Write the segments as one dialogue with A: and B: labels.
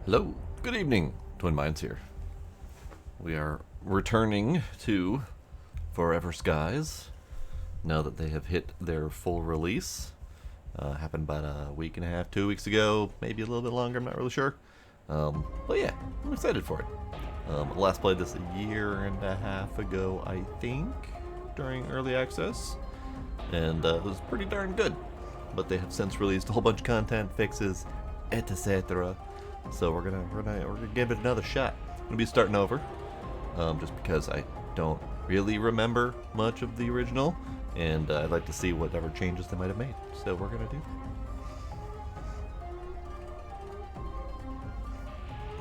A: Hello, good evening, Twin Minds here. We are returning to Forever Skies now that they have hit their full release. Happened about a week and a half, 2 weeks ago, maybe a little bit longer, I'm not really sure. But yeah, I'm excited for it. Last played this a year and a half ago, I think, during early access, and it was pretty darn good. But they have since released a whole bunch of content, fixes, etc. So we're gonna give it another shot. I'm gonna be starting over, just because I don't really remember much of the original, and I'd like to see whatever changes they might have made. So we're gonna do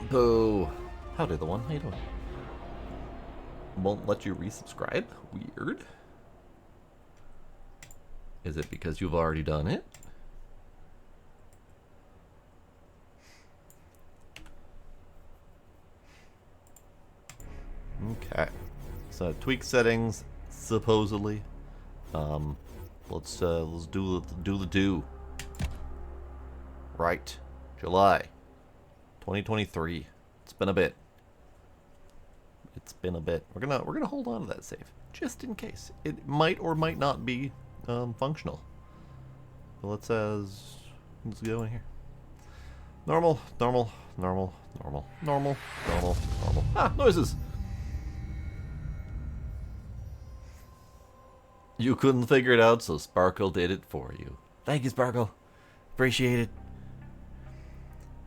A: that. Oh, howdy, the one. How you doing? Won't let you resubscribe? Weird. Is it because you've already done it? Okay. So tweak settings, supposedly. Let's do the do. Right. July 2023. It's been a bit. We're gonna hold on to that save just in case. It might or might not be functional. But let's go in here. Normal. Ah, noises. You couldn't figure it out, so Sparkle did it for you. Thank you, Sparkle. Appreciate it.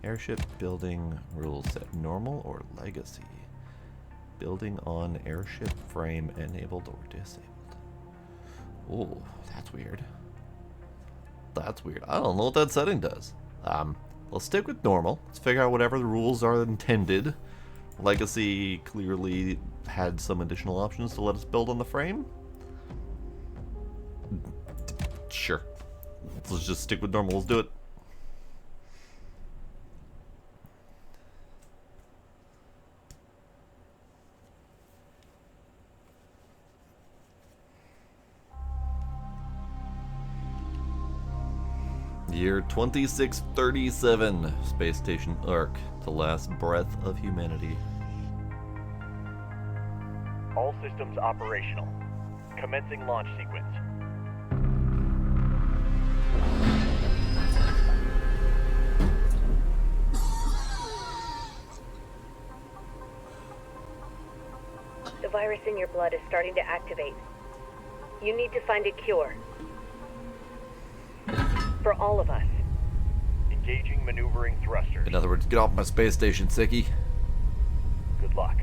A: Airship building rules set normal or legacy. Building on airship frame enabled or disabled. Oh, that's weird. I don't know what that setting does. Let's stick with normal. Let's figure out whatever the rules are intended. Legacy clearly had some additional options to let us build on the frame. Sure. Let's just stick with normal. Let's do it. Year 2637, Space Station Ark, the last breath of humanity.
B: All systems operational. Commencing launch sequence.
C: The virus in your blood is starting to activate. You need to find a cure. For all of us.
B: Engaging maneuvering thrusters.
A: In other words, get off my space station, Sickie.
B: Good luck.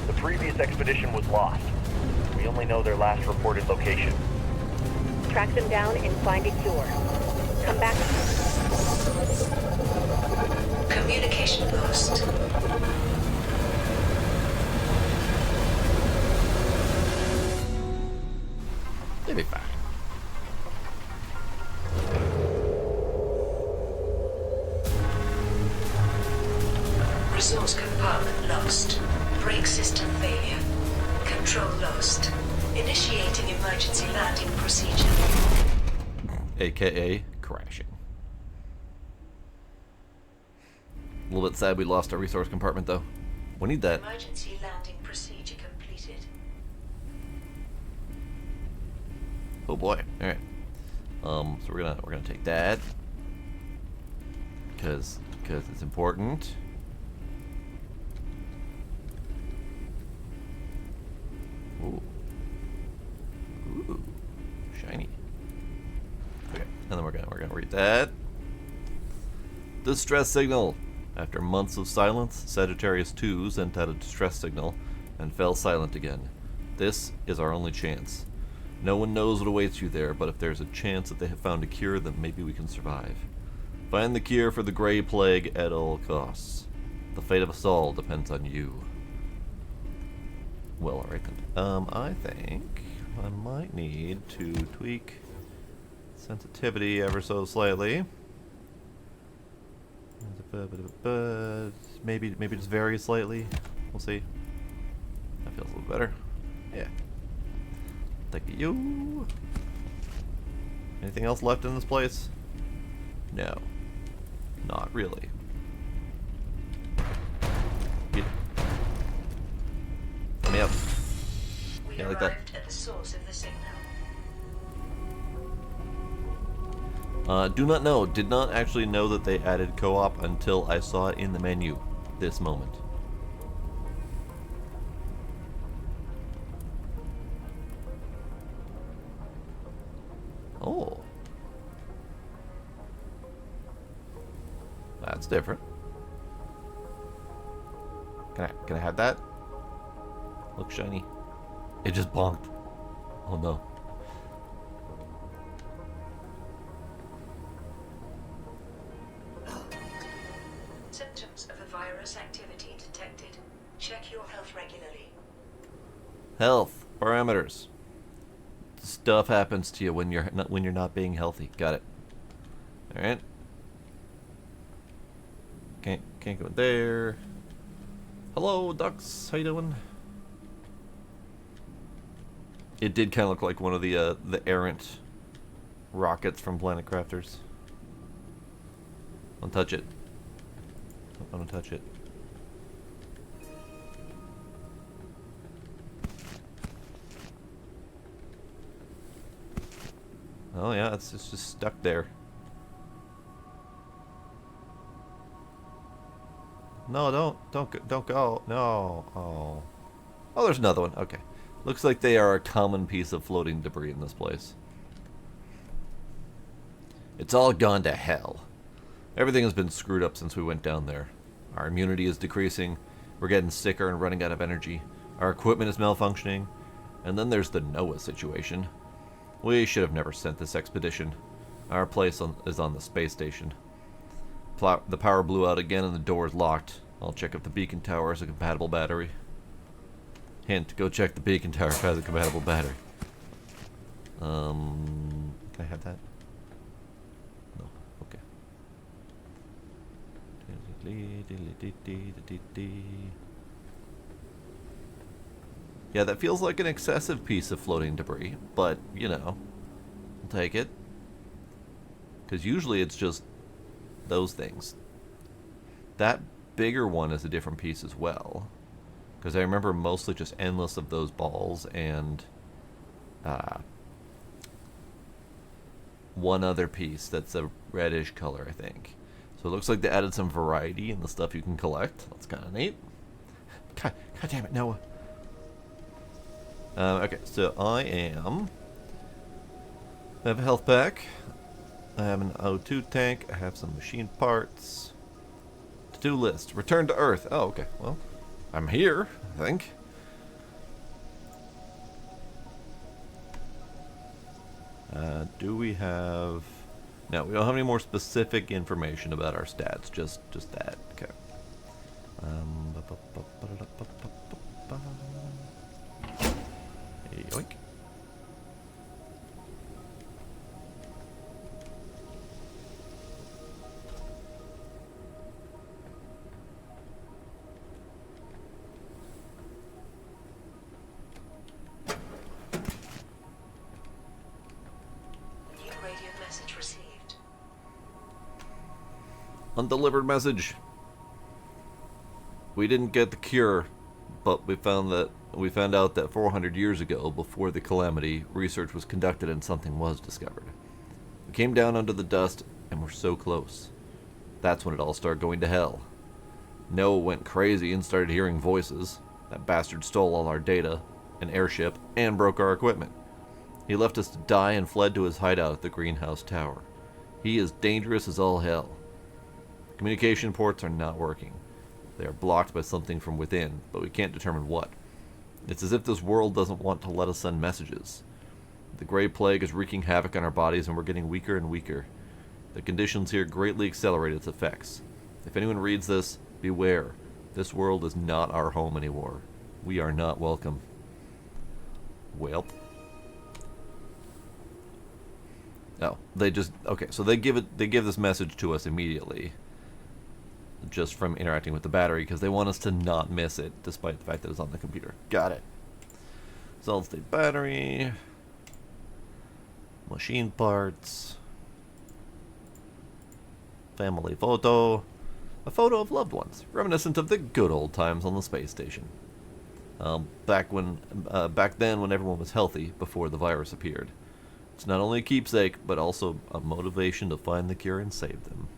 B: The previous expedition was lost. We only know their last reported location.
C: Track them down and find a cure. Come back.
D: Communication lost.
A: They'll be fine.
D: Resource compartment lost. Brake system failure. Control lost. Initiating emergency landing procedure.
A: AKA crashing. A little bit sad we lost our resource compartment though. We need that.
D: Emergency landing procedure completed.
A: Oh boy. Alright. So we're gonna take that. Because it's important. Ooh. Ooh. Shiny. Okay. And then we're gonna read that. Distress signal. After months of silence, Sagittarius 2 sent out a distress signal and fell silent again. This is our only chance. No one knows what awaits you there, but if there's a chance that they have found a cure, then maybe we can survive. Find the cure for the Grey Plague at all costs. The fate of us all depends on you. Well, alright then. I think I might need to tweak sensitivity ever so slightly. Maybe just very slightly. We'll see. That feels a little better. Yeah. Thank you. Anything else left in this place? No. Not really. Get me up.
D: We
A: Yeah,
D: arrived
A: like that.
D: at the source of the signal.
A: Do not know. Did not actually know that they added co-op until I saw it in the menu this moment. Oh. That's different. Can I have that? Looks shiny. It just bonked. Oh no.
D: Symptoms of a virus activity detected. Check your health regularly.
A: Health parameters. Stuff happens to you when you're not being healthy. Got it. All right. Can't go there. Hello, ducks. How you doing? It did kind of look like one of the errant rockets from Planet Crafters. Don't touch it. Don't touch it. Oh yeah, it's just stuck there. No, don't go. No. Oh. Oh, there's another one. Okay. Looks like they are a common piece of floating debris in this place. It's all gone to hell. Everything has been screwed up since we went down there. Our immunity is decreasing. We're getting sicker and running out of energy. Our equipment is malfunctioning. And then there's the Noah situation. We should have never sent this expedition. Our place is on the space station. The power blew out again and the door is locked. I'll check if the beacon tower has a compatible battery. Hint, go check the beacon tower if it has a compatible battery. Can I have that? No, okay. Yeah, that feels like an excessive piece of floating debris, but, you know, I'll take it. Because usually it's just those things. That bigger one is a different piece as well. Because I remember mostly just endless of those balls and one other piece that's a reddish color, I think. So it looks like they added some variety in the stuff you can collect. That's kind of neat. God damn it, Noah. Okay, so I have a health pack. I have an O2 tank. I have some machine parts. To-do list. Return to Earth. Oh, okay. Well, I'm here, I think. Do we have... No, we don't have any more specific information about our stats. Just that. Okay. Yoink.
D: New radio message received.
A: Undelivered message. We didn't get the cure, but we found out that 400 years ago, before the calamity, research was conducted and something was discovered. We came down under the dust and were so close. That's when it all started going to hell. Noah went crazy and started hearing voices. That bastard stole all our data, an airship, and broke our equipment. He left us to die and fled to his hideout at the greenhouse tower. He is dangerous as all hell. Communication ports are not working. They are blocked by something from within, but we can't determine what. It's as if this world doesn't want to let us send messages. The Grey Plague is wreaking havoc on our bodies and we're getting weaker and weaker. The conditions here greatly accelerate its effects. If anyone reads this, beware. This world is not our home anymore. We are not welcome. Welp. Oh, okay, so they give this message to us immediately. Just from interacting with the battery, because they want us to not miss it, despite the fact that it's on the computer. Got it. Solid state battery. Machine parts. Family photo. A photo of loved ones, reminiscent of the good old times on the space station. Back then when everyone was healthy, before the virus appeared. It's not only a keepsake, but also a motivation to find the cure and save them.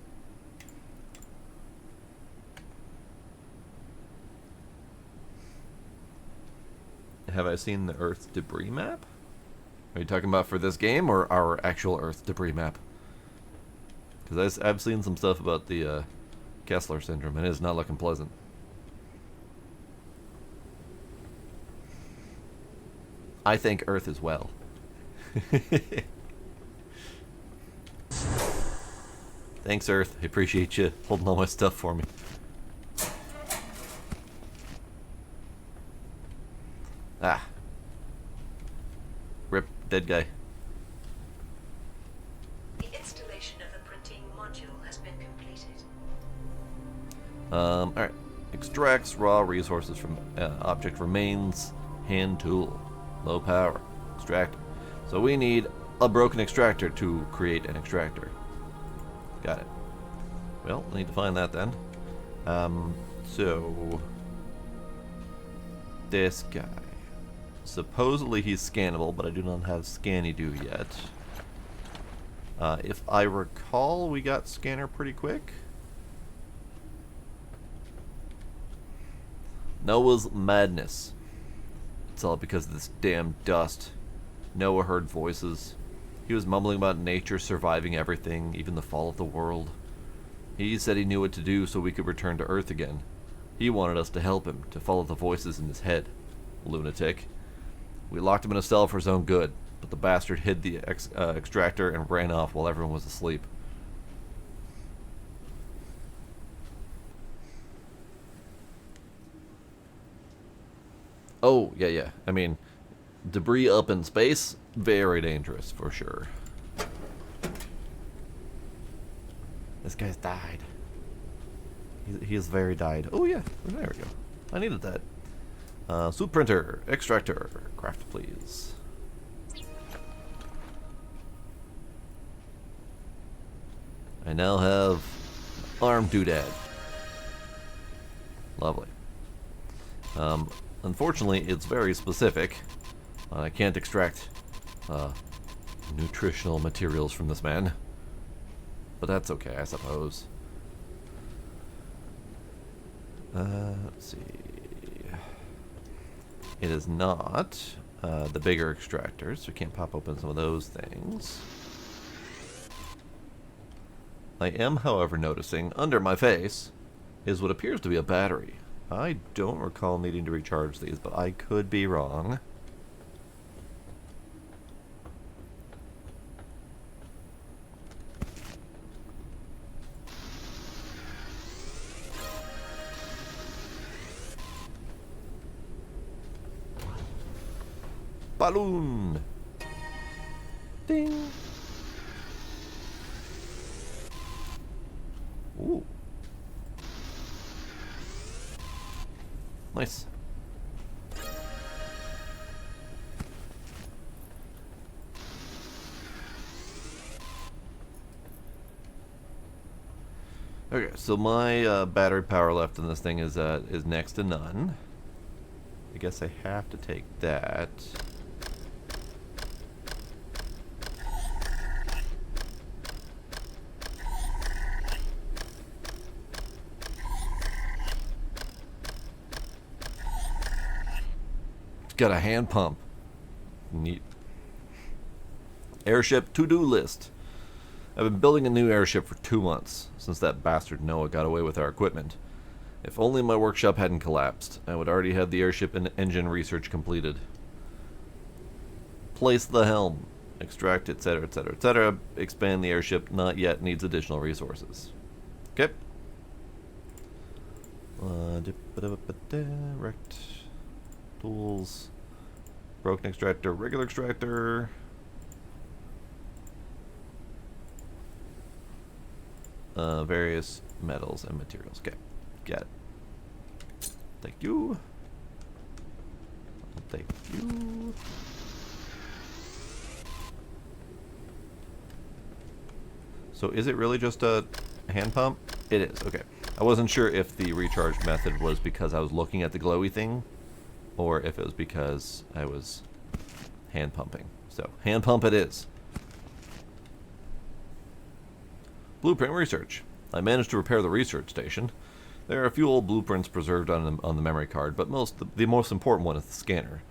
A: Have I seen the Earth debris map? Are you talking about for this game or our actual Earth debris map? Because I've seen some stuff about the Kessler syndrome, and it is not looking pleasant. I think Earth is well. Thanks, Earth. I appreciate you holding all my stuff for me. Ah. Rip, dead guy.
D: The installation of the printing module has been completed.
A: Alright. Extracts raw resources from object remains. Hand tool. Low power. Extract. So we need a broken extractor to create an extractor. Got it. Well, I need to find that then. So this guy. Supposedly he's scannable, but I do not have Scanny-Do yet. If I recall, we got scanner pretty quick. Noah's madness. It's all because of this damn dust. Noah heard voices. He was mumbling about nature surviving everything, even the fall of the world. He said he knew what to do so we could return to Earth again. He wanted us to help him, to follow the voices in his head. Lunatic. We locked him in a cell for his own good, but the bastard hid the extractor and ran off while everyone was asleep. Oh, yeah. I mean, debris up in space, very dangerous, for sure. This guy's died. He is very died. Oh, yeah. There we go. I needed that. Suit printer, extractor, craft please. I now have arm doodad. Lovely. Unfortunately, it's very specific. I can't extract nutritional materials from this man. But that's okay, I suppose. Let's see. It is not the bigger extractors, so we can't pop open some of those things. I am, however, noticing under my face is what appears to be a battery. I don't recall needing to recharge these, but I could be wrong. Balloon! Ding! Ooh. Nice. Okay, so my battery power left in this thing is next to none. I guess I have to take that. Got a hand pump. Neat. Airship to-do list. I've been building a new airship for 2 months, since that bastard Noah got away with our equipment. If only my workshop hadn't collapsed, I would already have the airship and engine research completed. Place the helm. Extract, etc., etc., etc. Expand the airship. Not yet. Needs additional resources. Okay. Rect. Tools. Broken extractor. Regular extractor. Various metals and materials. Okay. Got it. Thank you. Thank you. So is it really just a hand pump? It is, okay. I wasn't sure if the recharge method was because I was looking at the glowy thing, or if it was because I was hand pumping. So, hand pump it is. Blueprint research. I managed to repair the research station. There are a few old blueprints preserved on the memory card, but the most important one is the scanner.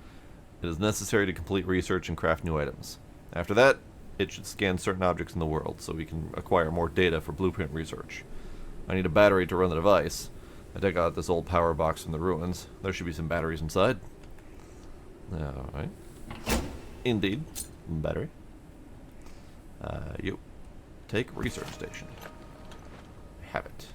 A: It is necessary to complete research and craft new items. After that, it should scan certain objects in the world, so we can acquire more data for blueprint research. I need a battery to run the device. I dug out this old power box from the ruins. There should be some batteries inside. Alright. Indeed. Battery. You. Take research station. Have it.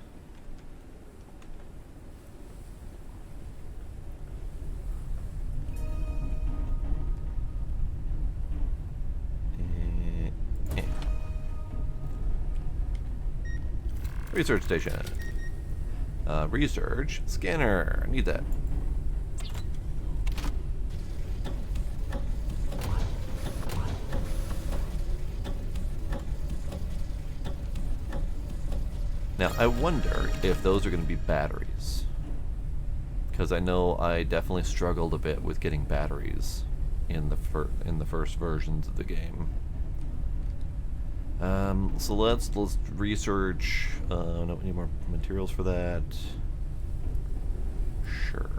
A: Research station. Research scanner. Need that. Now, I wonder if those are going to be batteries. Because I know I definitely struggled a bit with getting batteries in the first versions of the game. So let's research. No, we need more materials for that. Sure.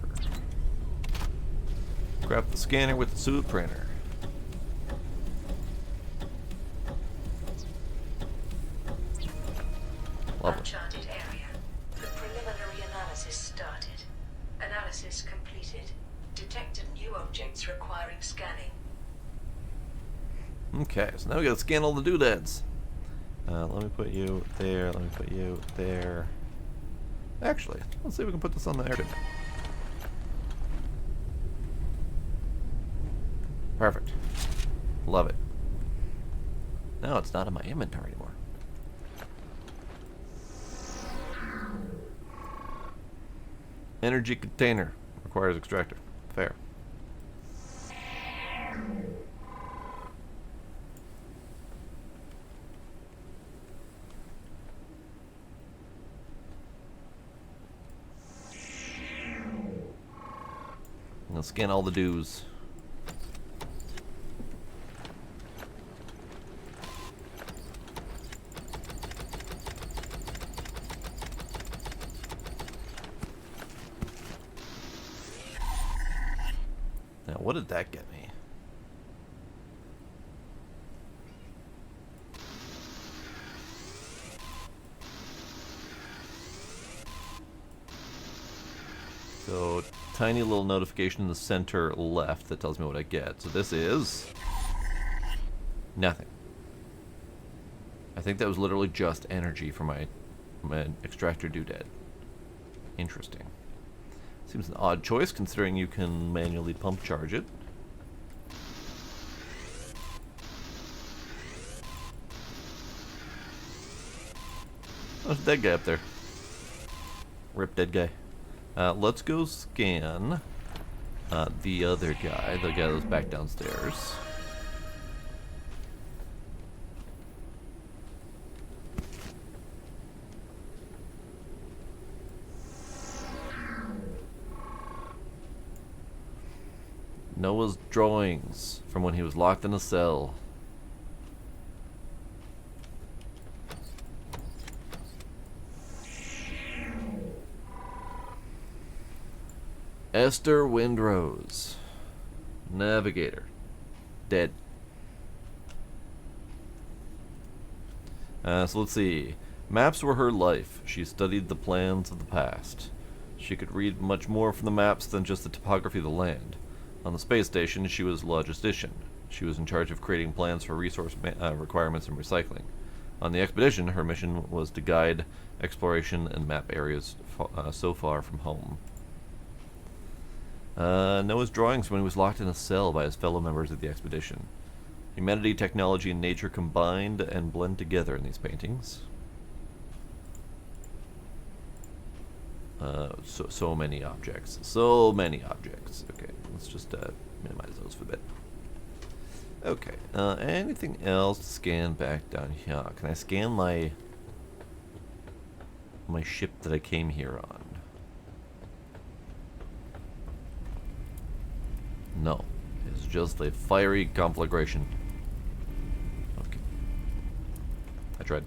A: Grab the scanner with the suit printer. Lovely.
D: Uncharted area. The preliminary analysis started. Analysis completed. Detected new objects requiring scanning.
A: Okay, so now we gotta scan all the doodads. Let me put you there, let me put you there. Actually, let's see if we can put this on the airship. Perfect. Love it. Now it's not in my inventory anymore. Energy container. Requires extractor. Fair. I'll scan all the dues. Now, what did that get me? So, tiny little notification in the center left that tells me what I get. So this is nothing. I think that was literally just energy for my extractor doodad. Interesting. Seems an odd choice considering you can manually pump charge it. Oh, there's a dead guy up there. Rip dead guy. Let's go scan the other guy, the guy that was back downstairs. Noah's drawings from when he was locked in a cell. Esther Windrose. Navigator. Dead. So let's see. Maps were her life. She studied the plans of the past. She could read much more from the maps than just the topography of the land. On the space station, she was logistician. She was in charge of creating plans for resource requirements and recycling. On the expedition, her mission was to guide exploration and map areas so far from home. Noah's drawings when he was locked in a cell by his fellow members of the expedition. Humanity, technology, and nature combined and blend together in these paintings. So many objects. So many objects. Okay, let's just minimize those for a bit. Okay, anything else to scan back down here? Can I scan my my ship that I came here on? No. It's just a fiery conflagration. Okay. I tried.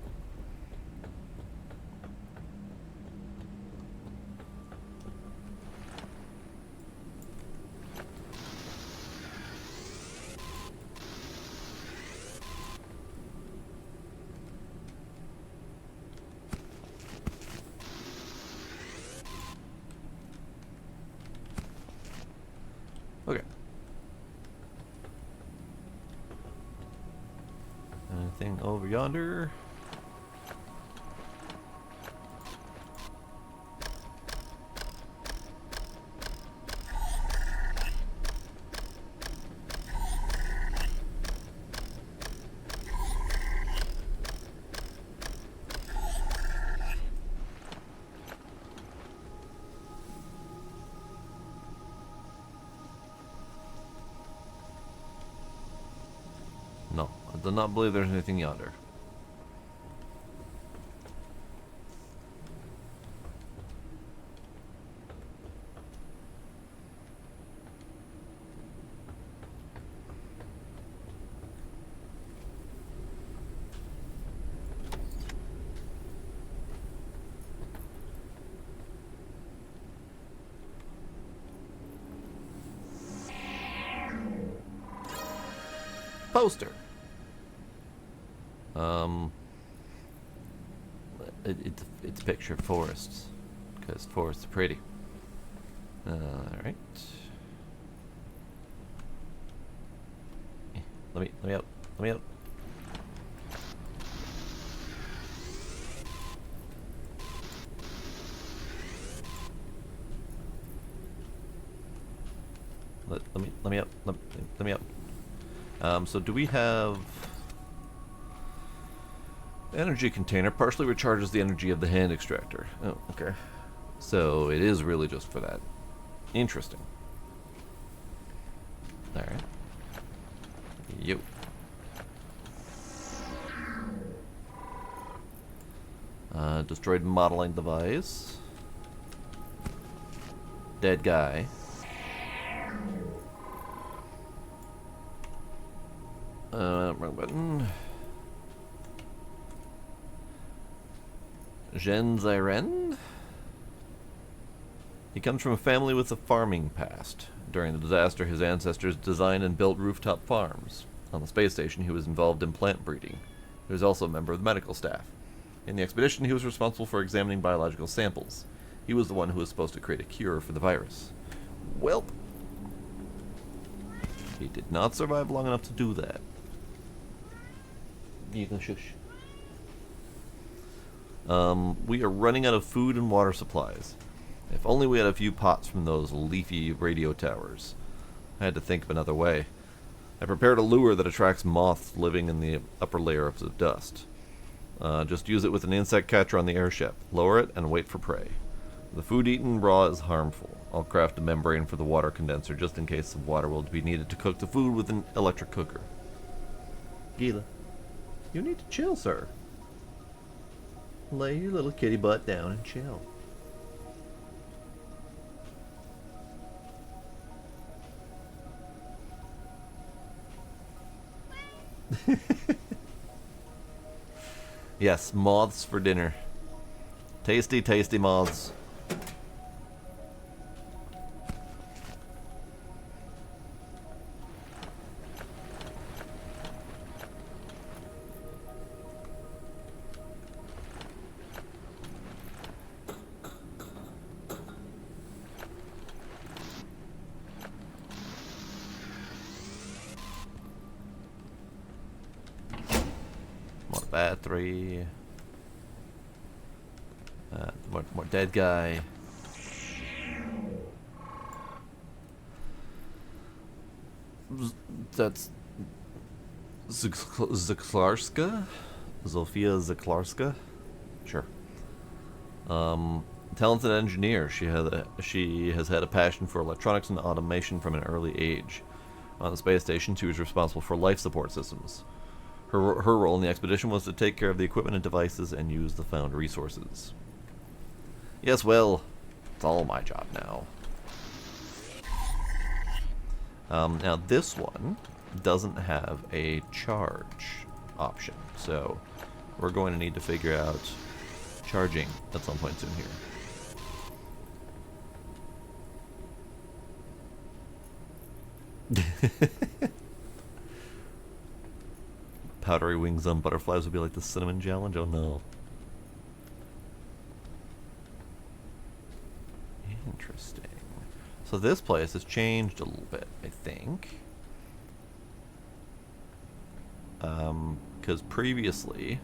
A: Okay. Anything over yonder? No, I do not believe there's anything yonder. Poster. It's a picture of forests, because forests are pretty. All right. Let me out. Let me out. Let me out. Let me out. So do we have energy container partially recharges the energy of the hand extractor? Oh, okay. So it is really just for that. Interesting. All right. Yo. Destroyed modeling device. Dead guy. Wrong button. Zhen Ziren? He comes from a family with a farming past. During the disaster, his ancestors designed and built rooftop farms. On the space station, he was involved in plant breeding. He was also a member of the medical staff. In the expedition, he was responsible for examining biological samples. He was the one who was supposed to create a cure for the virus. Welp. He did not survive long enough to do that. You can shush. We are running out of food and water supplies. If only we had a few pots from those leafy radio towers. I had to think of another way. I prepared a lure that attracts moths living in the upper layers of dust. Just use it with an insect catcher on the airship. Lower it and wait for prey. The food eaten raw is harmful. I'll craft a membrane for the water condenser just in case some water will be needed to cook the food with an electric cooker. Gila, you need to chill, sir. Lay your little kitty butt down and chill. Yes, moths for dinner. Tasty, tasty moths. More battery. More dead guy. That's Zaklarska? Zofia Zaklarska? Sure. Talented engineer. She has had a passion for electronics and automation from an early age. On the space station, she was responsible for life support systems. Her role in the expedition was to take care of the equipment and devices and use the found resources. Yes, well, it's all my job now. Now this one doesn't have a charge option, so we're going to need to figure out charging at some point soon here. Powdery wings on butterflies would be like the cinnamon challenge. Oh no. Interesting. So this place has changed a little bit, I think. Because previously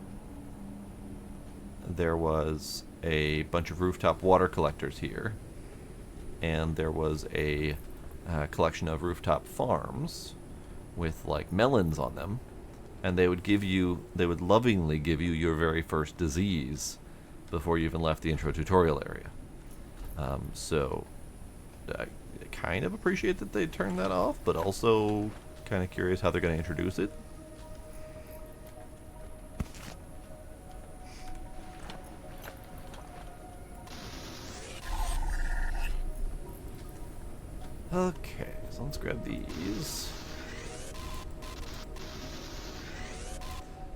A: there was a bunch of rooftop water collectors here, and there was a collection of rooftop farms with like melons on them, and they would lovingly give you your very first disease before you even left the intro tutorial area. So I kind of appreciate that they turned that off, but also kind of curious how they're going to introduce it. Okay, so let's grab these.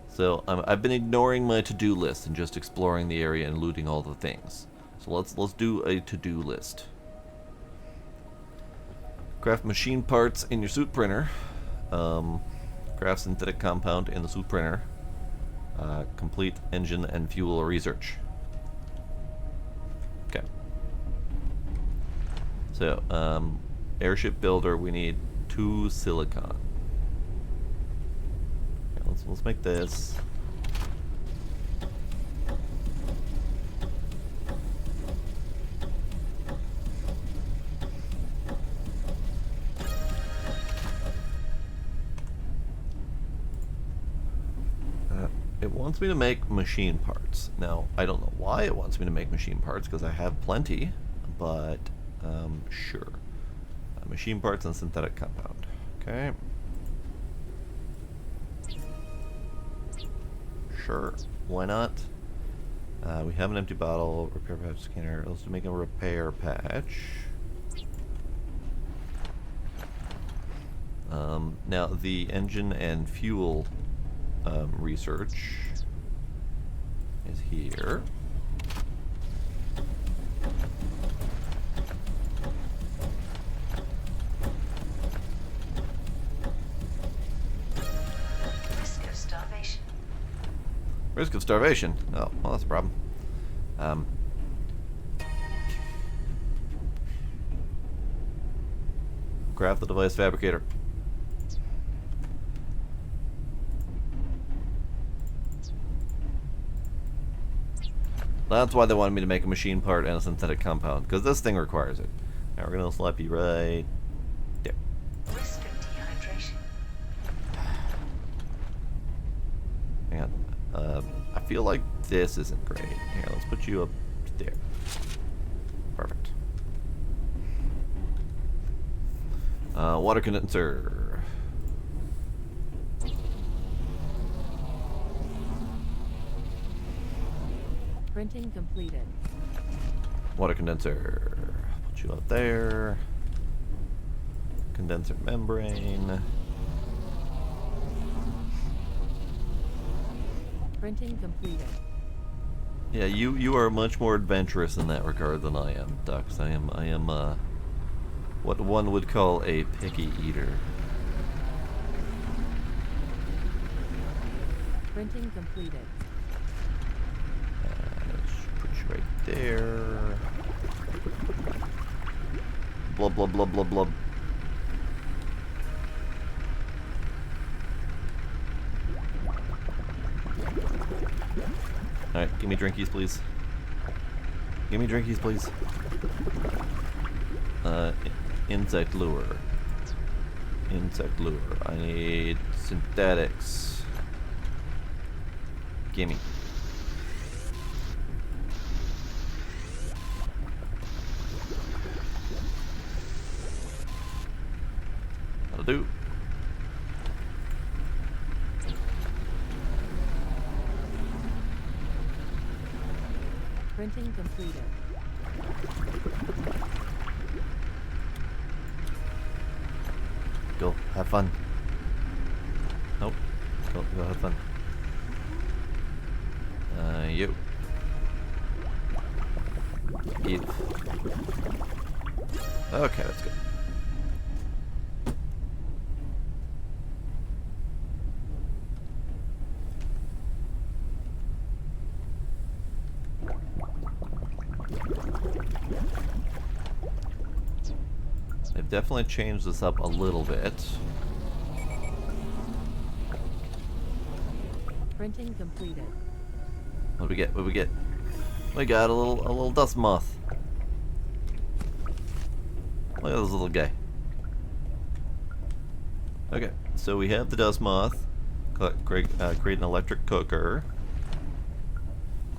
A: So I've been ignoring my to-do list and just exploring the area and looting all the things. So let's do a to-do list. Craft machine parts in your suit printer. Craft synthetic compound in the suit printer. Complete engine and fuel research. Okay. So airship builder, we need 2 silicon. Okay, let's make this. It wants me to make machine parts. Now, I don't know why it wants me to make machine parts, because I have plenty, but sure. Machine parts and synthetic compound. Okay. Sure. Why not? We have an empty bottle, repair patch scanner. Let's make a repair patch. Now, the engine and fuel research is here. Risk of starvation. Oh, well, that's a problem. Craft the device fabricator. That's why they wanted me to make a machine part and a synthetic compound, because this thing requires it. Now we're gonna slap you right there.
D: Risk of dehydration.
A: Hang on. I feel like this isn't great. Here, let's put you up there. Perfect. Water condenser.
E: Printing completed.
A: Water condenser. Put you up there. Condenser membrane.
E: Printing completed.
A: Yeah, you are much more adventurous in that regard than I am, Dux. I am what one would call a picky eater.
E: Printing completed.
A: Let's put you right there. Blub blub blub blub blub. Alright, give me drinkies, please. Give me drinkies, please. Insect lure. Insect lure. I need synthetics. Gimme. That'll do.
E: Printing completed.
A: Go, have fun. Nope. Go have fun. You. Give. Okay, that's good. They've definitely changed this up a little bit.
E: Printing completed.
A: What do we get? What do we get? We got a little dust moth. Look at this little guy. Okay, so we have the dust moth. Create an electric cooker.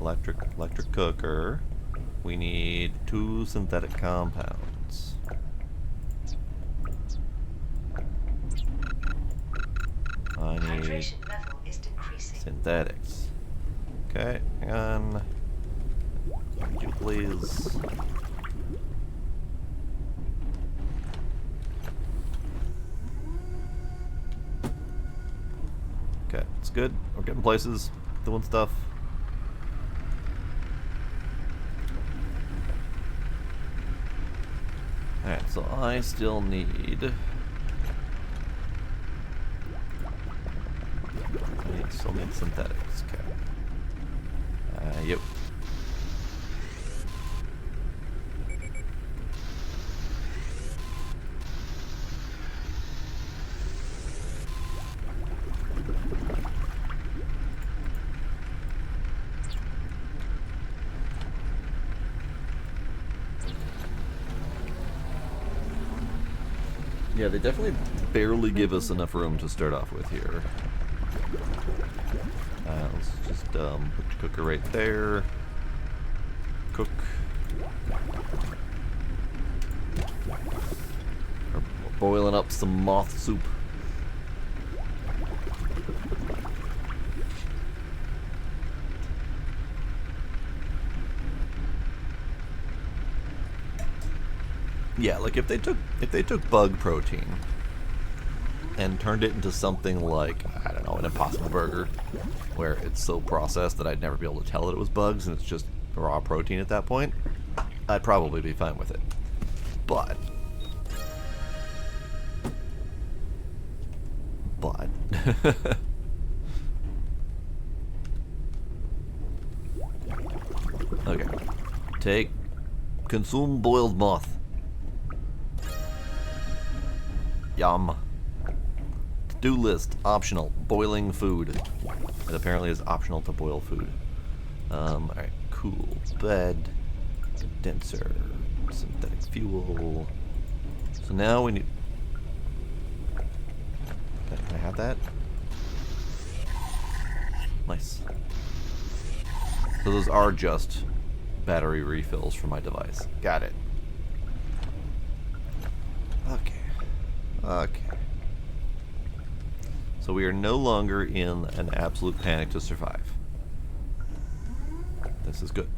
A: Electric cooker. We need 2 synthetic compounds. I need
D: Hydration level is decreasing.
A: synthetics. Okay, hang on. Would you please? Okay, it's good. We're getting places, doing stuff. Alright, so I still need... still need synthetics. Okay. Yep. Yeah, they definitely barely give us enough room to start off with here. Let's just put the cooker right there. Cook. We're boiling up some moth soup. Yeah, like if they took bug protein and turned it into something like, I don't know, an Impossible Burger, where it's so processed that I'd never be able to tell that it was bugs and it's just raw protein at that point, I'd probably be fine with it. But okay. Consume boiled moth. Yum. To-do list, optional, boiling food. It apparently is optional to boil food. Alright, cool. Bed, condenser, synthetic fuel. So now we need... Can I have that? Nice. So those are just battery refills for my device. Got it. Okay. Okay. So we are no longer in an absolute panic to survive. This is good.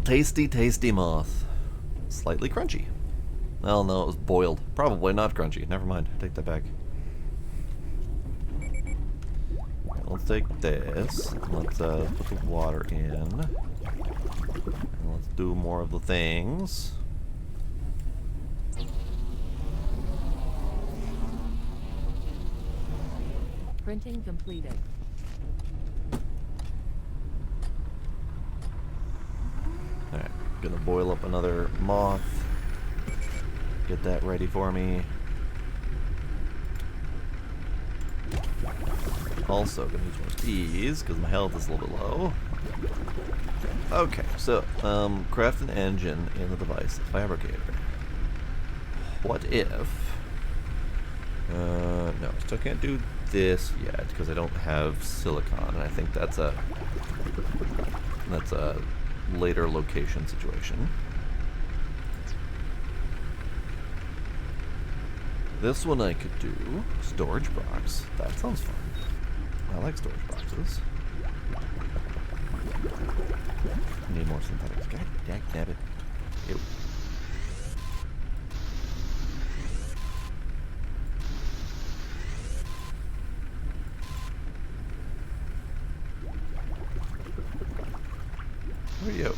A: Tasty, tasty moth. Slightly crunchy. Well, no, it was boiled. Probably not crunchy. Never mind. Take that back. Let's take this. Let's put the water in. And let's do more of the things.
E: Printing completed.
A: Alright, gonna boil up another moth. Get that ready for me. Also gonna use one of these because my health is a little bit low. Okay, so craft an engine in the device fabricator. What if? No, still can't do this yet because I don't have silicon, and I think that's a later location situation. This one I could do. Storage box. That sounds fun. I like storage boxes. Need more synthetics. God damn it. Ew. Where are you?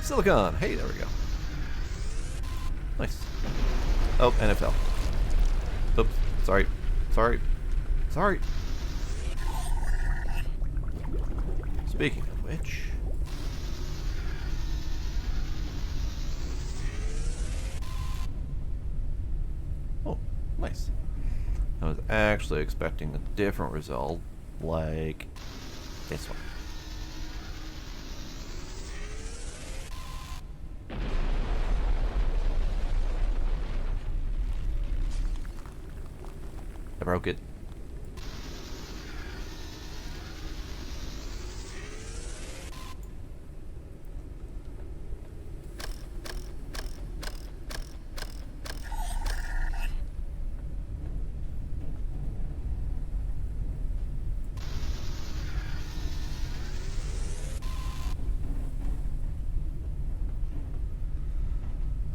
A: Silicon! Hey, there we go. Nice. Oh, NFL. Oops. Sorry. Sorry. Speaking of which... Oh, nice. I was actually expecting a different result, like this one. I broke it.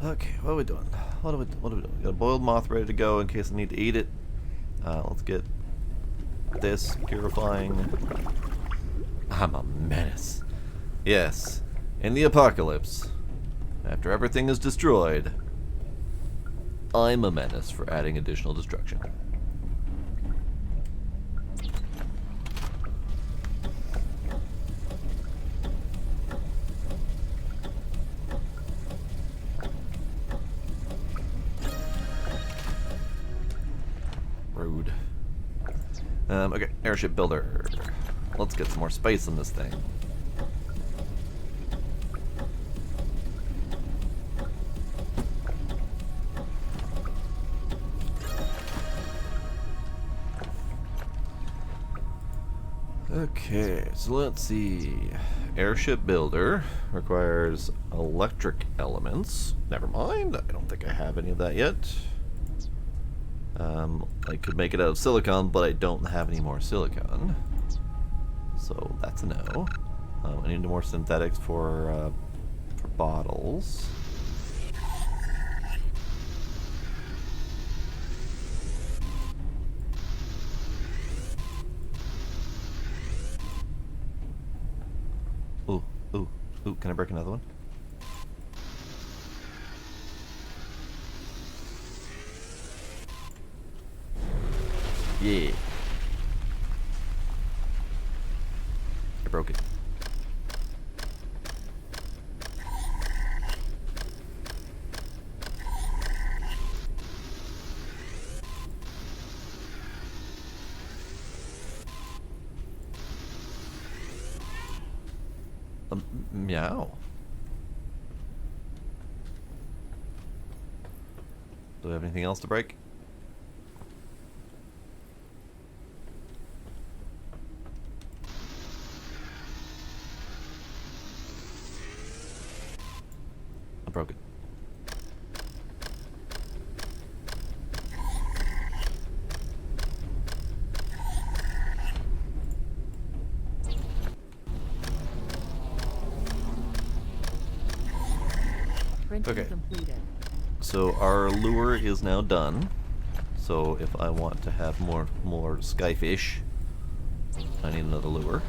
A: Okay, what are we doing? What are we doing? We got a boiled moth ready to go in case I need to eat it. Let's get this purifying. I'm a menace. Yes, in the apocalypse, after everything is destroyed, I'm a menace for adding additional destruction. Rude. Okay, airship builder. Let's get some more space in this thing. Okay, so let's see. Airship builder requires electric elements. Never mind, I don't think I have any of that yet. I could make it out of silicon, but I don't have any more silicon. So that's a no. I need more synthetics for bottles. Ooh, can I break another one? Yeah. I broke it. Meow. Do we have anything else to break? I broke it.
E: Printing
A: Okay.
E: completed.
A: So our lure is now done. So if I want to have more skyfish, I need another lure.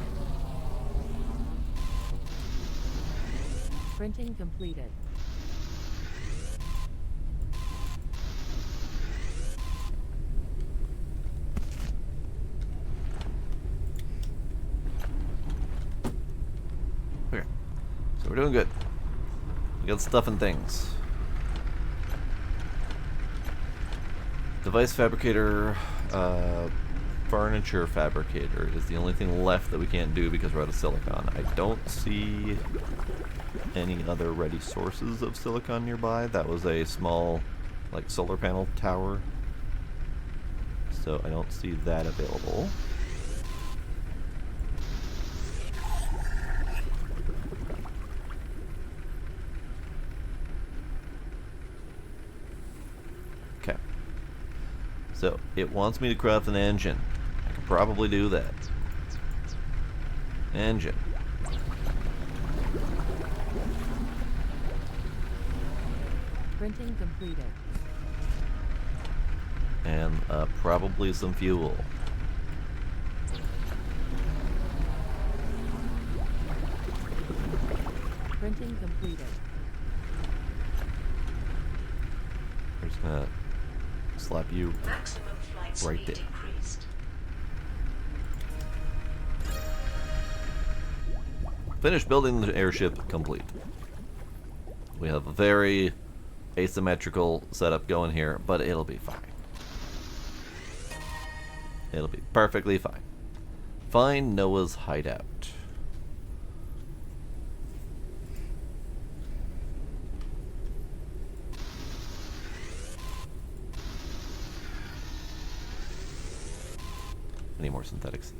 E: Printing completed.
A: Okay. So we're doing good. We got stuff and things. Device fabricator, furniture fabricator is the only thing left that we can't do because we're out of silicon. I don't see any other ready sources of silicon nearby. That was a small, like, solar panel tower. So I don't see that available. So, it wants me to craft an engine. I can probably do that. Engine.
E: Printing completed.
A: And probably some fuel.
E: Printing completed.
A: We're just gonna slap you
D: Maximum flight
A: right
D: speed
A: there.
D: increased.
A: Finished building the airship complete. We have a very asymmetrical setup going here, but it'll be fine. It'll be perfectly fine. Find Noah's hideout. Any more synthetics?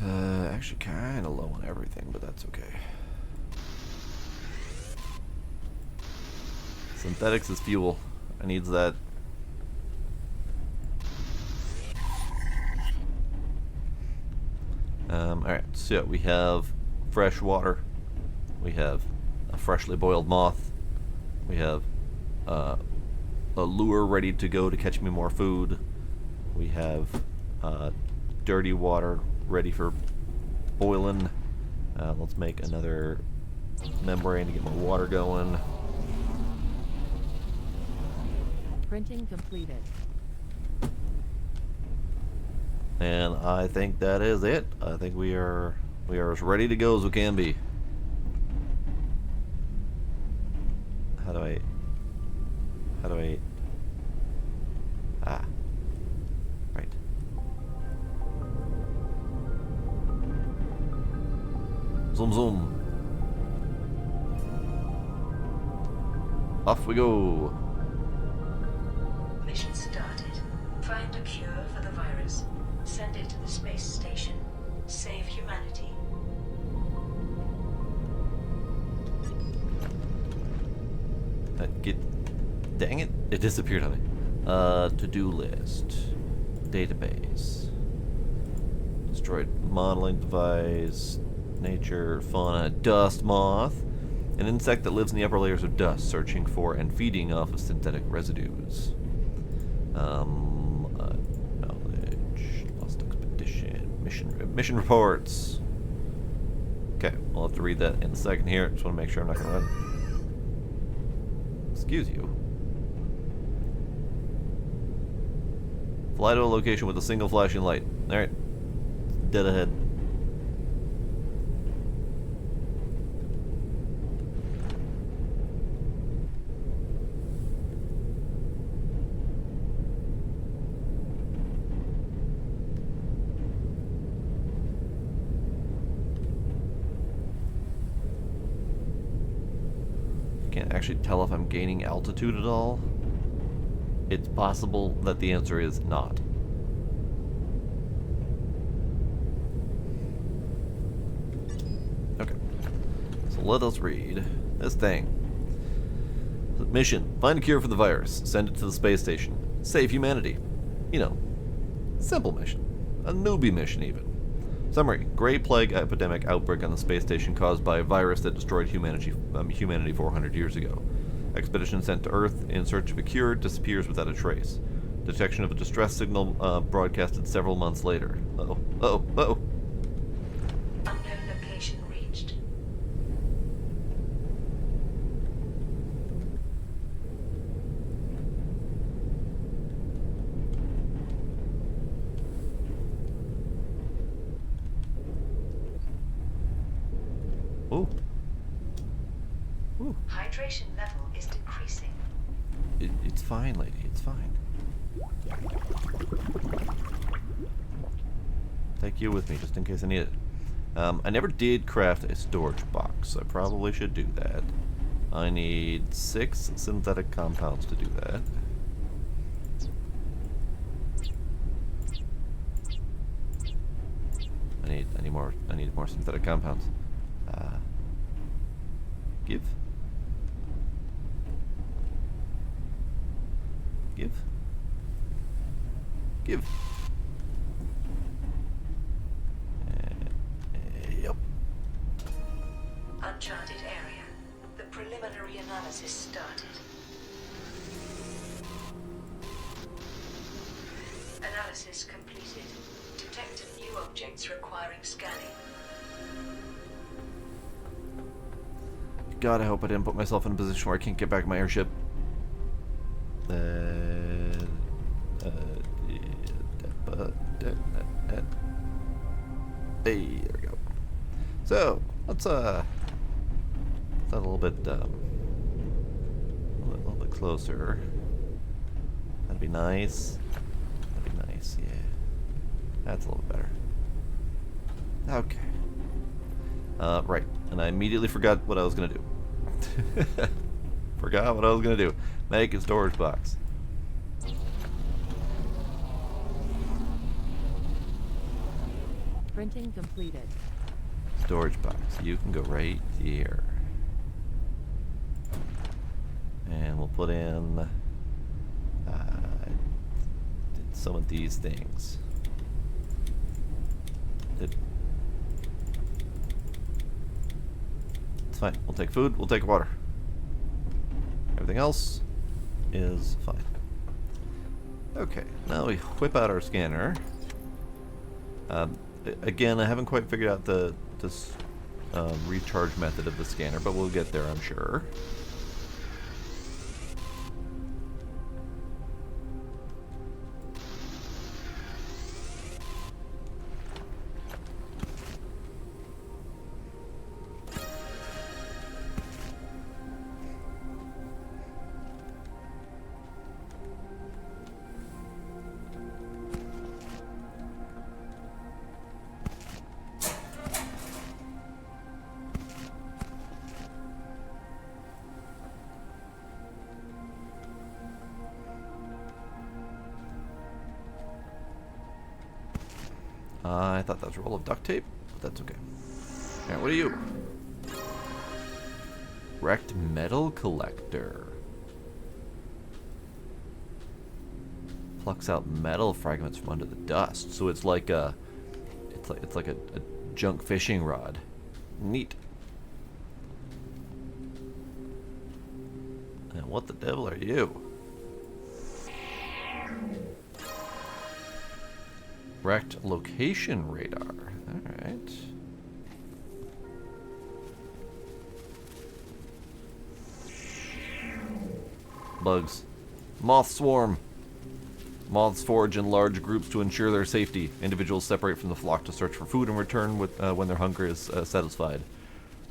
A: Actually kind of low on everything, but that's okay. Synthetics is fuel. I needs that. Alright, so we have fresh water. We have a freshly boiled moth. We have a lure ready to go to catch me more food. We have dirty water ready for boiling. Let's make another membrane to get more water going.
E: Printing completed.
A: And I think that is it. I think we are as ready to go as we can be. How do I right. Zoom zoom. Off we go.
D: Mission started. Find a cure for the virus. Send it to the space station. Save humanity.
A: Dang it! It disappeared on me. To-do list. Database. Destroyed modeling device. Nature, fauna, dust moth. An insect that lives in the upper layers of dust, searching for and feeding off of synthetic residues. Knowledge, lost expedition, mission reports. Okay, we'll have to read that in a second here. Just want to make sure I'm not going to run. Excuse you. Fly to a location with a single flashing light. Alright. Dead ahead. Can't actually tell if I'm gaining altitude at all. It's possible that the answer is not. Okay. So let us read this thing. Mission: find a cure for the virus. Send it to the space station. Save humanity. You know, simple mission. A newbie mission, even. Summary: Gray Plague epidemic outbreak on the space station caused by a virus that destroyed humanity 400 years ago. Expedition sent to Earth in search of a cure disappears without a trace. Detection of a distress signal broadcasted several months later. Uh-oh. Uh-oh. Uh-oh.
D: Unknown location reached.
A: Ooh. Ooh.
D: Hydration level is decreasing.
A: It's fine, lady. It's fine. Take you with me, just in case I need it. I never did craft a storage box. I probably should do that. I need 6 synthetic compounds to do that. I need more synthetic compounds. Give. Give. Yep.
D: Uncharted area. The preliminary analysis started. Analysis completed. Detected new objects requiring scanning.
A: God, I hope I didn't put myself in a position where I can't get back my airship. Hey, there we go. So, let's a little bit closer. That'd be nice. That'd be nice, yeah. That's a little better. Okay. Right. And I immediately forgot what I was gonna do. Forgot what I was gonna do. Make a storage box.
E: Printing completed.
A: Storage box. You can go right here. And we'll put in some of these things. It's fine. We'll take food. We'll take water. Everything else is fine. Okay. Now we whip out our scanner. Again, I haven't quite figured out this recharge method of the scanner, but we'll get there, I'm sure. I thought that was a roll of duct tape, but that's okay. Alright, what are you? Wrecked metal collector. Plucks out metal fragments from under the dust. So it's like a junk fishing rod. Neat. And what the devil are you? Wrecked location radar. Alright. Bugs. Moth swarm. Moths forage in large groups to ensure their safety. Individuals separate from the flock to search for food and return when their hunger is satisfied.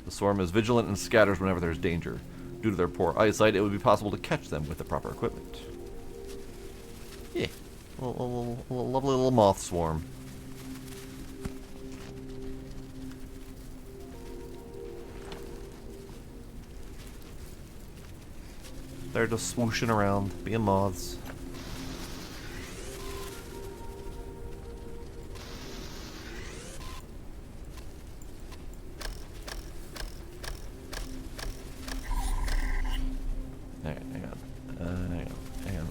A: The swarm is vigilant and scatters whenever there is danger. Due to their poor eyesight, it would be possible to catch them with the proper equipment. Yeah. A lovely little moth swarm. They're just swooshing around, being moths. Alright, hang on. Hang on.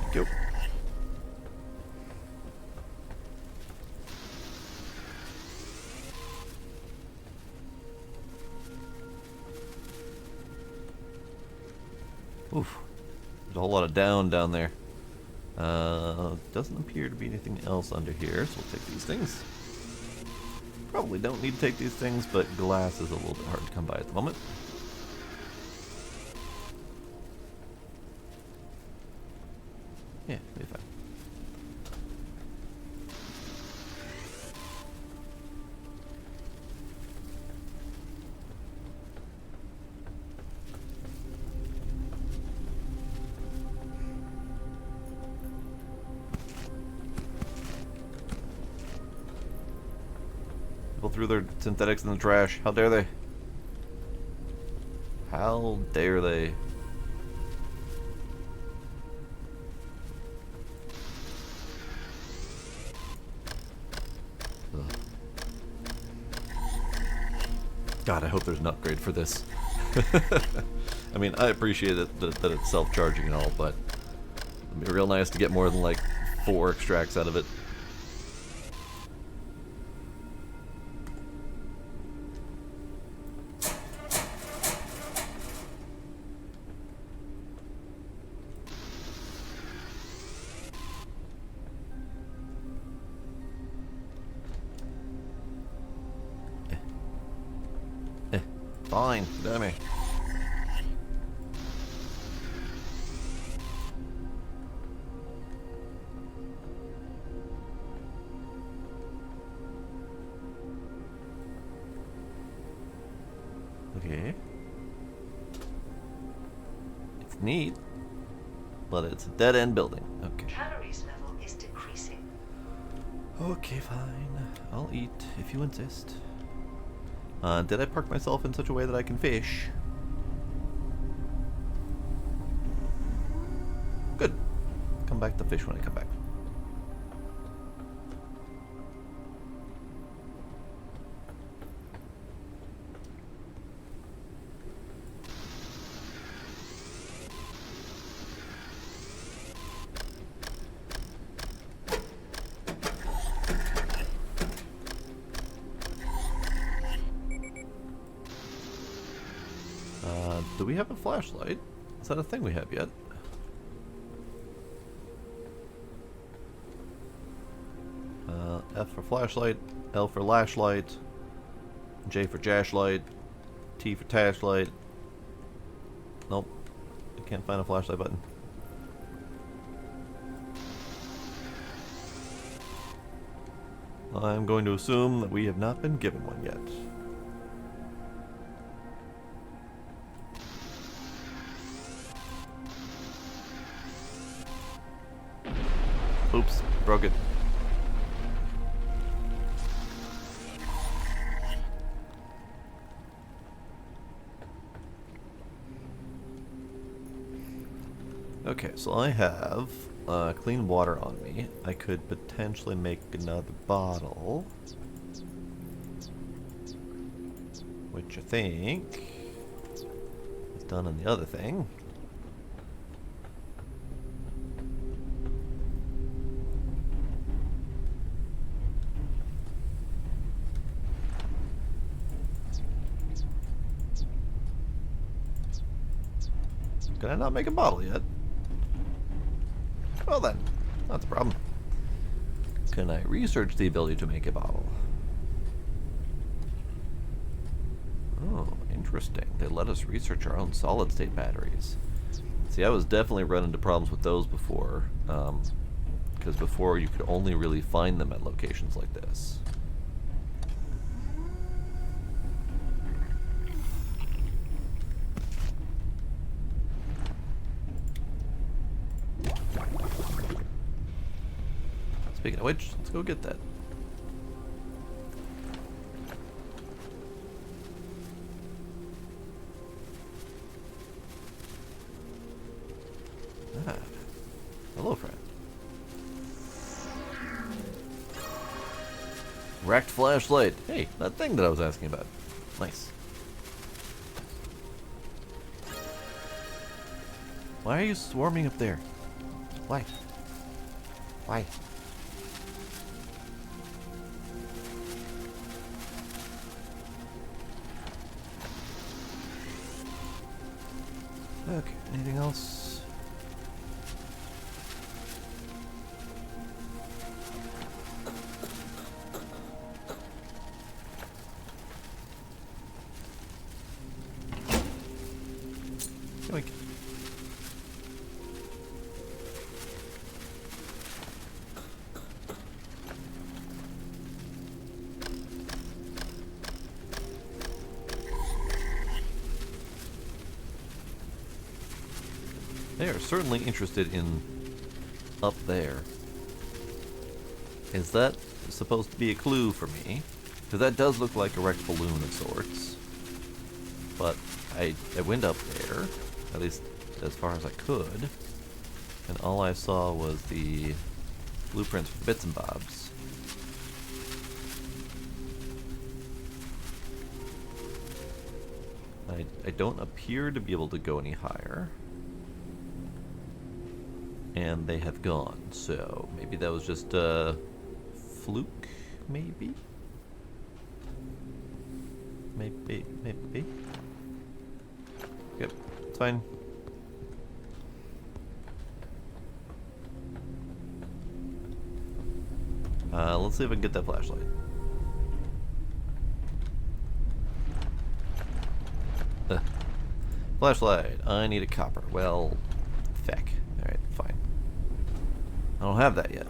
A: Thank you. Oof. There's a whole lot of down there. Doesn't appear to be anything else under here, so we'll take these things. Probably don't need to take these things, but glass is a little bit hard to come by at the moment. Yeah, it'll be fine. People threw their synthetics in the trash. How dare they? How dare they? God, I hope there's an upgrade for this. I mean, I appreciate that it's self-charging and all, but It'd be real nice to get more than like 4 extracts out of it. Fine, damn it. Okay. It's neat, but it's a dead-end building. Okay.
D: Calories level is decreasing.
A: Okay, fine. I'll eat if you insist. Did I park myself in such a way that I can fish? Good. Come back to fish when I come back. Do we have a flashlight? Is that a thing we have yet? F for flashlight, L for lashlight, J for jashlight, T for tashlight. Nope. I can't find a flashlight button. I'm going to assume that we have not been given one yet. Oops, broke it. Okay, so I have clean water on me. I could potentially make another bottle, which I think is done on the other thing. Can I not make a bottle yet? Well then, that's a problem. Can I research the ability to make a bottle? Oh, interesting. They let us research our own solid-state batteries. See, I was definitely running into problems with those before, because before you could only really find them at locations like this. Speaking of which, let's go get that. Ah. Hello, friend. Wrecked flashlight. Hey, that thing that I was asking about. Nice. Why are you swarming up there? Why? Why? Okay, anything else? Yoink. They are certainly interested in up there. Is that supposed to be a clue for me? Because that does look like a wrecked balloon of sorts. But I went up there, at least as far as I could, and all I saw was the blueprints for the bits and bobs. I don't appear to be able to go any higher. and they have gone. So maybe that was just a fluke, maybe? Maybe. Yep, it's fine. Let's see if I can get that flashlight. Flashlight. I need a copper. Well, feck. Alright, fine. I don't have that yet.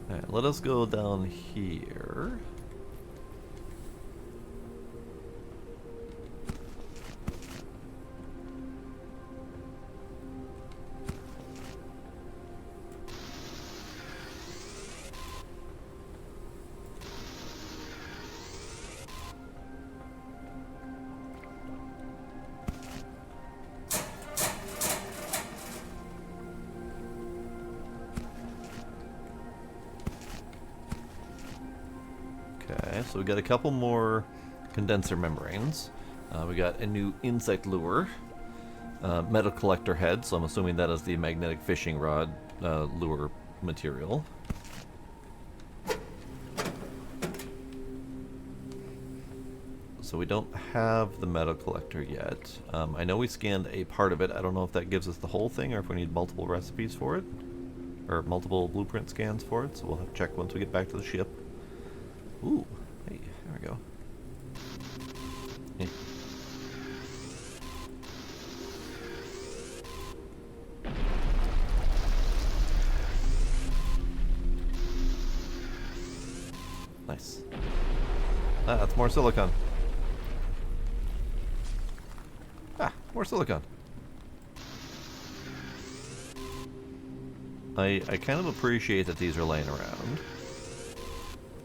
A: Alright, let us go down here. Okay, so we got a couple more condenser membranes. We got a new insect lure, metal collector head, so I'm assuming that is the magnetic fishing rod lure material. So we don't have the metal collector yet. I know we scanned a part of it. I don't know if that gives us the whole thing or if we need multiple recipes for it. Or multiple blueprint scans for it, so we'll have to check once we get back to the ship. Ooh, hey, there we go. Hey. Nice. Ah, that's more silicon. Ah, more silicon. I kind of appreciate that these are laying around.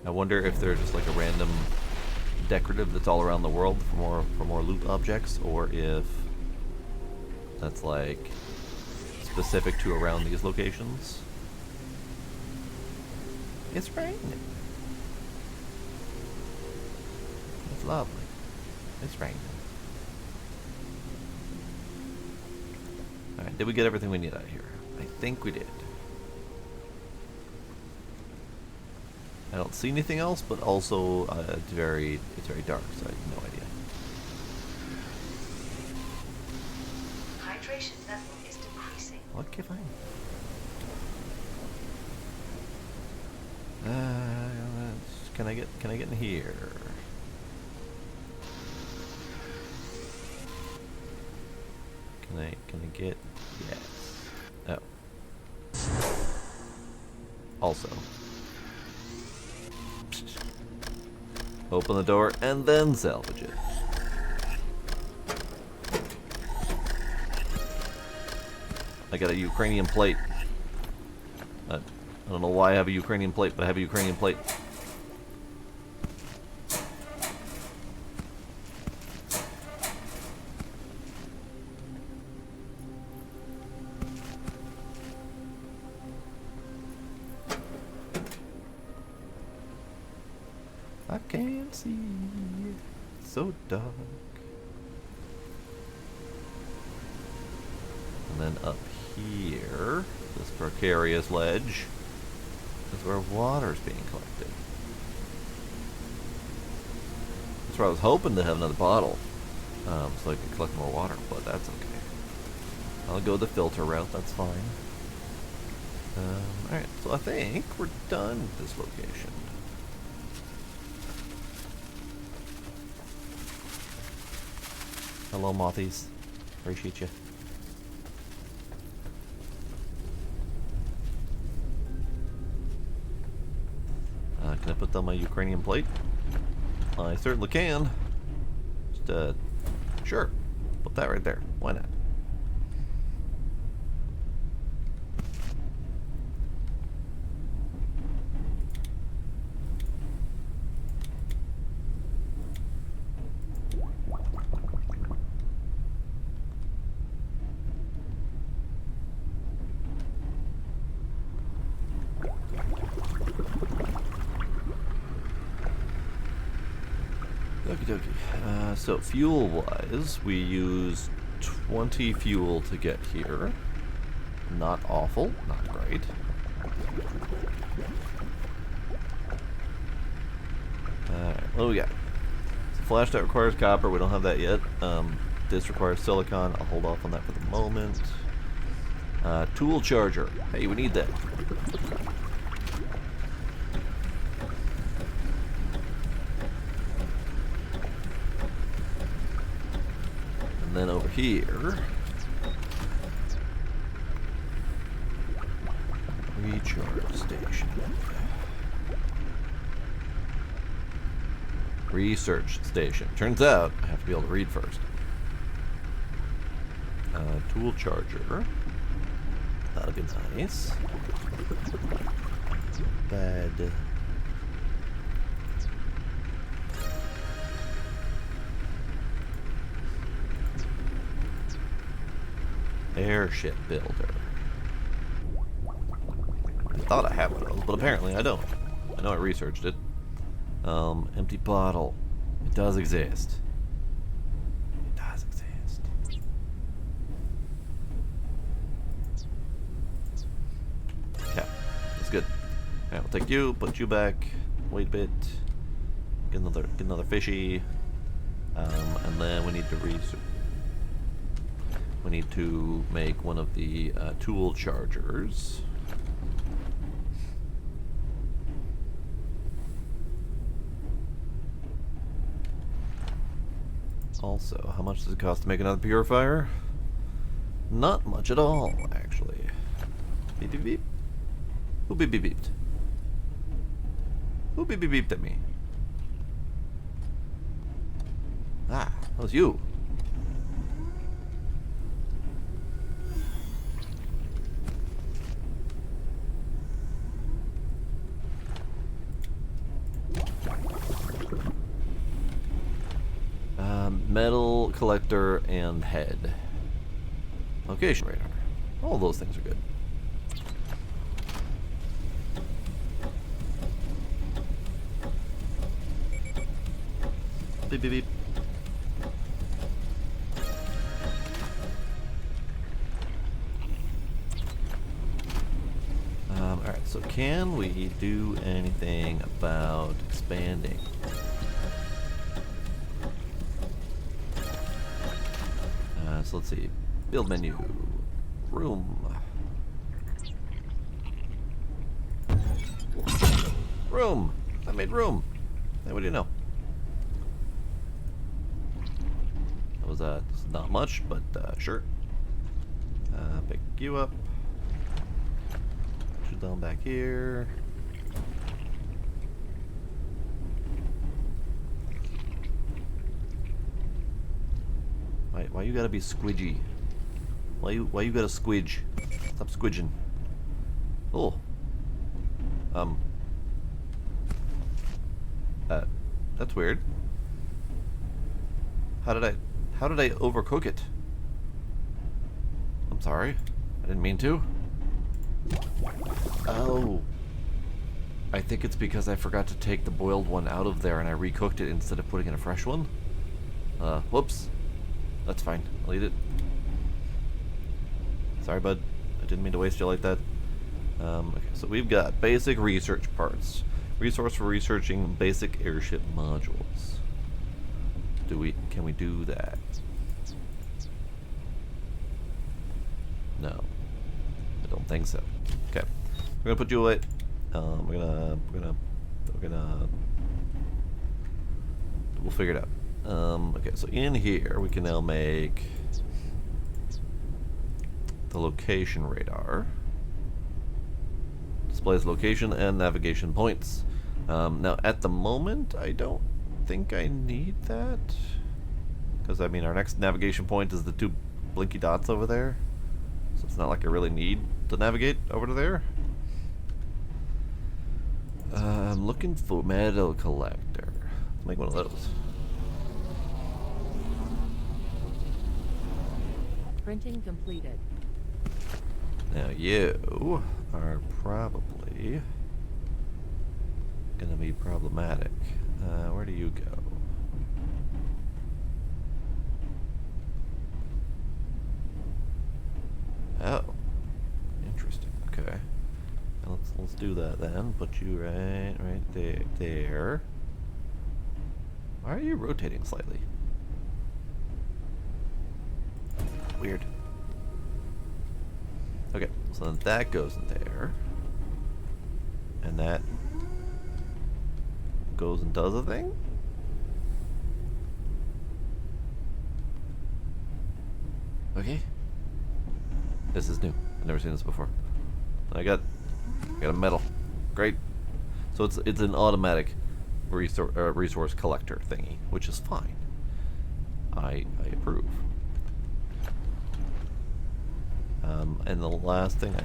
A: I wonder if they're just like a random decorative that's all around the world for more loot objects, or if that's like specific to around these locations. It's raining. It's lovely. It's raining. Alright, did we get everything we need out of here? I think we did. I don't see anything else, but also it's very dark, so I have no idea.
D: Hydration level is decreasing.
A: Okay, fine. Can I get in here? Can I get? Yes. Oh. Also. Open the door and then salvage it. I got a Ukrainian plate. I don't know why I have a Ukrainian plate, but I have a Ukrainian plate. I can't see. It's so dark. And then up here, this precarious ledge, is where water's being collected. That's where I was hoping to have another bottle, so I could collect more water, but that's okay. I'll go the filter route, that's fine. Alright, so I think we're done with this location. Hello, Mothies. Appreciate you. Can I put down my Ukrainian plate? I certainly can. Just, sure. Put that right there. Why not? Okie dokie. So fuel-wise, we use 20 fuel to get here. Not awful, not great. Alright, what do we got? So flash that requires copper, we don't have that yet. This requires silicon, I'll hold off on that for the moment. Tool charger, hey, we need that. And then over here, recharge station. Research station. Turns out I have to be able to read first. Tool charger. That'll be nice. Bad. Airship builder. I thought I had one of those, but apparently I don't. I know I researched it. Empty bottle. It does exist. It does exist. Okay, that's good. Alright, we'll take you, put you back, wait a bit, get another fishy, and then we need to we need to make one of the tool chargers. Also, how much does it cost to make another purifier? Not much at all, actually. Beep beep beep. Who beep beep beeped? Who beep beep beeped at me? Ah, that was you. Metal collector and head. Location radar. All those things are good. Beep beep beep. Alright, so can we do anything about expanding? So let's see. Build menu. Room. Room! I made room! Hey, what do you know? That was not much, but sure. Pick you up. Put you down back here. Why you gotta be squidgy? Why you gotta squidge? Stop squidging. Oh. That's weird. How did I overcook it? I'm sorry. I didn't mean to. Oh. I think it's because I forgot to take the boiled one out of there and I recooked it instead of putting in a fresh one. Whoops. That's fine. I'll eat it. Sorry, bud. I didn't mean to waste you like that. Okay, so we've got basic research parts. Resource for researching basic airship modules. Can we do that? No. I don't think so. Okay. We're gonna put you away. We'll figure it out. Okay, so in here we can now make the location radar. Displays location and navigation points. Now at the moment I don't think I need that, because I mean our next navigation point is the two blinky dots over there, so it's not like I really need to navigate over to there. I'm looking for metal collector. Let's make one of those.
E: Printing completed.
A: Now you are probably gonna be problematic. Where do you go? do that then. Put you right there. Why are you rotating slightly? Weird. Okay, so then that goes in there. And that goes and does a thing? Okay. This is new. I've never seen this before. I got a medal. Great. So it's an automatic resource collector thingy, which is fine. I approve. And the last thing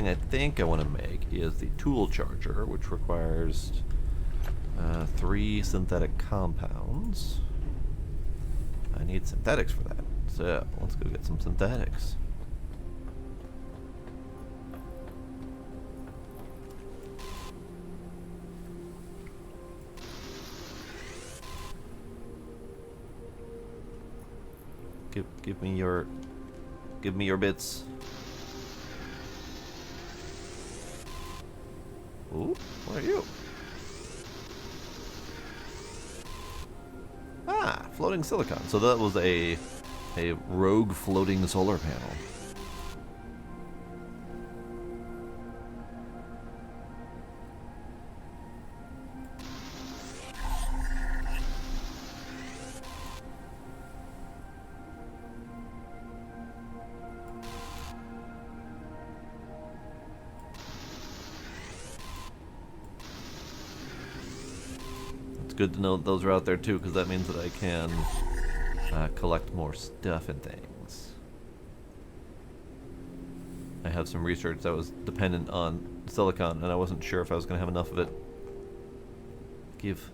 A: I think I want to make is the tool charger, which requires 3 synthetic compounds. I need synthetics for that. So let's go get some synthetics. Give me your bits. Ooh, what are you? Ah, floating silicon. So that was a rogue floating solar panel. It's good to know that those are out there too, because that means that I can collect more stuff and things. I have some research that was dependent on silicon, and I wasn't sure if I was going to have enough of it. Give.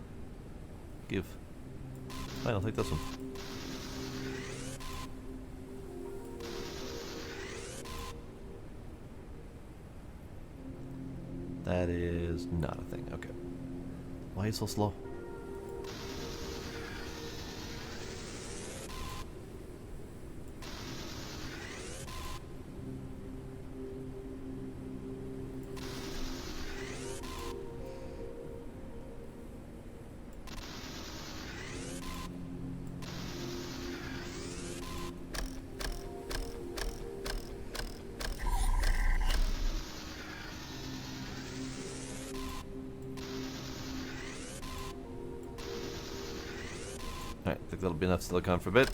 A: Fine, I'll take this one. That is not a thing. Okay. Why are you so slow? Alright, I think that'll be enough silicon for a bit.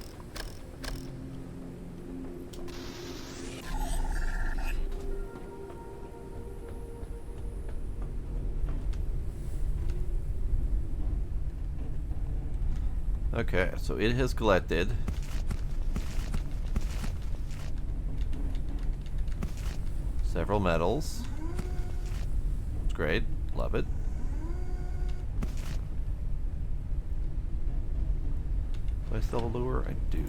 A: Okay, so it has collected several metals. It's great, love it. Do I still have a lure? I do.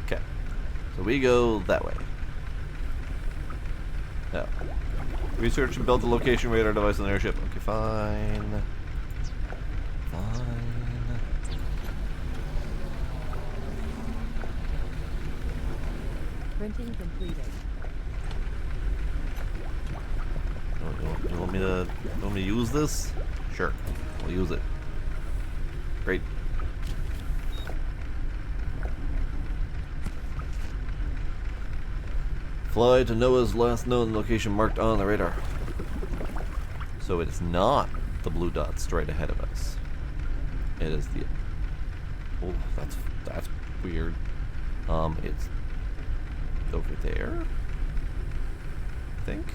A: Okay, so we go that way. No. Research and build the location radar device on the airship. Okay, fine.
E: Printing completed.
A: You want me to use this? Sure, I'll use it. Great. Fly to Noah's last known location marked on the radar. So it is not the blue dot straight ahead of us. It is the... Oh, that's weird. It's over there, I think.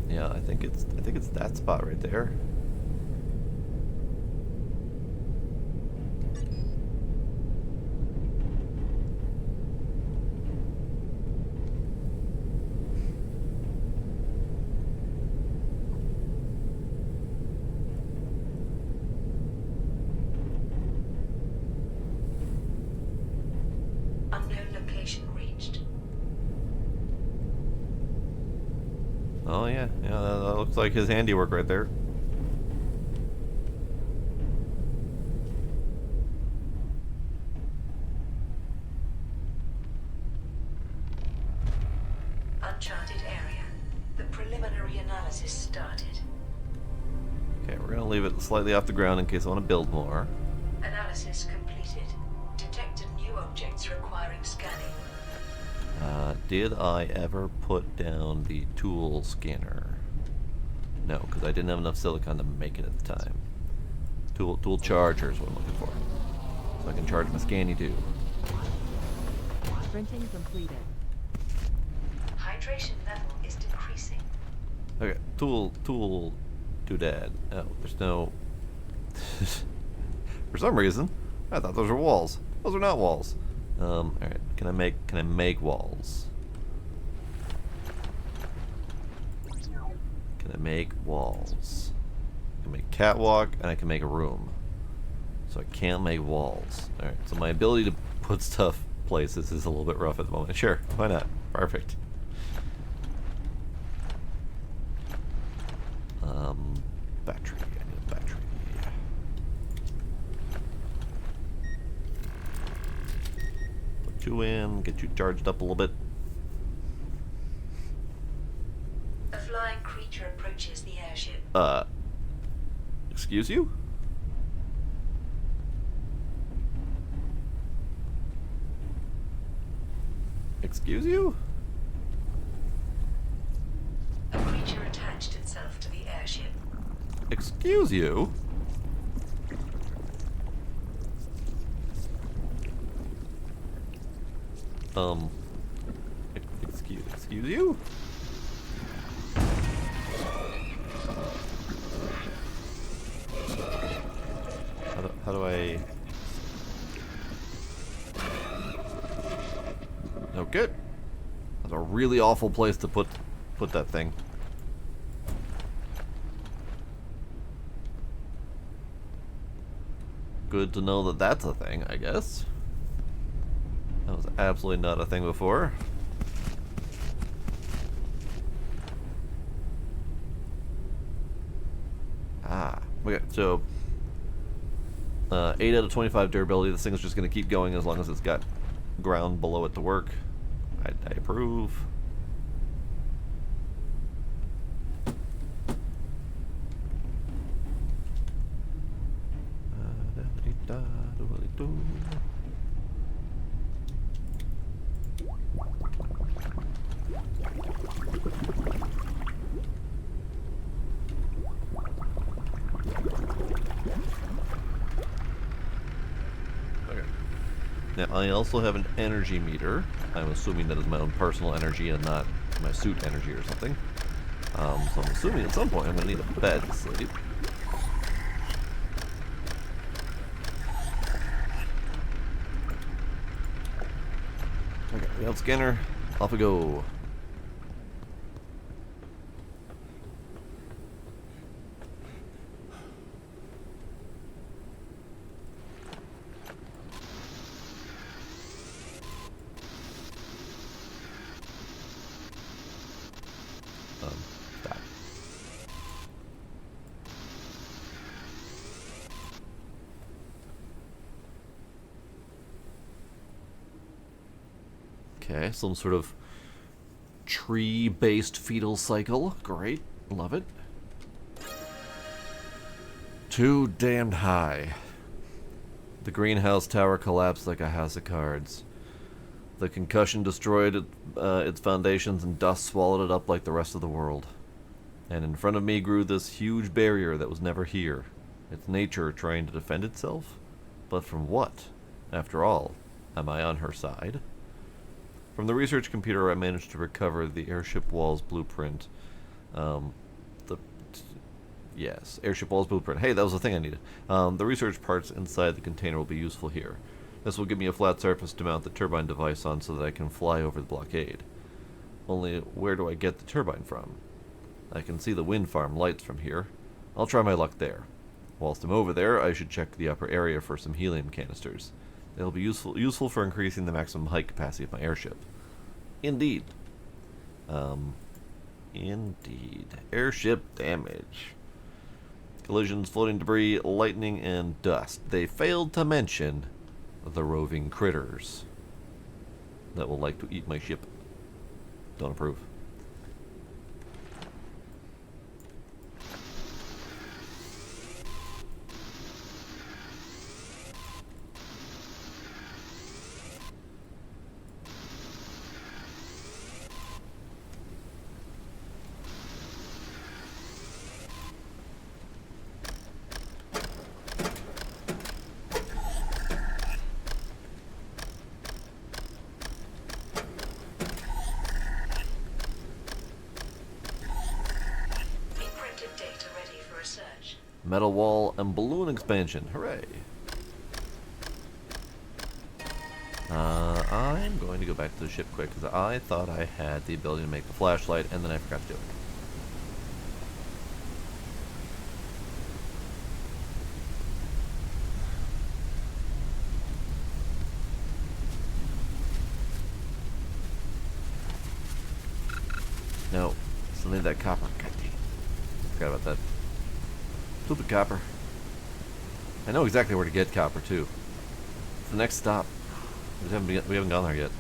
A: Yeah, I think it's that spot right there.
D: Unknown location reached.
A: Oh yeah, yeah, that looks like his handiwork right there.
D: Uncharted area. The preliminary analysis started.
A: Okay, we're gonna leave it slightly off the ground in case I want to build more.
D: Analysis completed. Detected new objects requiring scanning.
A: Did I ever put down the tool scanner? No, because I didn't have enough silicon to make it at the time. Tool charger is what I'm looking for. So I can charge my scanny too.
E: Printing completed.
D: Hydration level is decreasing.
A: Okay, tool doodad. Oh, there's no... For some reason, I thought those were walls. Those are not walls. Alright, can I make walls? Can I make walls? I can make catwalk, and I can make a room. So I can't make walls. Alright, so my ability to put stuff places is a little bit rough at the moment. Sure, why not? Perfect. Battery. I need a battery. Put you in, get you charged up a little bit.
D: A flying creature approaches the airship.
A: Excuse you? Excuse you?
D: A creature attached itself to the airship.
A: Excuse you? Excuse you? How do I... Oh, good. That's a really awful place to put that thing. Good to know that that's a thing, I guess. That was absolutely not a thing before. Okay, so 8 out of 25 durability. This thing's just going to keep going as long as it's got ground below it to work. I approve. Now, I also have an energy meter. I'm assuming that is my own personal energy and not my suit energy or something. So I'm assuming at some point I'm going to need a bed to sleep. Okay, we got scanner. Off we go. Stop. Okay, some sort of tree-based fetal cycle. Great. Love it. Too damned high. The greenhouse tower collapsed like a house of cards. The concussion destroyed its foundations, and dust swallowed it up like the rest of the world. And in front of me grew this huge barrier that was never here. It's nature trying to defend itself? But from what? After all, am I on her side? From the research computer, I managed to recover the airship wall's blueprint. Yes, airship wall's blueprint. Hey, that was the thing I needed. The research parts inside the container will be useful here. This will give me a flat surface to mount the turbine device on so that I can fly over the blockade. Only, where do I get the turbine from? I can see the wind farm lights from here. I'll try my luck there. Whilst I'm over there, I should check the upper area for some helium canisters. It'll be useful for increasing the maximum height capacity of my airship. Indeed. Indeed. Airship damage. Collisions, floating debris, lightning, and dust. They failed to mention the roving critters that will like to eat my ship. Don't approve.
D: Encrypted data ready for research.
A: Metal wall and balloon expansion. Hooray. I'm going to go back to the ship quick because I thought I had the ability to make the flashlight and then I forgot to do it. No, still need that copper. God dang. Forgot about that. Stupid copper. I know exactly where to get copper too. It's the next stop. We haven't gone there yet.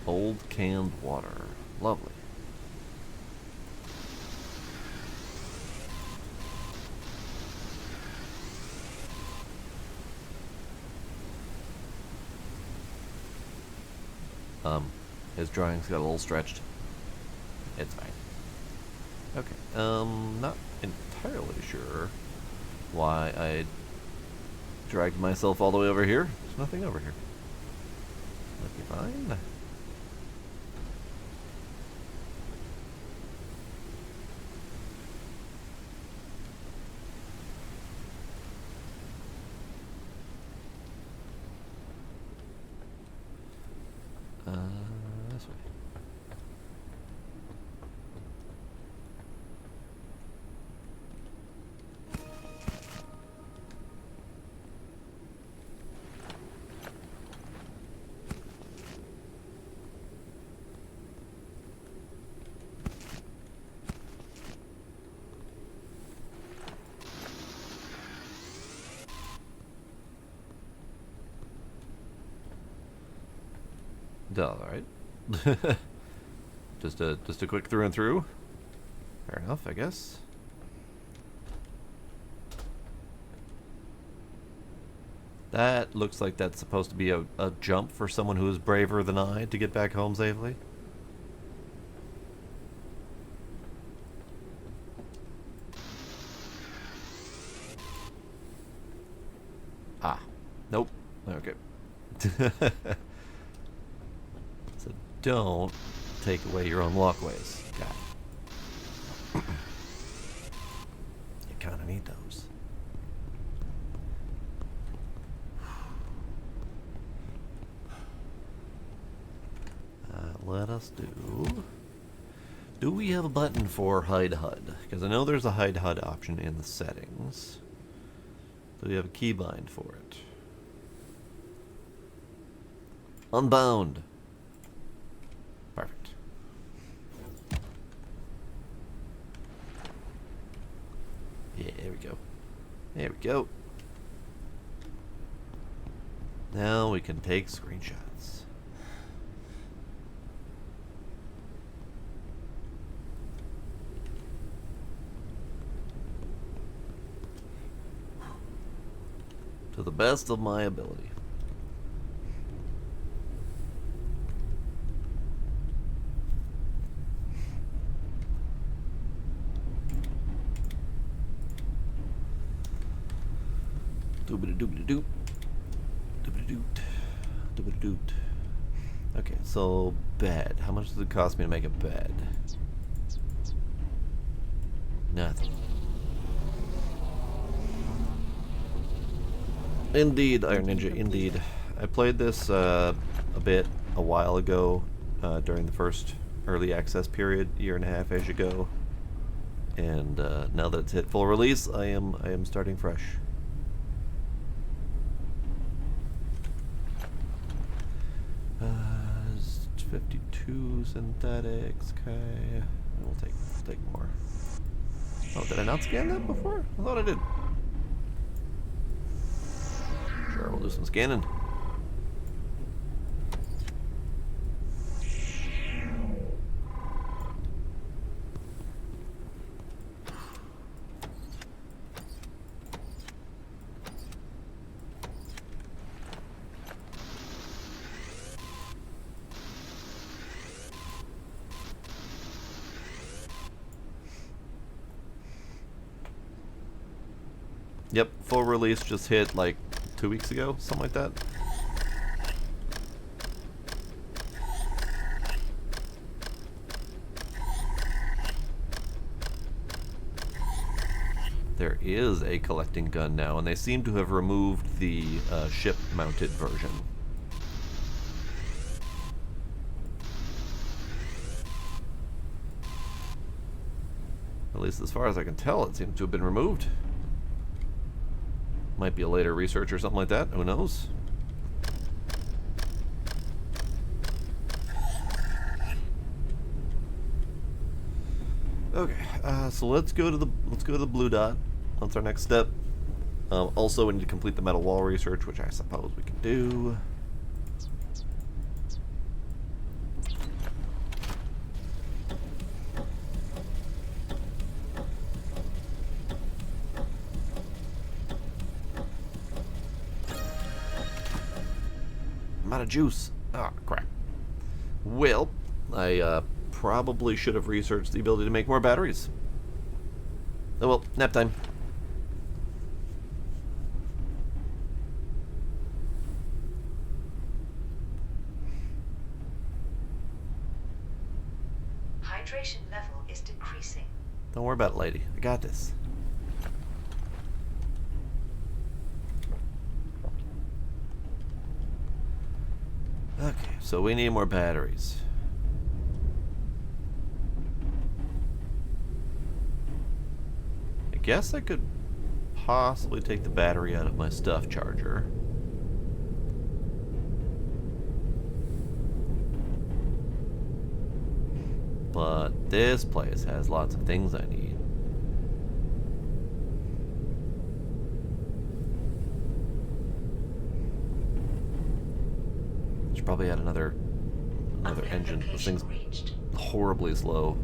A: Old canned water. Lovely. His drawings got a little stretched. It's fine. Okay. Not entirely sure why I dragged myself all the way over here. There's nothing over here. Might be fine. This way. All right. just a quick through and through. Fair enough, I guess. That looks like that's supposed to be a jump for someone who is braver than I to get back home safely. Ah. Nope. Okay. So don't take away your own walkways. Got it. You kind of need those. Let us do... Do we have a button for hide HUD? Because I know there's a hide HUD option in the settings. Do we have a keybind for it? Unbound. Perfect. Yeah, there we go. There we go. Now we can take screenshots. To the best of my ability. Doobity doobity doop. Doobity doot. Doot. Okay, so bed. How much does it cost me to make a bed? Nothing. Indeed, Iron Ninja, indeed. I played this a bit a while ago, during the first early access period, year and a half-ish ago. And now that it's hit full release, I am starting fresh. It's 52 synthetics. Okay, we'll take more. Oh, did I not scan that before? I thought I did. Sure, we'll do some scanning. Yep, full release just hit like 2 weeks ago, something like that. There is a collecting gun now, and they seem to have removed the ship-mounted version. At least as far as I can tell, it seems to have been removed. Might be a later research or something like that. Who knows? Okay, so let's go to the blue dot. That's our next step. Also, we need to complete the metal wall research, which I suppose we can do. I'm out of juice. Ah, crap. Well, I probably should have researched the ability to make more batteries. Oh well, nap time.
D: Hydration level is decreasing.
A: Don't worry about it, lady. I got this. Okay, so we need more batteries. I guess I could possibly take the battery out of my stuff charger. But this place has lots of things I need. Should probably add another engine. This thing's horribly slow.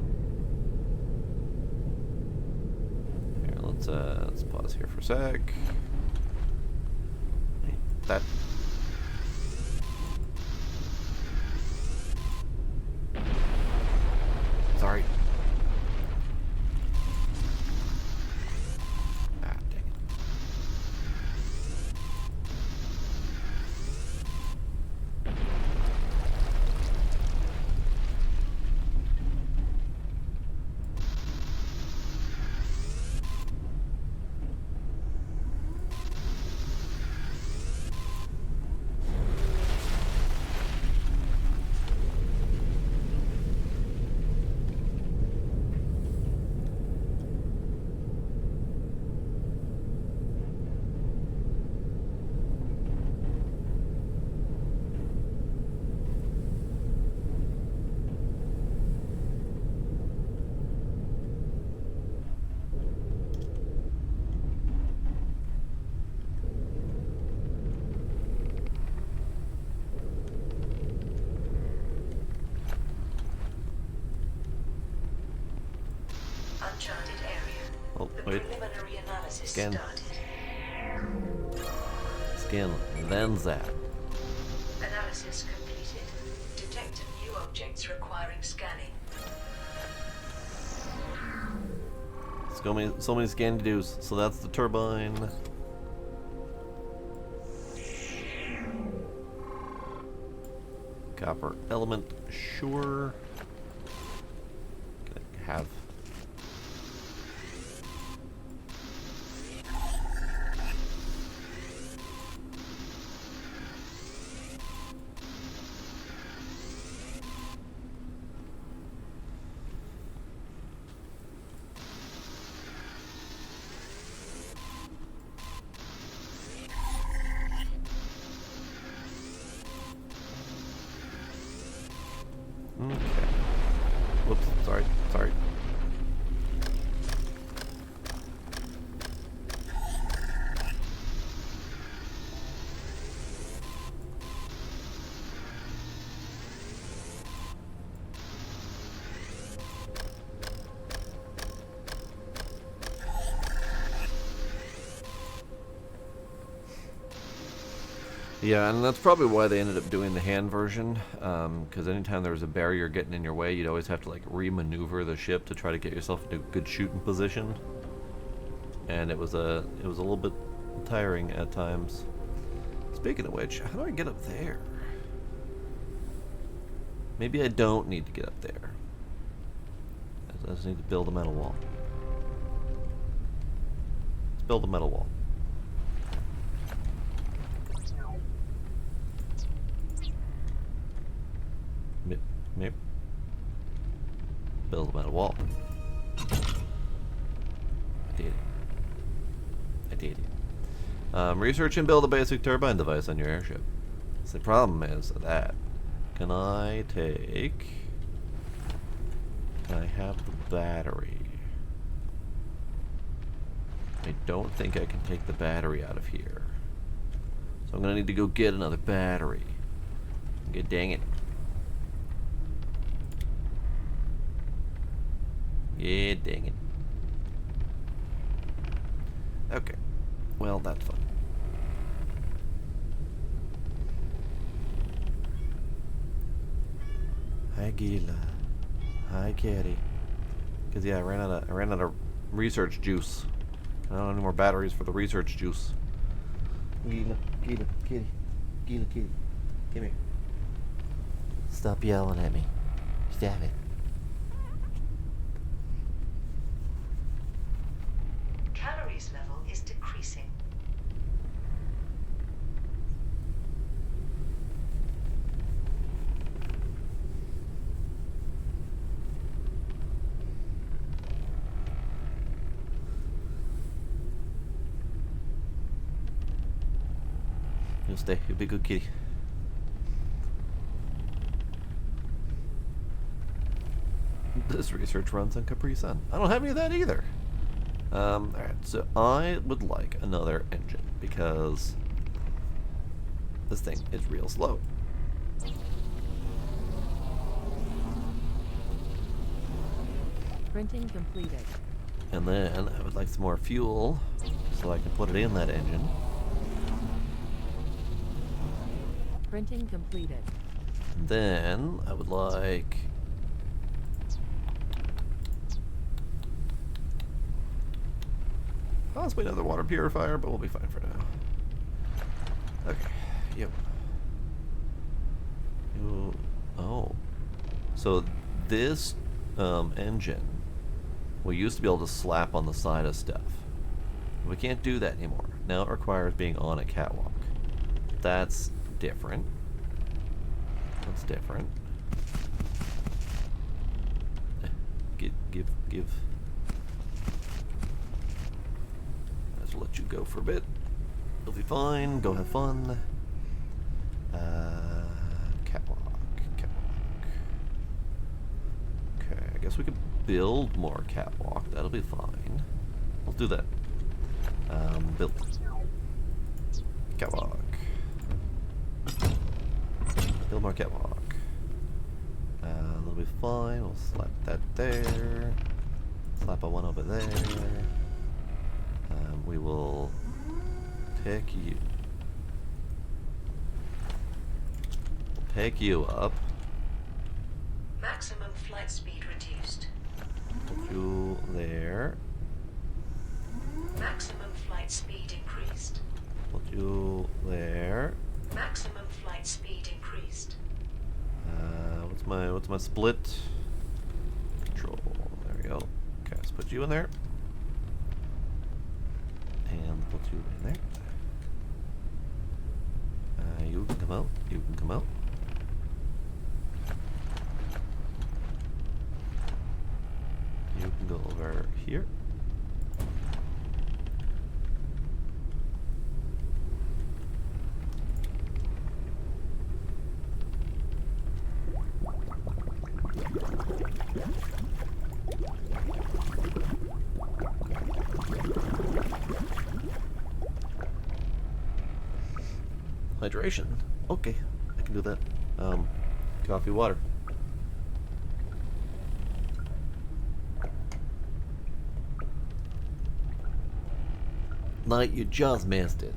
A: Here, let's pause here for a sec. That. Sorry. Ah, dang it.
D: Uncharted area.
A: Oh,
D: The
A: wait.
D: preliminary analysis
A: Scan.
D: started.
A: Scan, then that.
D: Analysis completed. Detected new objects requiring scanning.
A: So many scan to do's. So that's the turbine. Copper element, sure. Can I have... Okay. Whoops, sorry. Yeah, and that's probably why they ended up doing the hand version, because anytime there was a barrier getting in your way, you'd always have to like re-maneuver the ship to try to get yourself into a good shooting position, and it was a little bit tiring at times. Speaking of which, how do I get up there? Maybe I don't need to get up there. I just need to build a metal wall. Let's build a metal wall. Maybe. Build a metal wall. I did it. Research and build a basic turbine device on your airship. So the problem is that can I have the battery? I don't think I can take the battery out of here. So I'm gonna need to go get another battery. Okay, dang it. Yeah, dang it. Okay. Well, that's fun. Hi, Gila. Hi, Kitty. Cause yeah, I ran out of research juice. I don't have any more batteries for the research juice. Gila, Kitty. Gila, Kitty. Come here. Stop yelling at me. Stop it.
D: Calories level is decreasing.
A: You'll stay. You'll be a good kitty. This research runs on Capri Sun. I don't have any of that either. Alright, so I would like another engine because this thing is real slow.
E: Printing completed.
A: And then I would like some more fuel so I can put it in that engine.
E: Printing completed.
A: And then I would like possibly another water purifier, but we'll be fine for now. Okay, yep. Ooh, oh. So this engine, we used to be able to slap on the side of stuff. We can't do that anymore. Now it requires being on a catwalk. That's different. That's different. Give. I'll just let you go for a bit. You'll be fine. Go have fun. Catwalk. Okay, I guess we could build more catwalk. That'll be fine. We'll do that. Build. Catwalk. Build more catwalk. That'll be fine. We'll slap that there. Slap a one over there. We will pick you. We'll pick you up.
D: Maximum flight speed reduced.
A: Put you there.
D: Maximum flight speed increased.
A: Put you there.
D: Maximum flight speed increased.
A: What's my split? Control. There we go. Okay, let's put you in there. And put you in there. You can come out. You can come out. You can go over here. Hydration. Okay, I can do that. Coffee, water. Knight, you just missed it.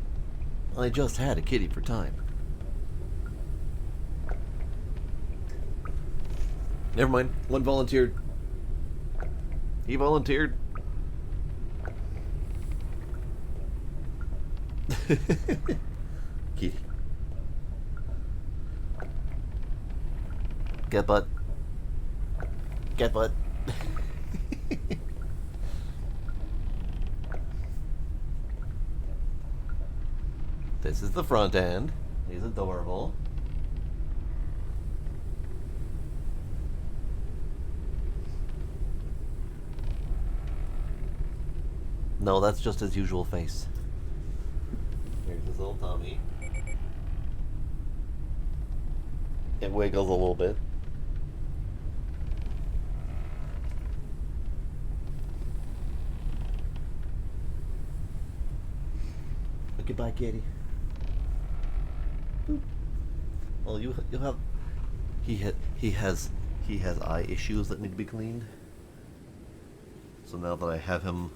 A: I just had a kitty for time. Never mind. One volunteered. He volunteered. Kitty. Get butt. Get butt. This is the front end. He's adorable. No, that's just his usual face. Here's his little tummy. It wiggles a little bit. Goodbye, kitty. Well, you'll have. He has eye issues that need to be cleaned. So now that I have him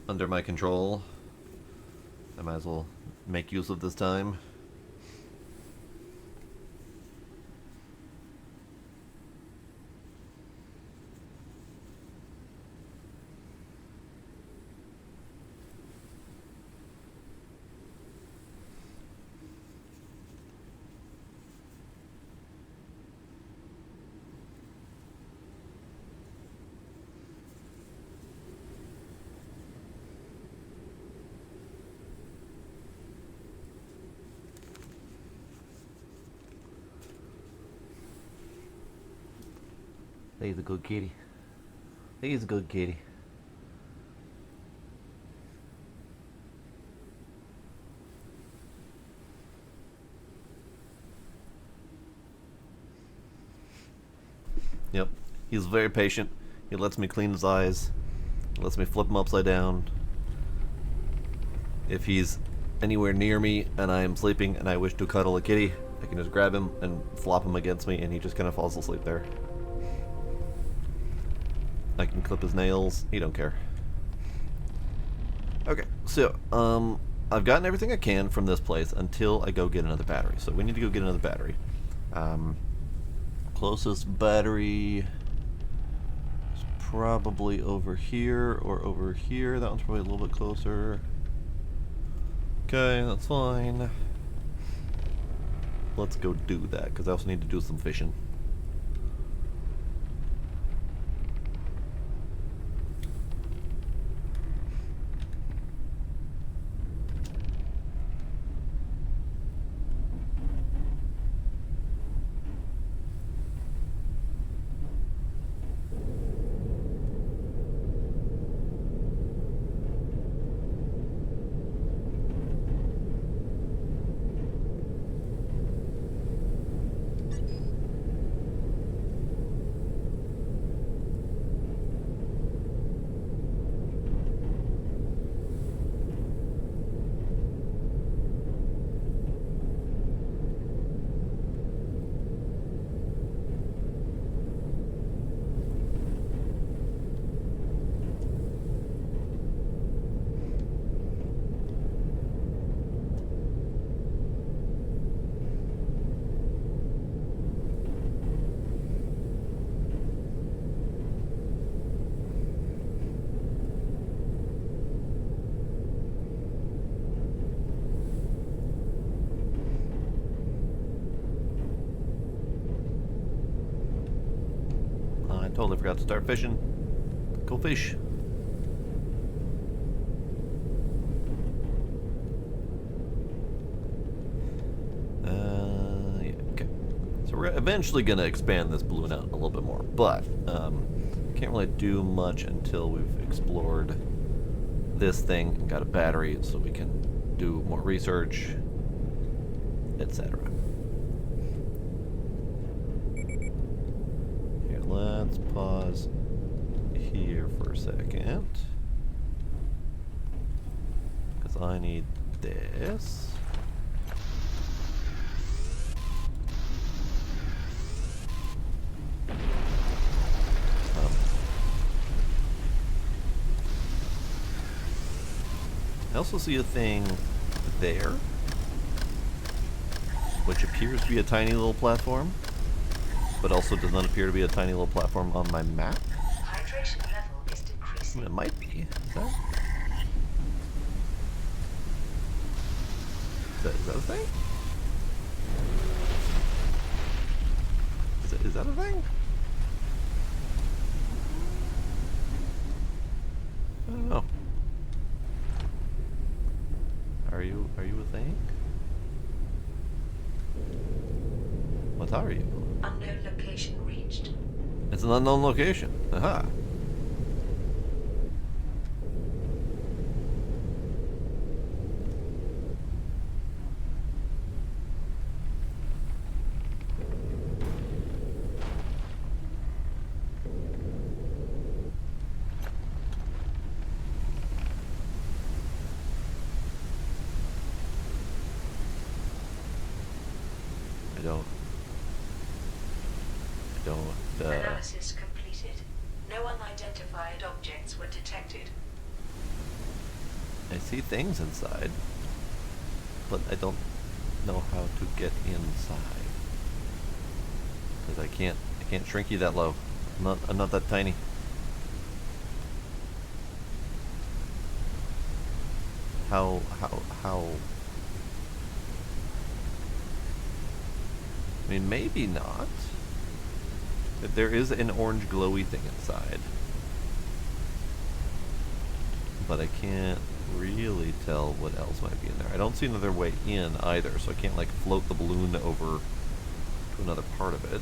A: under my control, I might as well make use of this time. He's a good kitty. He's a good kitty. Yep. He's very patient. He lets me clean his eyes. He lets me flip him upside down. If he's anywhere near me and I am sleeping and I wish to cuddle a kitty, I can just grab him and flop him against me and he just kind of falls asleep there. I can clip his nails. He don't care. Okay, so, I've gotten everything I can from this place until I go get another battery. So we need to go get another battery. Closest battery is probably over here or over here. That one's probably a little bit closer. Okay, that's fine. Let's go do that, because I also need to do some fishing. I totally forgot to start fishing. Go fish. Yeah, okay. So we're eventually going to expand this balloon out a little bit more, but can't really do much until we've explored this thing and got a battery so we can do more research, etc. Here, let's pause here for a second, because I need this. I also see a thing there, which appears to be a tiny little platform, but also does not appear to be a tiny little platform on my map.
D: Hydration level is decreasing.
A: It might be. Is that a thing? Is that a thing? I don't know. Are you a thing? What are you?
D: Unknown location reached.
A: It's an unknown location. Aha.
D: Analysis completed. No unidentified objects were detected.
A: I see things inside, but I don't know how to get inside. Because I can't shrink you that low. I'm not that tiny. How? I mean, maybe not. There is an orange glowy thing inside, but I can't really tell what else might be in there. I don't see another way in either, so I can't like float the balloon over to another part of it.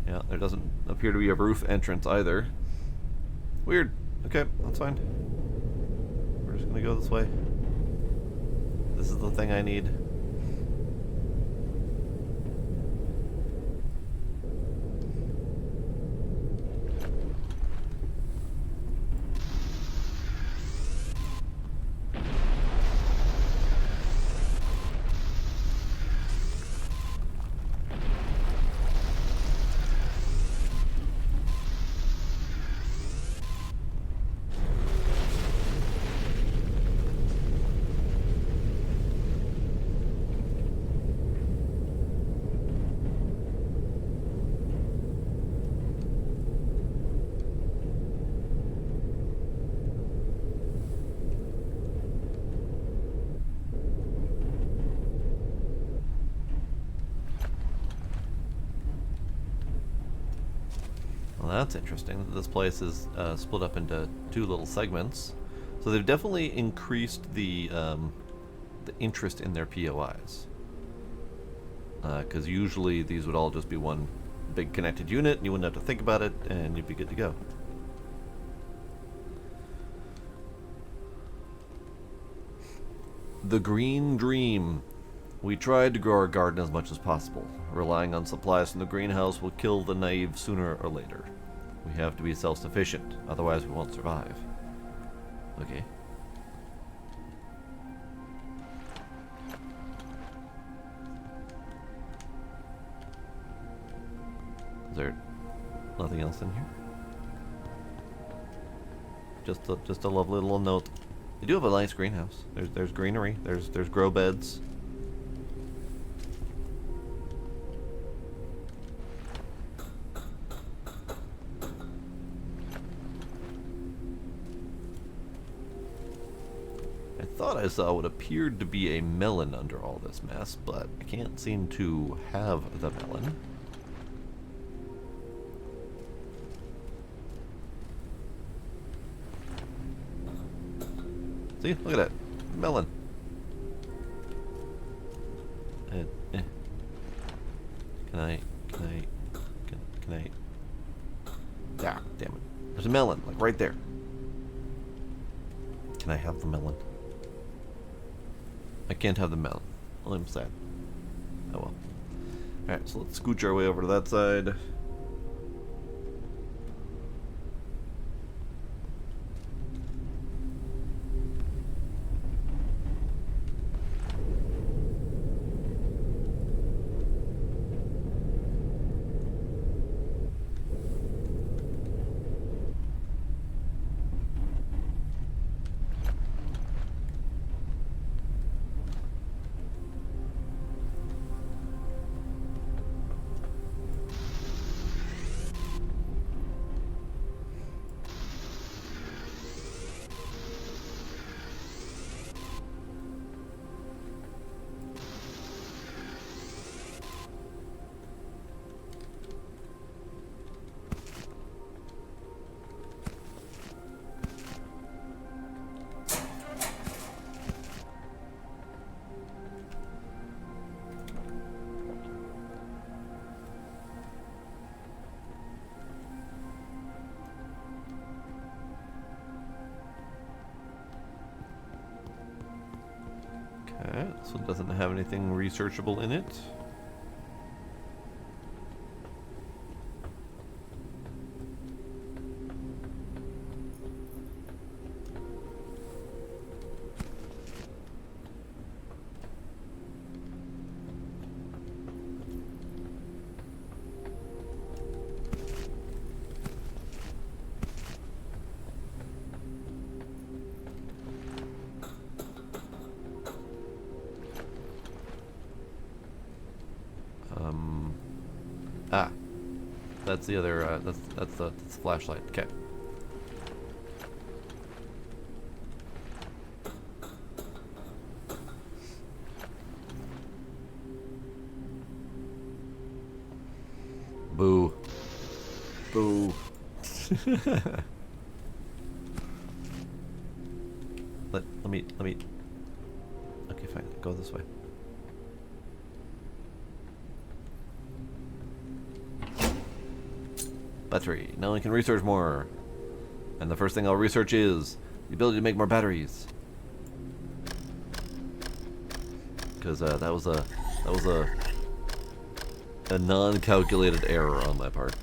A: Yeah, there doesn't appear to be a roof entrance either. Weird. Okay, that's fine. We're just gonna go this way. This is the thing I need. Well, that's interesting. This place is split up into two little segments, so they've definitely increased the interest in their POIs. Because usually these would all just be one big connected unit, and you wouldn't have to think about it, and you'd be good to go. The Green Dream. We tried to grow our garden as much as possible. Relying on supplies from the greenhouse will kill the naive sooner or later. We have to be self-sufficient, otherwise we won't survive. Okay. Is there nothing else in here? Just a lovely little note. They do have a nice greenhouse. There's greenery. There's grow beds. I I saw what appeared to be a melon under all this mess, but I can't seem to have the melon. See, look at that melon. Can I? Ah, damn it! There's a melon, like right there. Can I have the melon? I can't have the melon. Well, I'm sad. Oh well. Alright, so let's scooch our way over to that side. Okay, this one doesn't have anything researchable in it. Ah, that's the other. That's the flashlight. Okay. Boo. Boo. let me. Okay, fine. Go this way. Battery. Now I can research more. And the first thing I'll research is the ability to make more batteries. Because that was a non-calculated error on my part.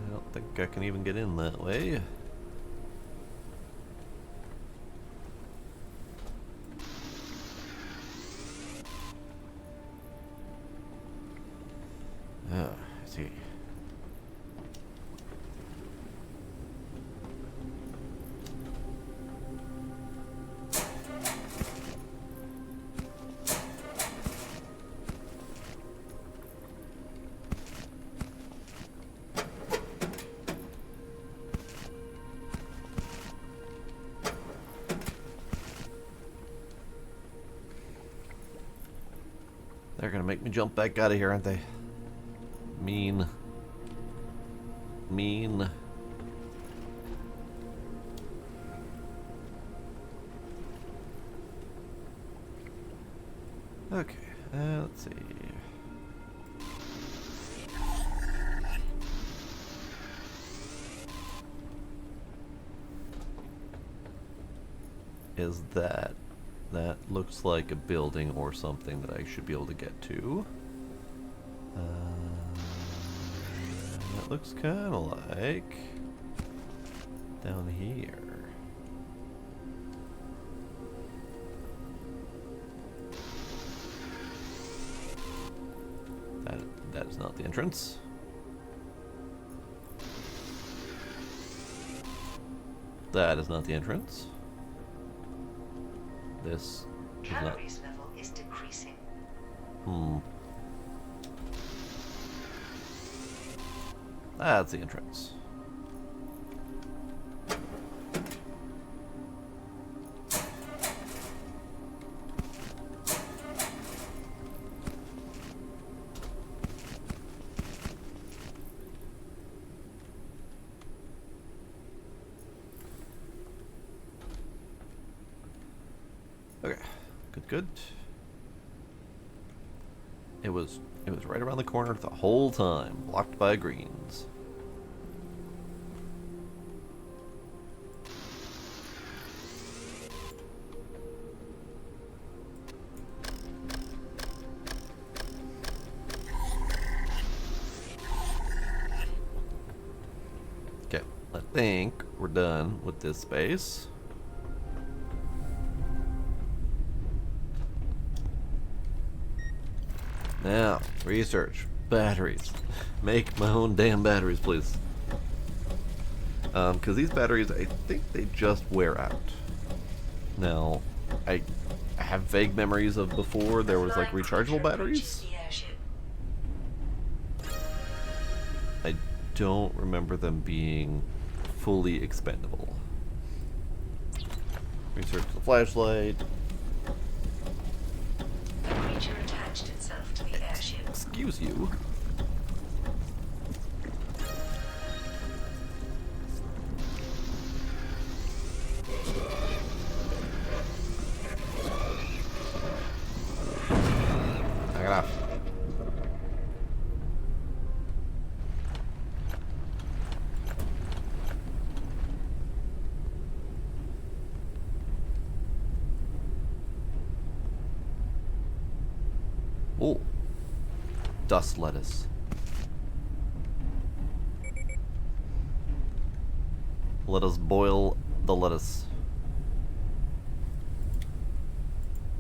A: I don't think I can even get in that way. Ah, I see. They're gonna make me jump back out of here, aren't they? Mean. Mean. Okay, let's see. Is that looks like a building or something that I should be able to get to. That looks kind of like down here? That is not the entrance. That is not the entrance. This is not.
D: Calories level is decreasing.
A: That's the entrance. Okay, good. It was right around the corner the whole time, blocked by greens. Okay, I think we're done with this space. Now, research. Batteries. Make my own damn batteries, please. Because these batteries, I think they just wear out. Now, I have vague memories of before there was like rechargeable batteries. I don't remember them being fully expendable. Research the flashlight.
D: A creature attached itself to the airship.
A: Excuse you. Knock it off. Oh, dust lettuce. Let us boil the lettuce.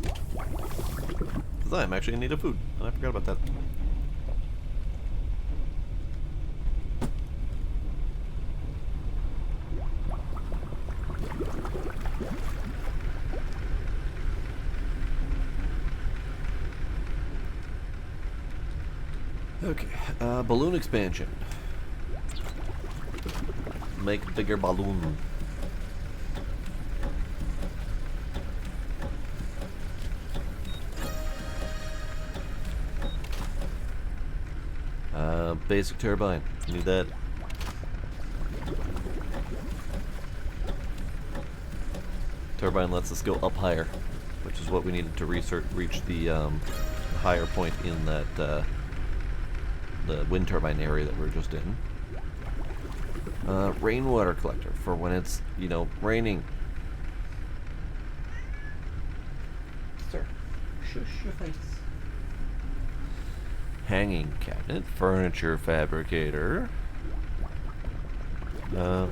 A: Because I'm actually in need of food, and I forgot about that. Okay, balloon expansion. Make bigger balloon. Basic turbine. Need that. Turbine lets us go up higher, which is what we needed to reach the higher point in that the wind turbine area that we're just in. Rainwater collector for when it's, you know, raining. Sir, shush your face. Hanging cabinet, furniture fabricator. I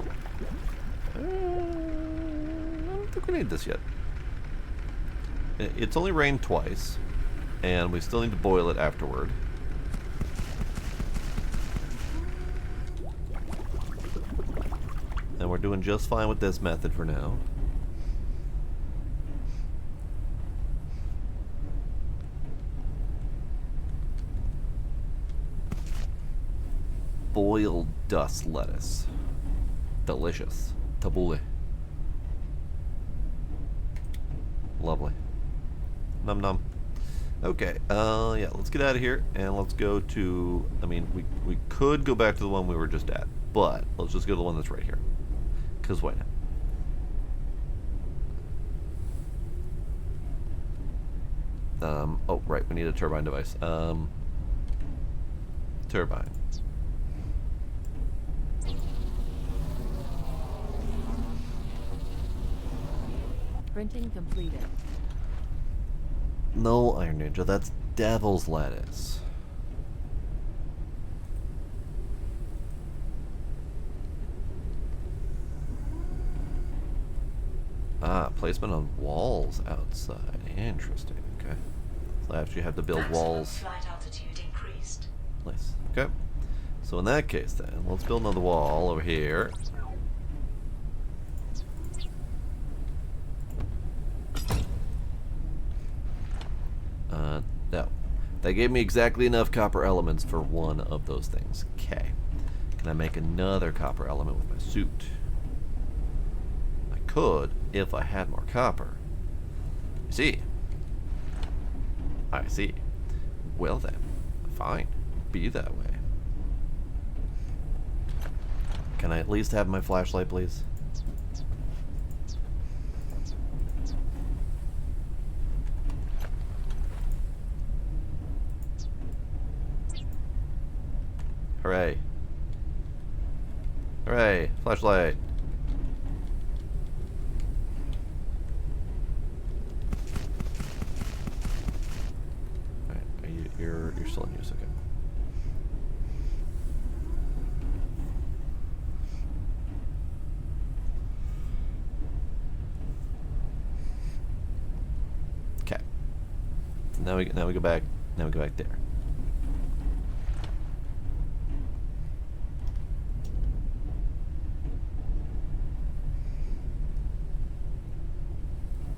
A: don't think we need this yet. It's only rained twice, and we still need to boil it afterward. And we're doing just fine with this method for now. Boiled dust lettuce. Delicious. Tabbouleh. Lovely. Num num. Okay, yeah, let's get out of here and let's go to, I mean, we could go back to the one we were just at, but let's just go to the one that's right here. Because why not? Oh, right, we need a turbine device. Turbine.
E: Printing completed.
A: No, Iron Ninja, that's devil's lettuce. Ah, placement on walls outside. Interesting. Okay. So I actually have to build
D: Maximum
A: walls.
D: flight altitude increased.
A: Nice. Okay. So in that case then, let's build another wall over here. No. That gave me exactly enough copper elements for one of those things. Okay. Can I make another copper element with my suit? I could if I had more copper. You see? I see. Well then, fine. Be that way. Can I at least have my flashlight, please? Hooray. Hooray, flashlight. Alright, you're still in use, okay. Okay. Now we go back there.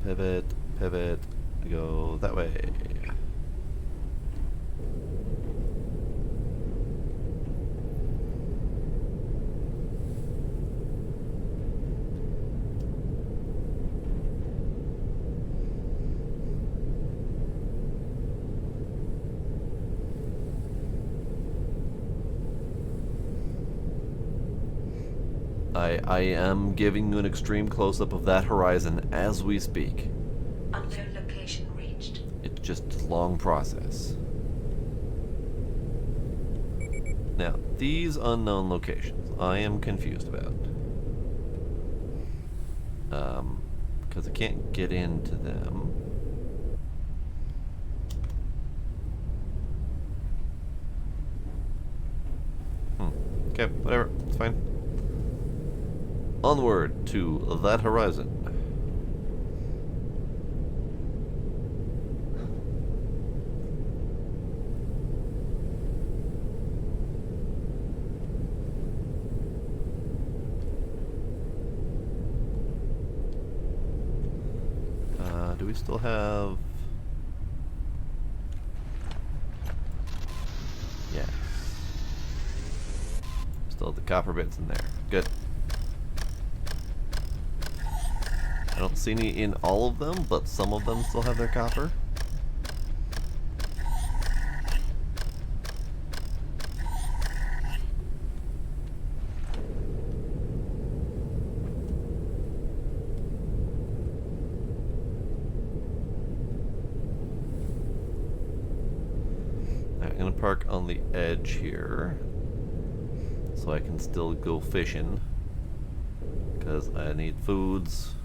A: Pivot, pivot, go that way. I am giving you an extreme close-up of that horizon as we speak.
D: Unknown location reached.
A: It's just a long process. Now, these unknown locations, I am confused about. Because I can't get into them. Okay, whatever, it's fine. Onward to that horizon. Do we still have... Yeah. Still have the copper bits in there. Good. I don't see any in all of them, but some of them still have their copper. I'm gonna park on the edge here so I can still go fishing because I need foods.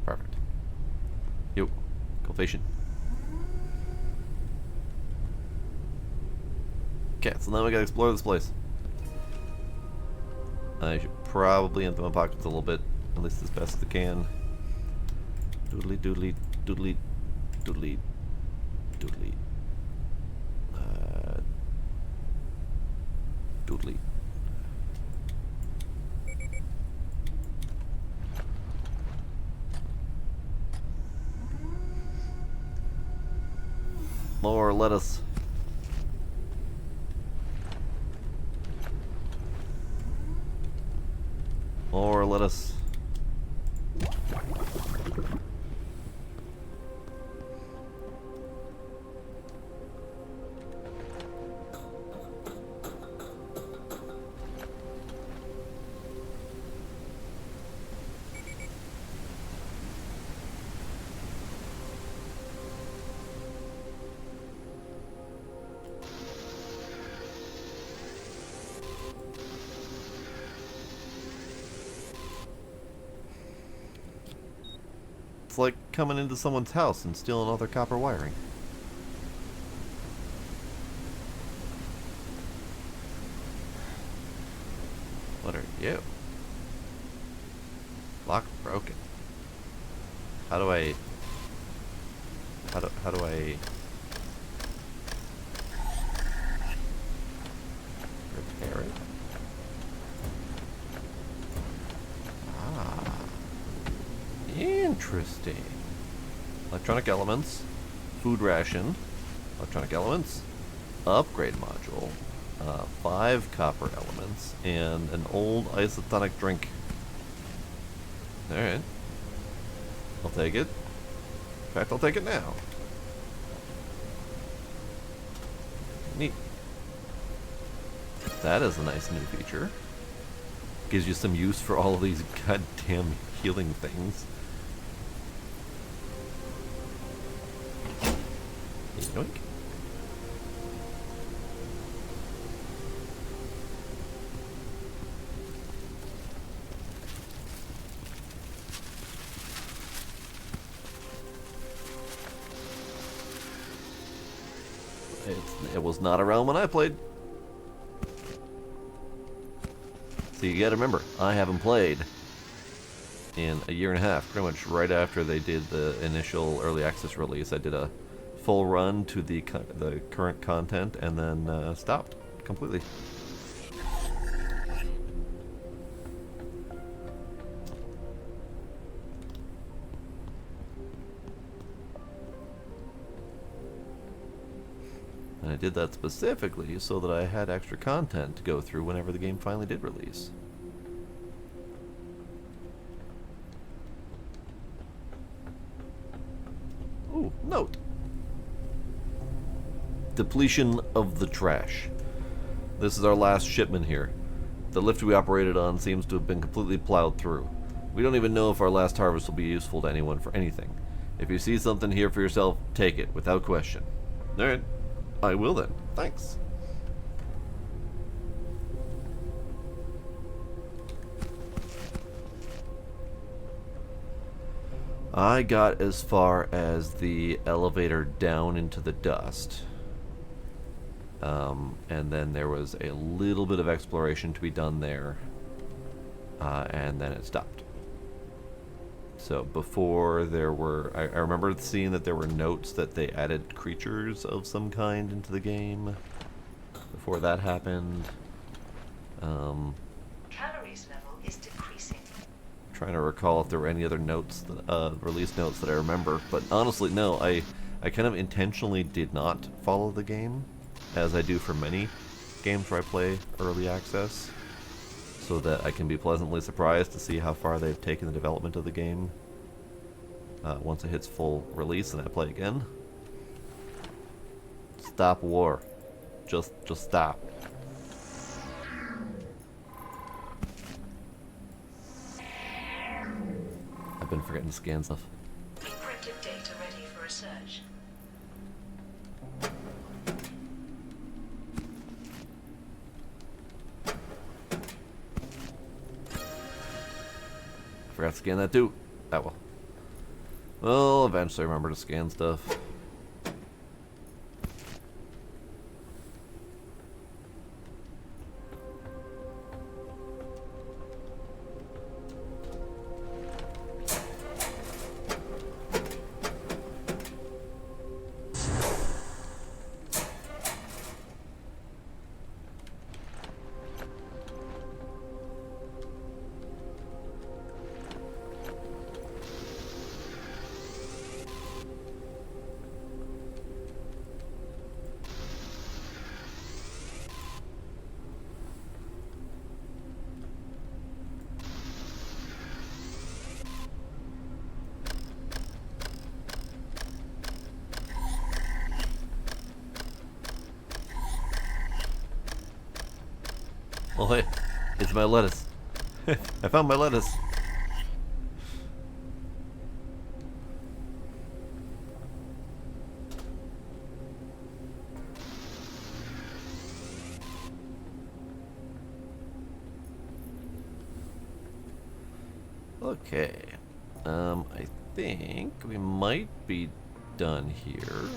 A: Perfect. Yo, go fishing. Okay, so now we gotta explore this place. I should probably empty my pockets a little bit, at least as best as I can. Doodly doodly doodly doodly doodly. Doodly. More lettuce. More lettuce. It's like coming into someone's house and stealing all their copper wiring. What are you? Lock broken. How do I... How do I... repair it? Ah. Interesting. Electronic elements. Food ration. Electronic elements. Upgrade module. 5 copper elements. And an old isotonic drink. Alright. I'll take it. In fact, I'll take it now. Neat. That is a nice new feature. Gives you some use for all of these goddamn healing things. Yoink. It was not around when I played. So you gotta remember, I haven't played in a year and a half. Pretty much right after they did the initial early access release, I did a full run to the current content and then stopped completely. And I did that specifically so that I had extra content to go through whenever the game finally did release. Ooh, note. Depletion of the trash. This is our last shipment here. The lift we operated on seems to have been completely plowed through. We don't even know if our last harvest will be useful to anyone for anything. If you see something here for yourself, take it, without question. Alright. I will then. Thanks. I got as far as the elevator down into the dust. And then there was a little bit of exploration to be done there. And then it stopped. So before there were... I remember seeing that there were notes that they added creatures of some kind into the game. Before that happened.
D: Calories level is decreasing.
A: Trying to recall if there were any other notes, release notes that I remember. But honestly, no. I kind of intentionally did not follow the game, as I do for many games where I play early access, so that I can be pleasantly surprised to see how far they've taken the development of the game once it hits full release and I play again. Stop war. Just stop. I've been forgetting to scan stuff.
D: Encrypted data ready for research.
A: Forgot to scan that too. Ah, well. Well, eventually I remember to scan stuff. Oh hey, it's my lettuce. I found my lettuce. Okay. I think we might be done here.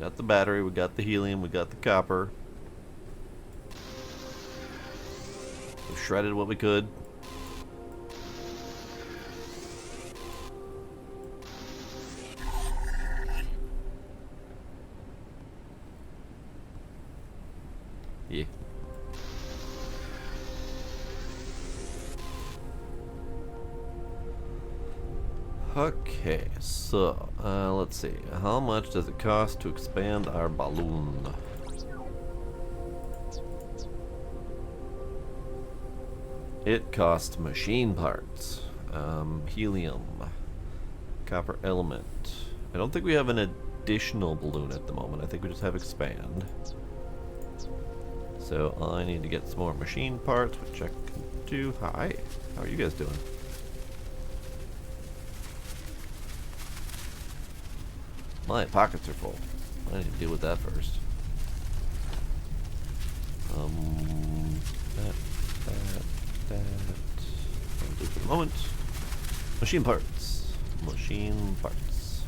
A: got the battery, we got the helium, we got the copper. We shredded what we could. Yeah. Okay, so let's see. How much does it cost to expand our balloon? It costs machine parts, helium, copper element. I don't think we have an additional balloon at the moment. I think we just have expand. So I need to get some more machine parts, which I can do. Hi, how are you guys doing? My pockets are full. I need to deal with that first. That. I'll do for the moment. Machine parts. Machine parts.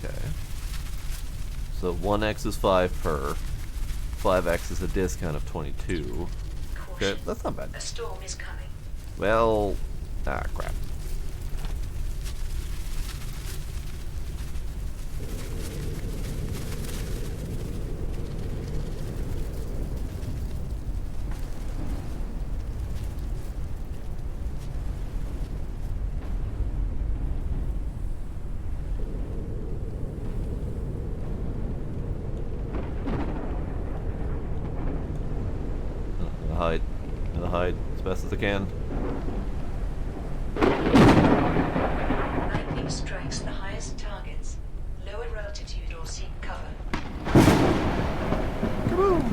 A: Okay. So 1x is 5 per. 5x is a discount of 22. Okay,
D: Caution.
A: that's not bad.
D: A storm is coming.
A: Well, crap. Hide as best as I can.
D: Lightning strikes the highest targets. Lower altitude or seek cover.
A: Kaboom!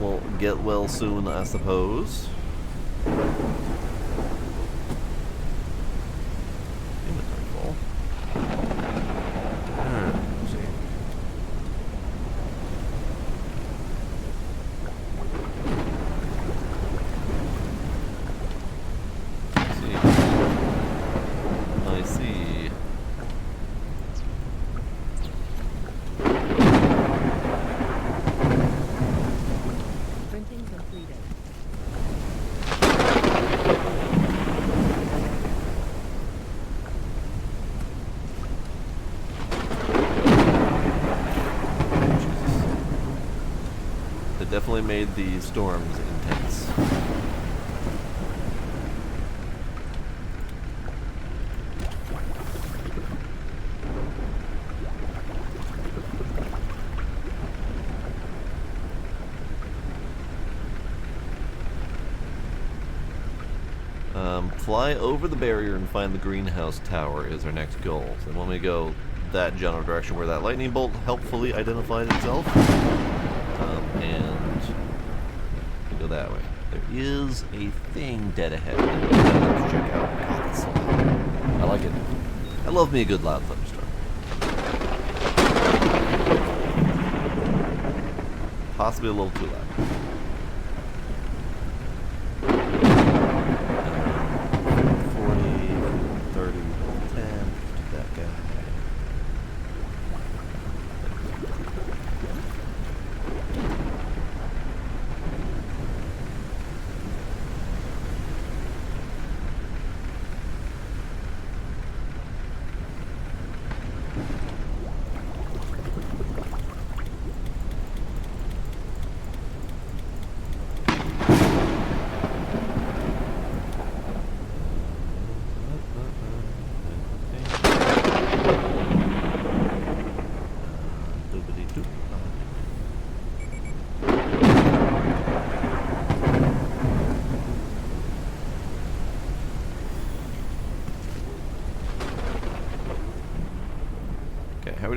A: We'll get well soon, I suppose. Inventory full. Let's see. I see.
E: Printing completed.
A: It definitely made the storms intense. Fly over the barrier and find the greenhouse tower is our next goal. So when we go that general direction where that lightning bolt helpfully identified itself, and we go that way. There is a thing dead ahead that let's check out. God, that's so loud. I like it. I love me a good loud thunderstorm. Possibly a little too loud. 30, 10, that guy.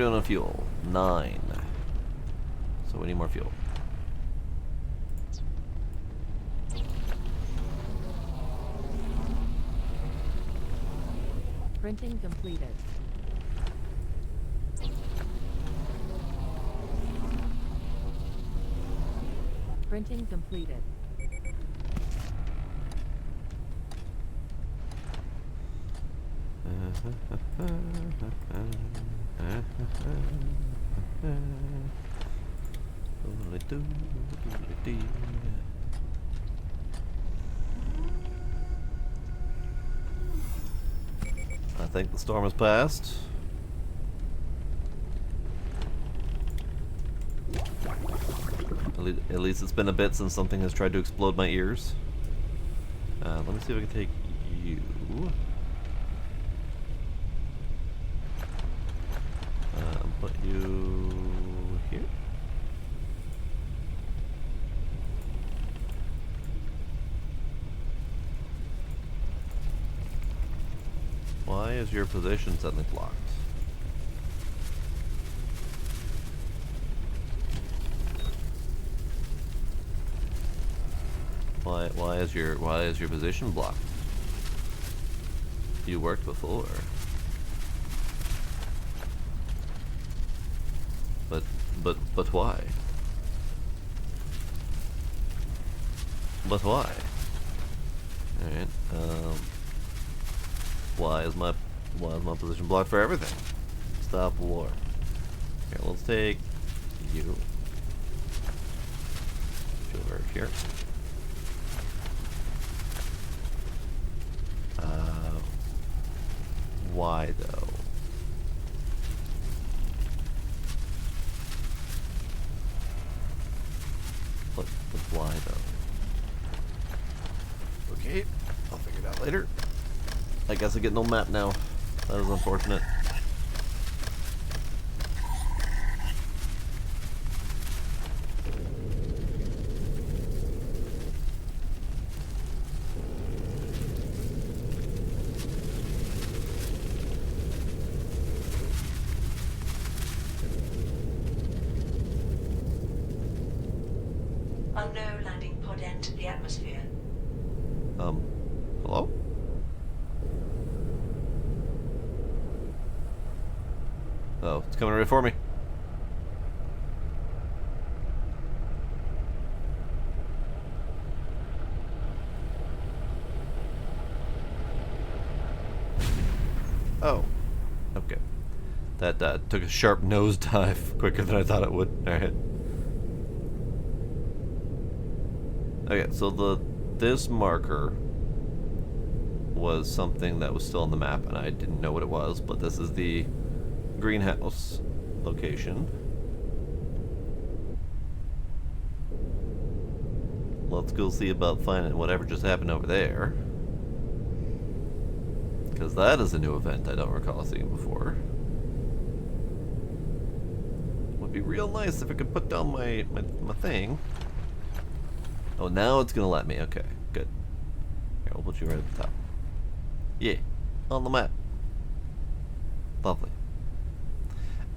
A: doing on fuel? 9. So we need more fuel.
E: Printing completed. Printing completed.
A: I think the storm has passed. At least it's been a bit since something has tried to explode my ears. Let me see if I can take you. Put you here. Why is your position suddenly blocked? Why is your position blocked? You worked before. But why? But why? Alright, why is my position blocked for everything? Stop war. Here, let's take you. Over here. Why though? But why though? Okay, I'll figure it out later. I guess I get no map now. That is unfortunate.
D: Unknown landing pod entered the atmosphere.
A: Hello? Oh, it's coming right for me. Oh. Okay. That took a sharp nosedive quicker than I thought it would. Alright. Okay, so this marker was something that was still on the map, and I didn't know what it was, but this is the greenhouse location. Let's go see about finding whatever just happened over there. Because that is a new event I don't recall seeing before. Would be real nice if I could put down my thing. Oh, now it's gonna let me. Okay, good. Here, we'll put you right at the top. Yeah, on the map. Lovely.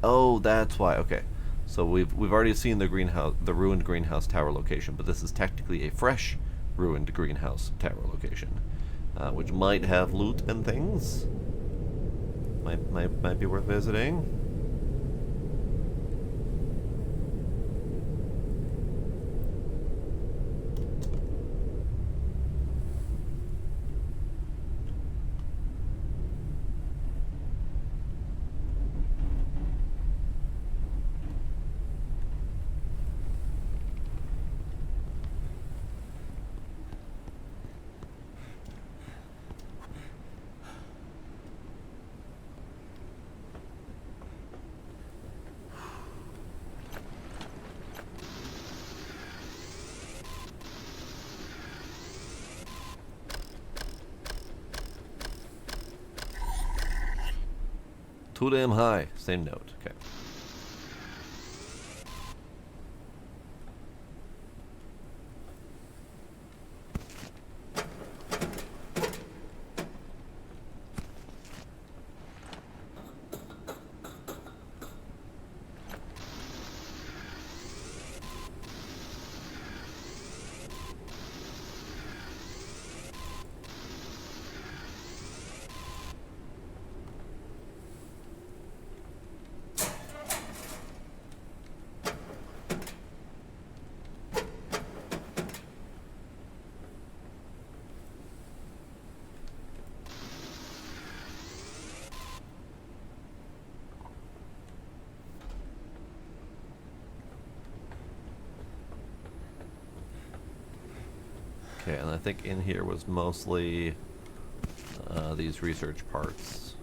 A: Oh, that's why. Okay, so we've already seen the ruined greenhouse tower location, but this is technically a fresh ruined greenhouse tower location, which might have loot and things. Might be worth visiting. Too damn high. Same note. Okay. Okay, and I think in here was mostly these research parts.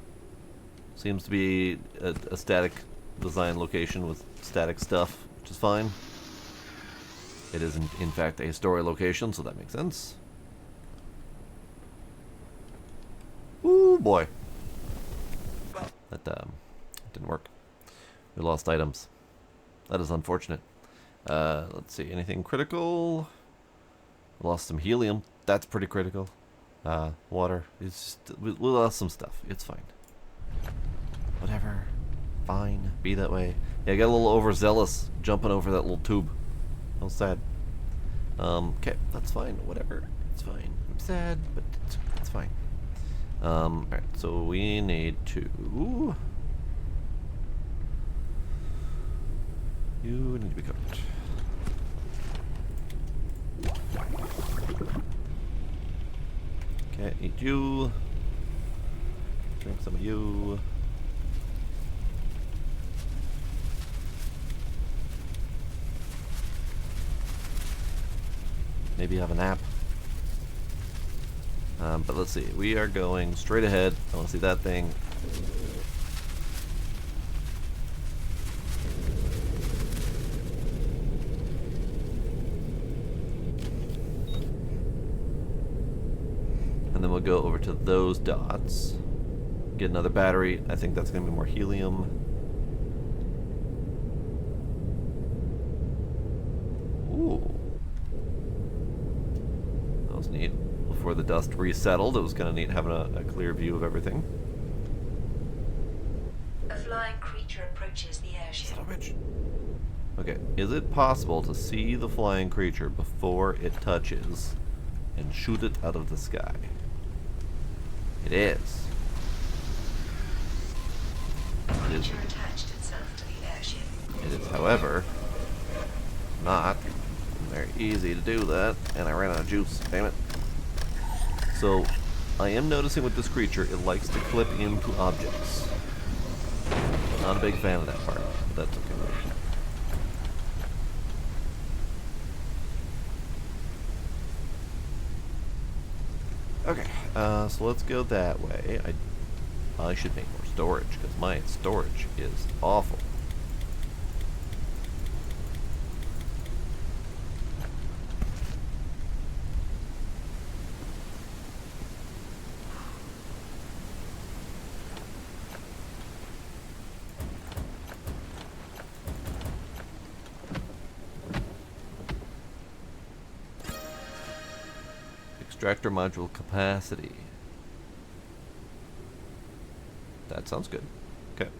A: Seems to be a static design location with static stuff, which is fine. It isn't, in fact, a story location, so that makes sense. Ooh, boy. That didn't work. We lost items. That is unfortunate. Let's see, anything critical? We lost some helium. That's pretty critical. Water. It's just, we lost some stuff. It's fine. Whatever. Fine. Be that way. Yeah, I got a little overzealous jumping over that little tube. That was sad. Okay, that's fine. Whatever. It's fine. I'm sad, but it's fine. Alright, so we need to... You need to be covered. Okay, eat you. Drink some of you. Maybe have a nap. But let's see. We are going straight ahead. I want to see that thing. And then we'll go over to those dots. Get another battery. I think that's going to be more helium. Ooh. That was neat. Before the dust resettled, it was kind of neat having a clear view of everything.
D: A flying creature approaches the airship.
A: Son of a bitch. Okay, is it possible to see the flying creature before it touches and shoot it out of the sky? It is.
D: The creature attached itself to the airship.
A: It is, however, not very easy to do that, and I ran out of juice. Damn it. So, I am noticing with this creature, it likes to clip into objects. Not a big fan of that part, but that's okay. Okay, so let's go that way. I should make more storage, because my storage is awful. Extractor module capacity. That sounds good. Okay.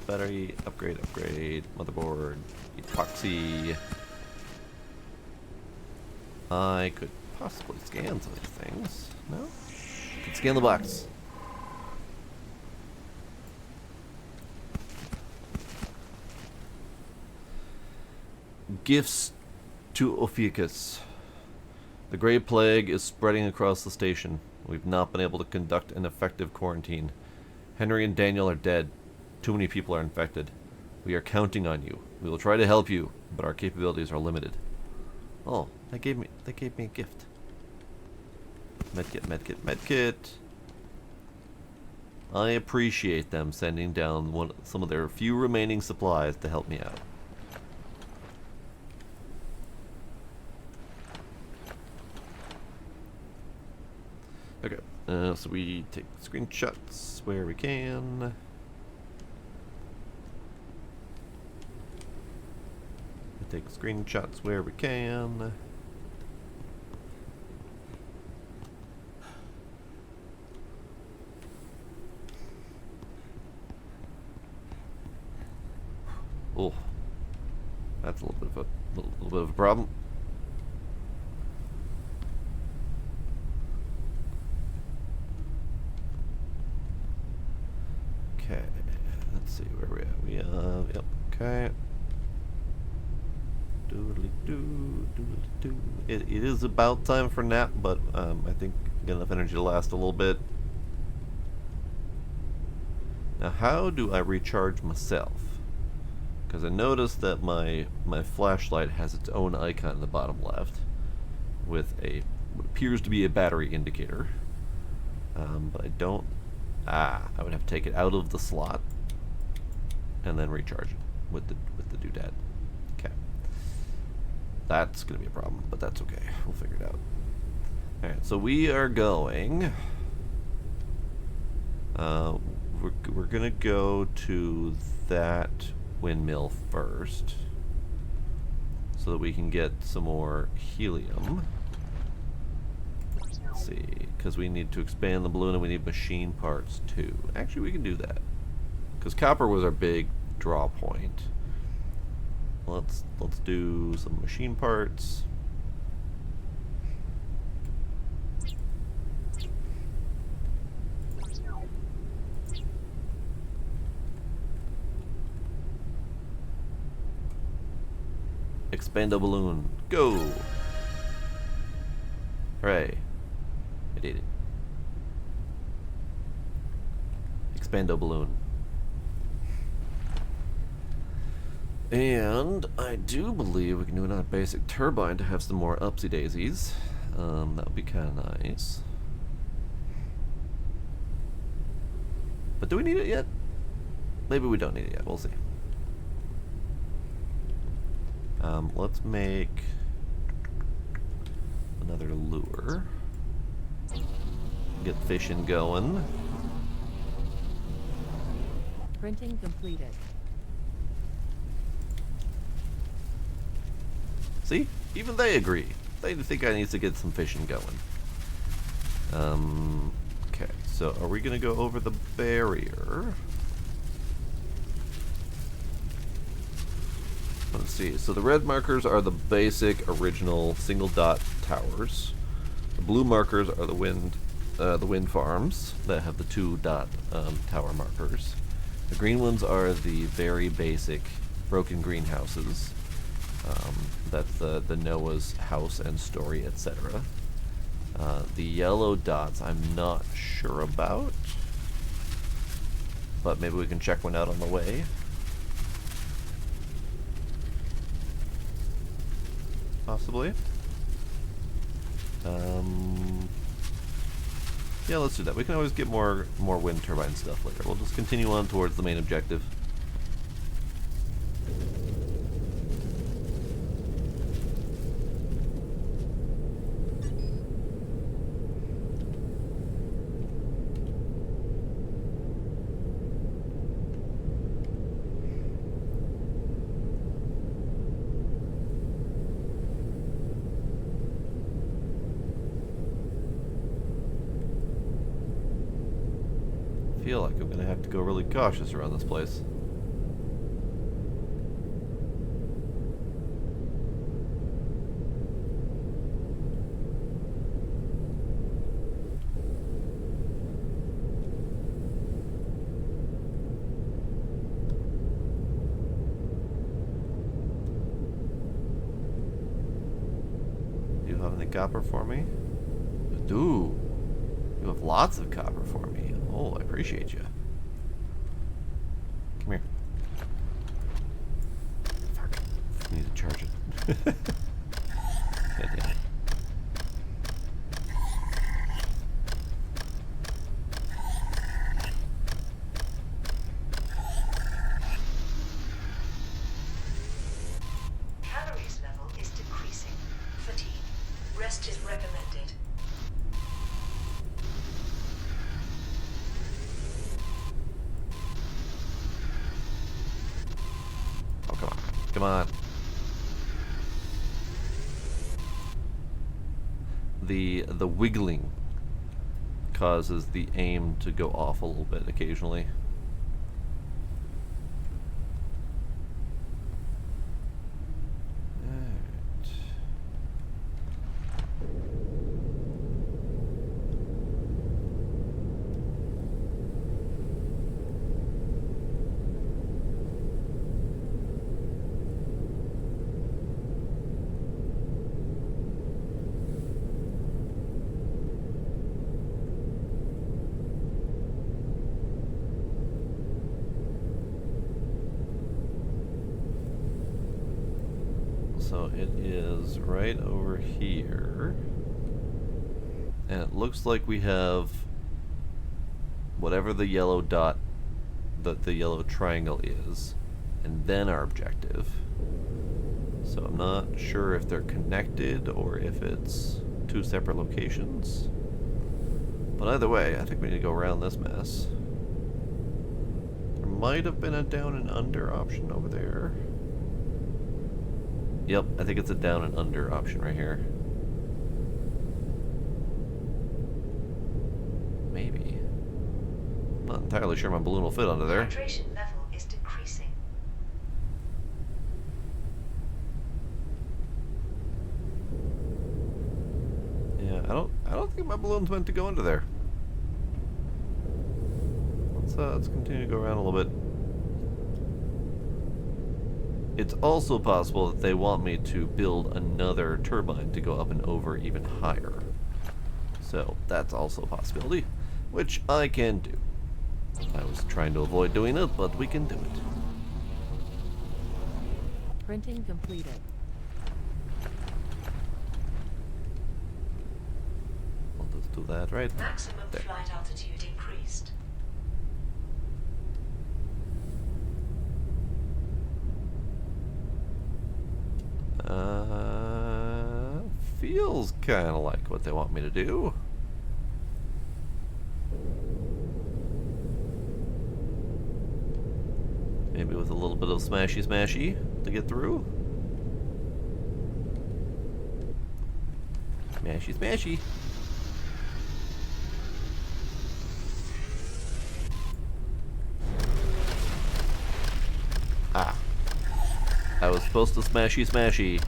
A: Battery, upgrade, motherboard, epoxy. I could possibly scan some of these things. No? I could scan the box. Gifts to Ophiuchus. The Grey Plague is spreading across the station. We've not been able to conduct an effective quarantine. Henry and Daniel are dead. Too many people are infected. We are counting on you. We will try to help you, but our capabilities are limited. Oh, they gave me a gift. Medkit. I appreciate them sending down some of their few remaining supplies to help me out. Okay, so we take screenshots where we can. We take screenshots where we can. Oh, that's a little bit of a problem. Okay, let's see where we're at. We have, yep, okay. Doodly-doo. It is about time for nap, but I think I got enough energy to last a little bit. Now, how do I recharge myself? Because I noticed that my flashlight has its own icon in the bottom left with a what appears to be a battery indicator. But I don't... I would have to take it out of the slot and then recharge it with the doodad. Okay. That's going to be a problem, but that's okay. We'll figure it out. Alright, so we are going... we're going to go to that windmill first so that we can get some more helium. Let's see, because we need to expand the balloon and we need machine parts too. Actually, we can do that because copper was our big draw point. Let's do some machine parts. Expand a balloon. Go! Hooray. I did it. Expand a balloon. And I do believe we can do another basic turbine to have some more upsy daisies. That would be kind of nice. But do we need it yet? Maybe we don't need it yet. We'll see. Let's make another lure. Get fishing going.
E: Printing completed.
A: See? Even they agree. They think I need to get some fishing going. Okay, so are we gonna go over the barrier? Let's see. So the red markers are the basic original single dot towers. The blue markers are the wind farms that have the 2 dot tower markers. The green ones are the very basic broken greenhouses. That's the Noah's house and story, etc. The yellow dots I'm not sure about, but maybe we can check one out on the way. Possibly. Yeah, let's do that. We can always get more wind turbine stuff later. We'll just continue on towards the main objective. I feel like I'm gonna have to go really cautious around this place. Do you have any copper for me? I do. You have lots of copper for me. Oh, I appreciate you. Come here. Fuck. I need to charge it. God damn it.
D: Calories level is decreasing. Fatigue. Rest is recommended.
A: Come on. The wiggling causes the aim to go off a little bit occasionally. Alright. So it is right over here. And it looks like we have whatever the yellow dot, the yellow triangle is, and then our objective. So I'm not sure if they're connected or if it's two separate locations. But either way, I think we need to go around this mess. There might have been a down and under option over there. Yep, I think it's a down and under option right here. Maybe. I'm not entirely sure my balloon will fit under there.
D: Hydration level is decreasing.
A: Yeah, I don't think my balloon's meant to go under there. Let's continue to go around a little bit. It's also possible that they want me to build another turbine to go up and over even higher. So that's also a possibility, which I can do. I was trying to avoid doing it, but we can do it.
E: Printing completed.
A: I'll just do that right
D: Maximum
A: there.
D: flight altitude increased.
A: Feels kind of like what they want me to do. Maybe with a little bit of smashy to get through. Smashy. Ah. I was supposed to smashy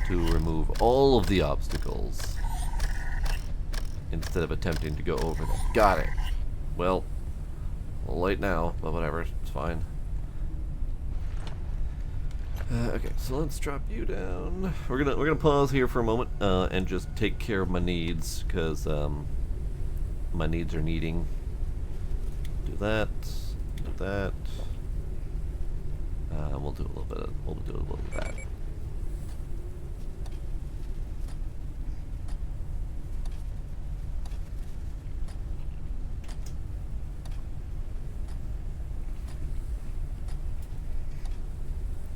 A: to remove all of the obstacles instead of attempting to go over them. Got it. Well, a little late now, but whatever, it's fine. Okay, so let's drop you down. We're gonna pause here for a moment and just take care of my needs, because my needs are needing. Do that. We'll do a little bit of that.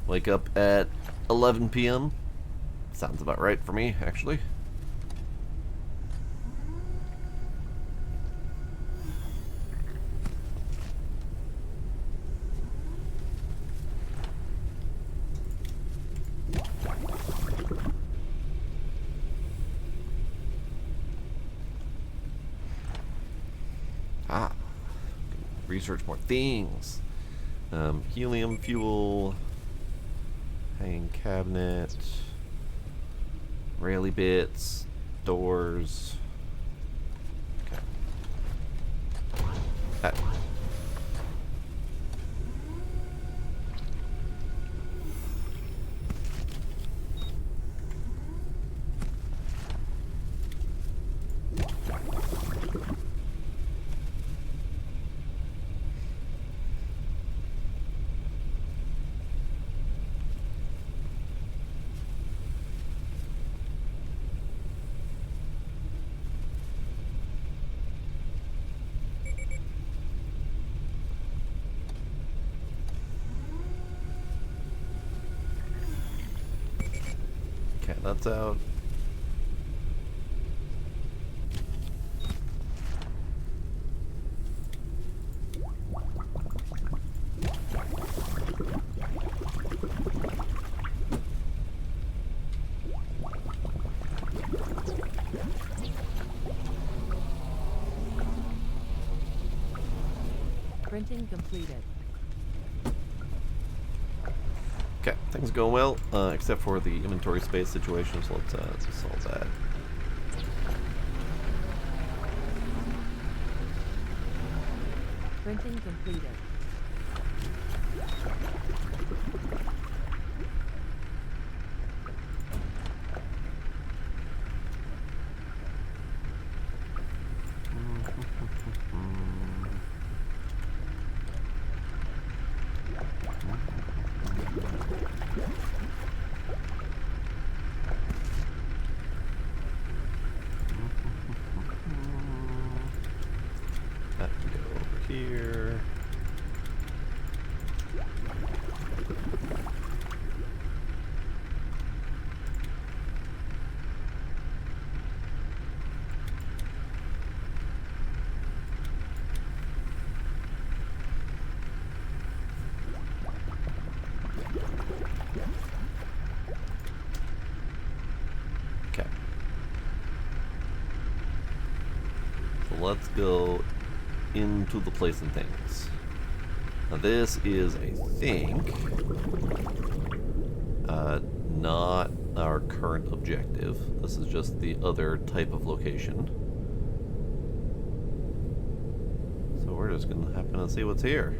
A: Wake up at 11 p.m. Sounds about right for me, actually. Research more things. Helium fuel, hanging cabinet, railie bits, doors. Okay. Okay, that's out.
E: Printing completed.
A: Okay, things are going well, except for the inventory space situation, so let's solve that.
E: Printing completed.
A: let's go into the place and things. Now this is, I think, not our current objective. This is just the other type of location. So we're just gonna happen to see what's here.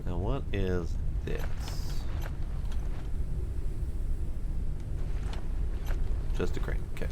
A: Now what is this? Just a crane, okay.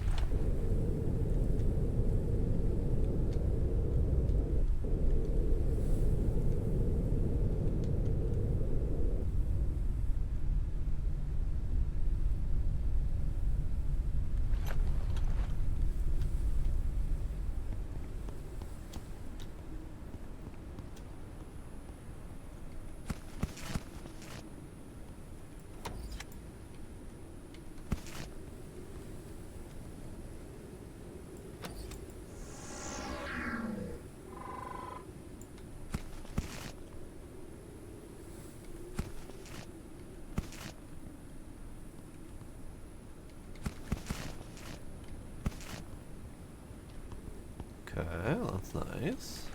A: Okay, that's nice.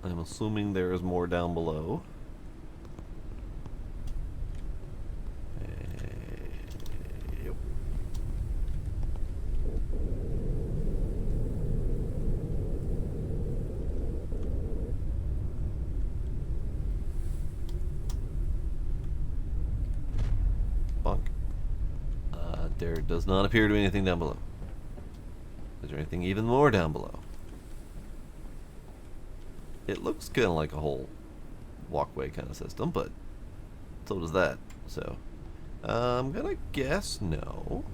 A: I'm assuming there is more down below. Yep. Bonk. There does not appear to be anything down below. Is there anything even more down below? It looks kind of like a whole walkway kind of system, but so does that. So, I'm gonna guess no.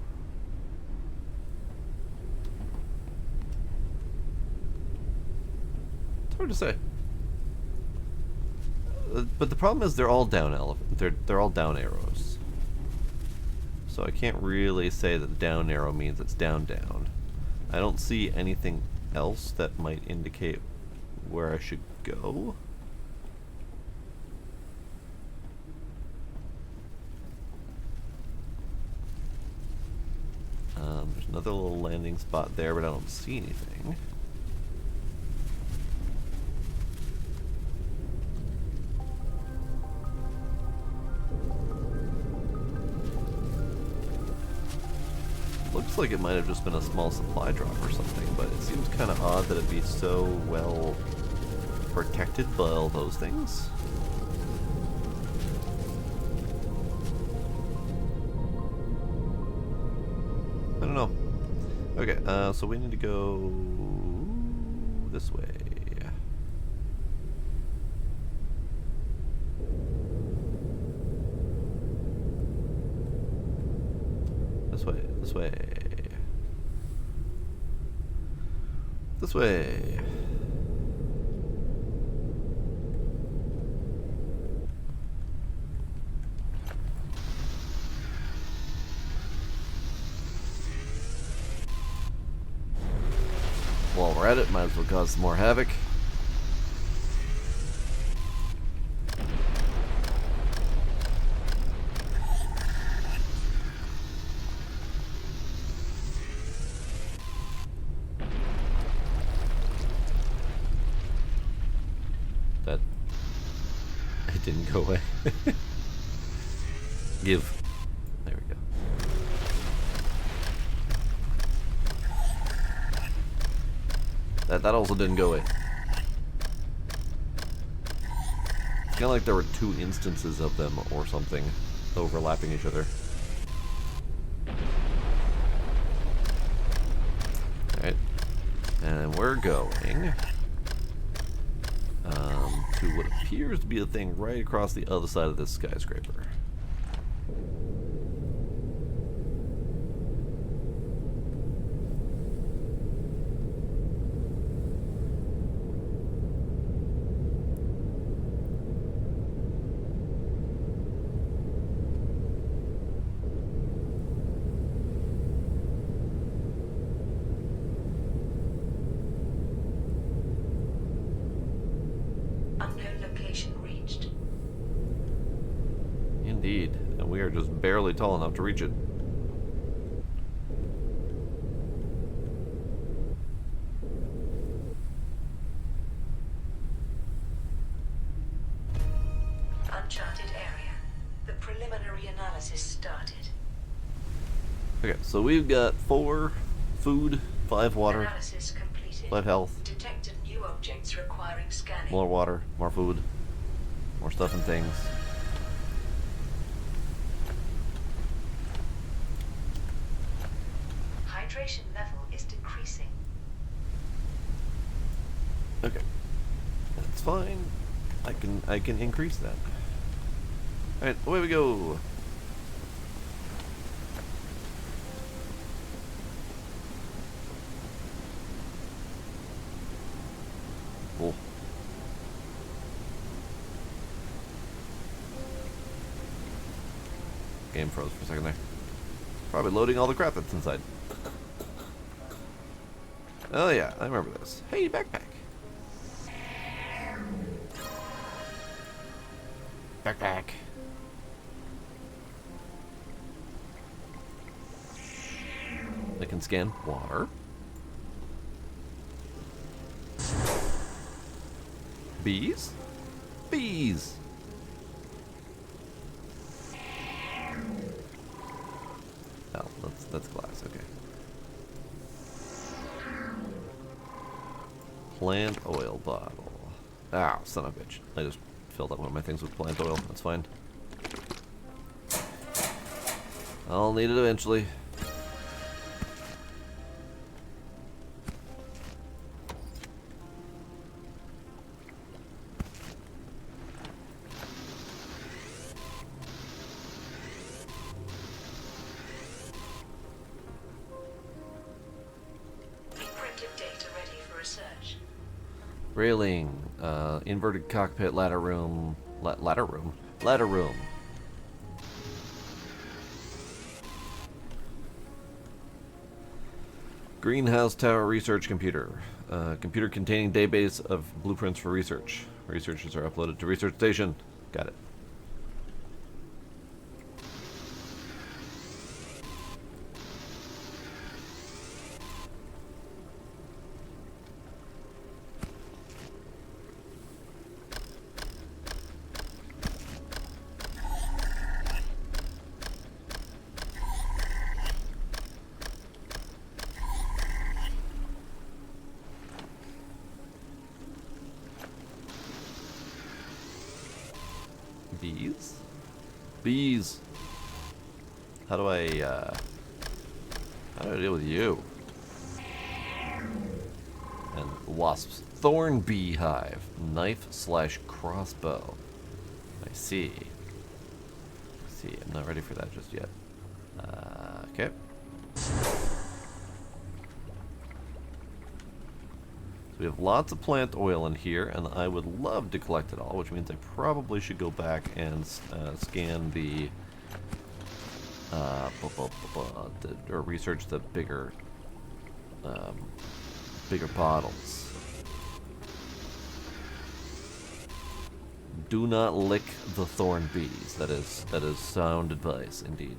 A: It's hard to say. But the problem is they're all down they're all down arrows. So I can't really say that the down arrow means it's down down. I don't see anything else that might indicate where I should go. There's another little landing spot there, but I don't see anything. Looks like it might have just been a small supply drop or something, but it seems kind of odd that it'd be so well protected by all those things. I don't know. Okay, so we need to go this way. This way, this way. This way. While we're at it, might as well cause some more havoc. That it didn't go away. Give. There we go. That also didn't go away. It's kind of like there were two instances of them or something overlapping each other. Alright. And we're going to what appears to be a thing right across the other side of this skyscraper. are just barely tall enough to reach it.
D: Uncharted area. The preliminary analysis started.
A: Okay, so we've got 4 food, 5 water,
D: Analysis completed.
A: 5 health,
D: Detected new objects requiring scanning.
A: more water, more food, more stuff and things.
D: Hydration level is decreasing.
A: Okay, that's fine. I can increase that. All right, away we go. Cool. Game froze for a second there. Probably loading all the crap that's inside. Oh yeah, I remember this. Hey, backpack. Backpack. I can scan water. Bees? Bees! Oh, that's glass, okay. Plant oil bottle. Ah, son of a bitch. I just filled up one of my things with plant oil. That's fine. I'll need it eventually.
D: Encrypted data ready for research.
A: Railing, inverted cockpit, ladder room, ladder room. Greenhouse tower research computer, computer containing database of blueprints for research. Researchers are uploaded to research station. Got it. Bees? Bees. How do I deal with you? And wasps. Thorn beehive. Knife / crossbow. I see. I'm not ready for that just yet. Okay. So we have lots of plant oil in here, and I would love to collect it all, which means I probably should go back and scan the, or research the bigger bottles. Do not lick the thorn bees. That is sound advice indeed.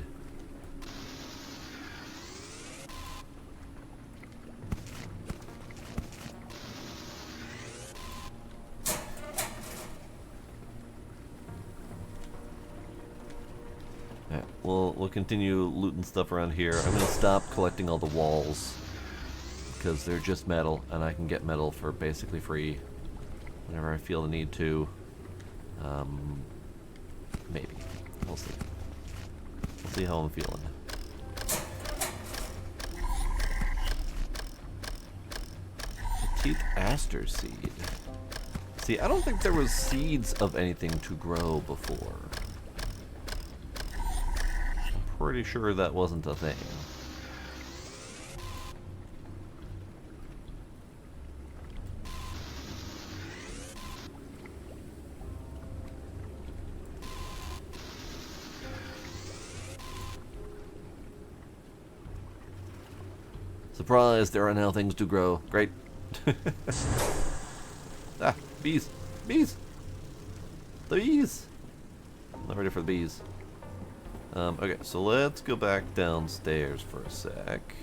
A: We'll continue looting stuff around here. I'm gonna stop collecting all the walls because they're just metal, and I can get metal for basically free whenever I feel the need to. Maybe. We'll see. We'll see how I'm feeling. Petite aster seed. See, I don't think there was seeds of anything to grow before. Pretty sure that wasn't a thing. Surprise, there are now things to grow. Great. Ah, bees. Bees! The bees! I'm not ready for the bees. Okay, so let's go back downstairs for a sec.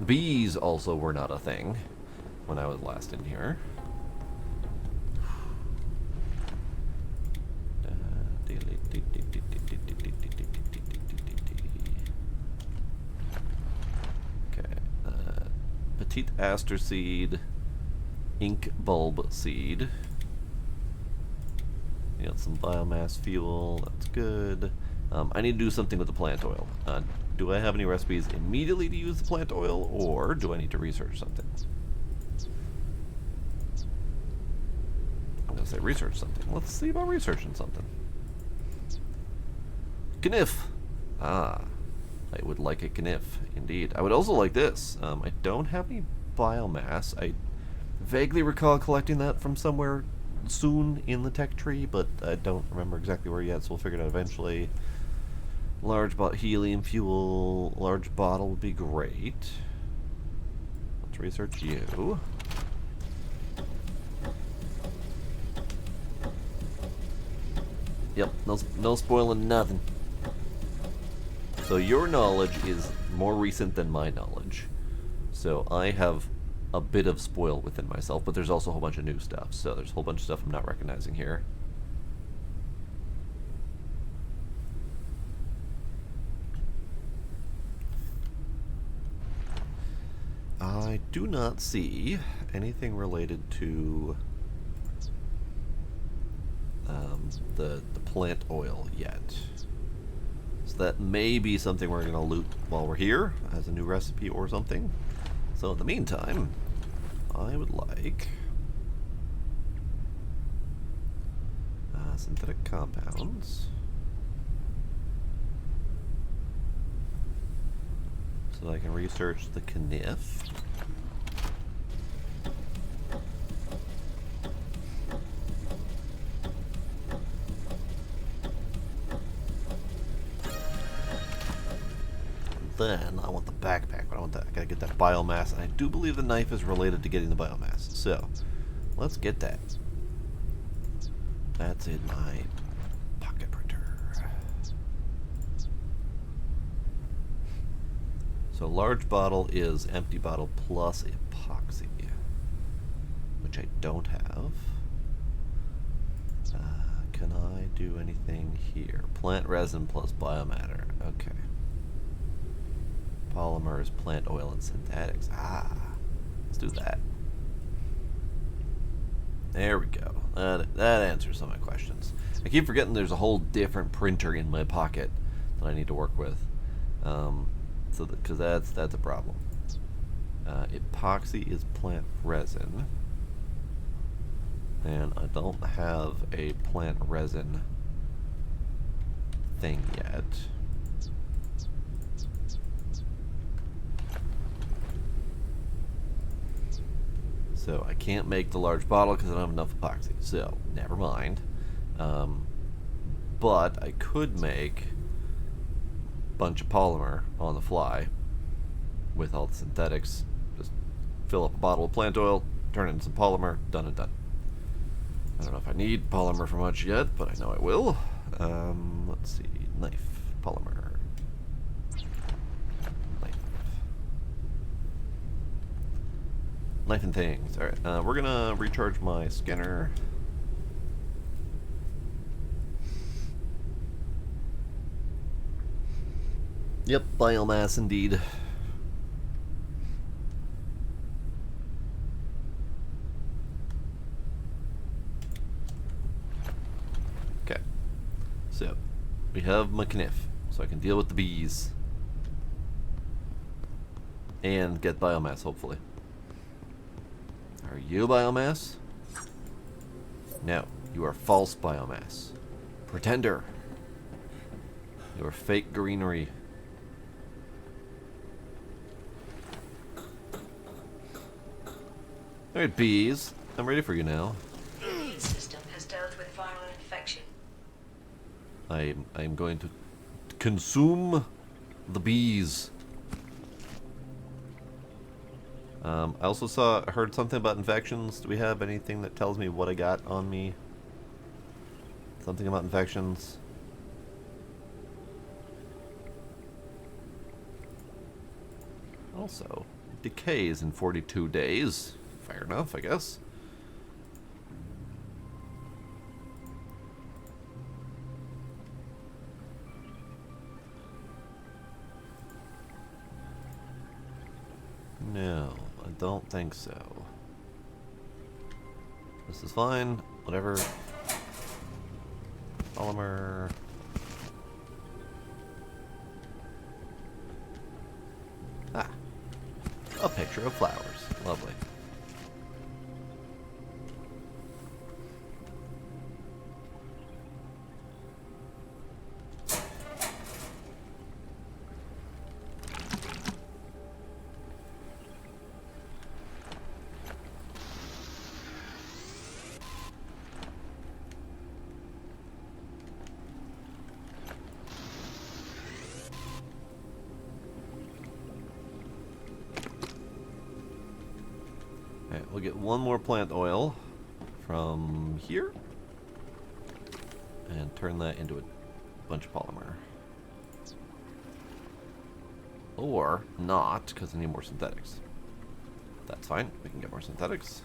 A: Bees also were not a thing when I was last in here. Okay, petite aster seed, ink bulb seed. You got some biomass fuel, that's good. I need to do something with the plant oil. Do I have any recipes immediately to use the plant oil, or do I need to research something? I'm gonna say research something. Let's see about researching something. Kniff! Ah, I would like a kniff, indeed. I would also like this. I don't have any biomass. I vaguely recall collecting that from somewhere soon in the tech tree, but I don't remember exactly where yet, so we'll figure it out eventually. Large helium fuel, large bottle would be great. Let's research you. Yep, no spoiling nothing. So your knowledge is more recent than my knowledge. So I have a bit of spoil within myself, but there's also a whole bunch of new stuff. So there's a whole bunch of stuff I'm not recognizing here. I do not see anything related to the plant oil yet. So that may be something we're going to loot while we're here as a new recipe or something. So in the meantime, I would like synthetic compounds. So I can research the kniff. Then I want the backpack, but I want that. I gotta get that biomass, and I do believe the knife is related to getting the biomass. So let's get that. That's in my pocket printer. So large bottle is empty bottle plus epoxy, which I don't have. Can I do anything here? Plant resin plus biomatter. Okay. Polymers, plant oil, and synthetics. Ah, let's do that. There we go. That answers some of my questions. I keep forgetting there's a whole different printer in my pocket that I need to work with. Because that's a problem. Epoxy is plant resin, and I don't have a plant resin thing yet. So I can't make the large bottle because I don't have enough epoxy. So never mind. But I could make a bunch of polymer on the fly with all the synthetics. Just fill up a bottle of plant oil, turn it into some polymer, done and done. I don't know if I need polymer for much yet, but I know I will. Let's see. Knife. Polymer. Knife and things. Alright, we're gonna recharge my scanner. Yep, biomass indeed. Okay. So, we have my kniff, so I can deal with the bees. And get biomass, hopefully. Are you biomass? No, you are false biomass. Pretender. You are fake greenery. Alright, bees. I'm ready for you now.
D: The immune system has dealt with viral infection.
A: I'm going to consume the bees. I also heard something about infections. Do we have anything that tells me what I got on me? Something about infections. Also, decays in 42 days. Fair enough, I guess. No, I don't think so. This is fine. Whatever. Polymer. Ah. A picture of flowers. Lovely. Okay, we'll get one more plant oil from here and turn that into a bunch of polymer. Or not, because I need more synthetics. That's fine, we can get more synthetics.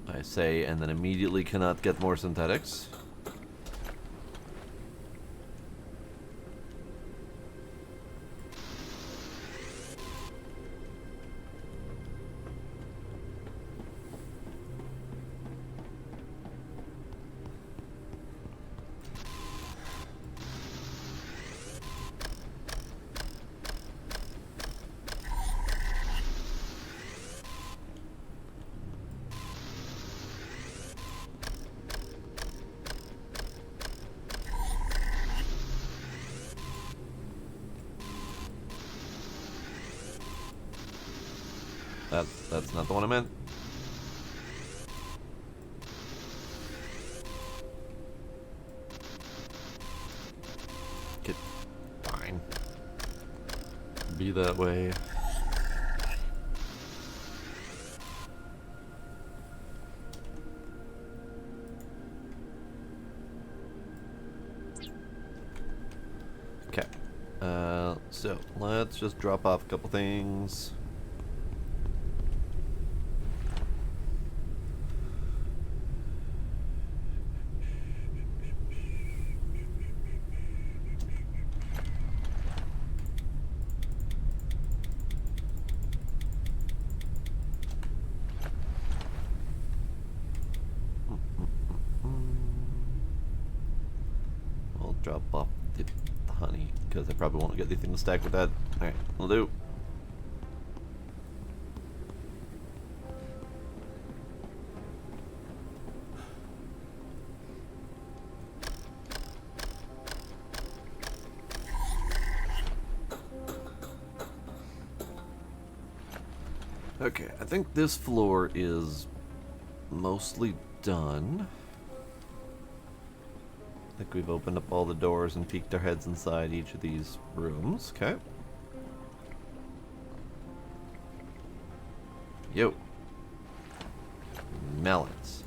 A: I say, and then immediately cannot get more synthetics. That's not the one I meant. Get fine. Be that way. Okay. So let's just drop off a couple things. We'll drop off the honey, because I probably won't get anything to stack with that. Alright, we'll do. Okay, I think this floor is mostly done. I think we've opened up all the doors and peeked our heads inside each of these rooms. Okay. Yo. Melons.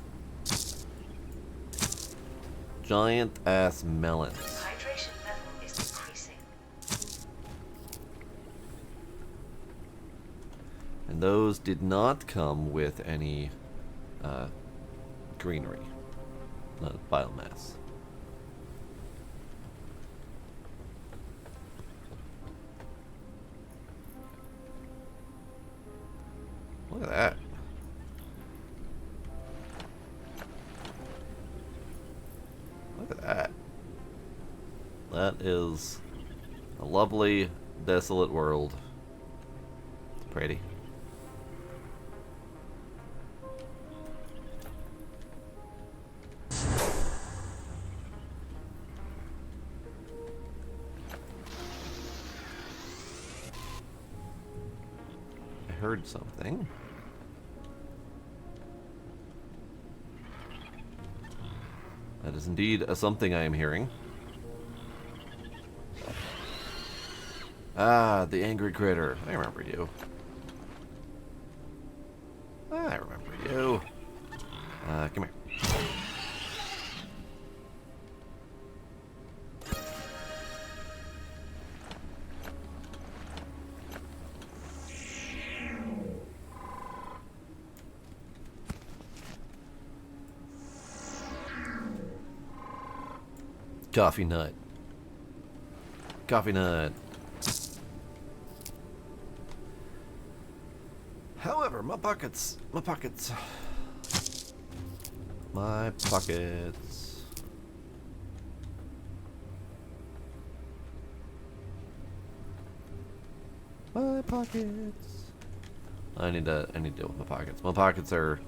A: Giant ass melons.
D: Hydration level is decreasing.
A: And those did not come with any greenery, not biomass. Look at that. Look at that. That is a lovely, desolate world. It's pretty. I heard something. That is indeed a something I am hearing. Ah, the angry critter. I remember you. I remember you. Come here. Coffee nut. Coffee nut. However, my pockets. My pockets. My pockets. My pockets. I need to deal with my pockets. My pockets are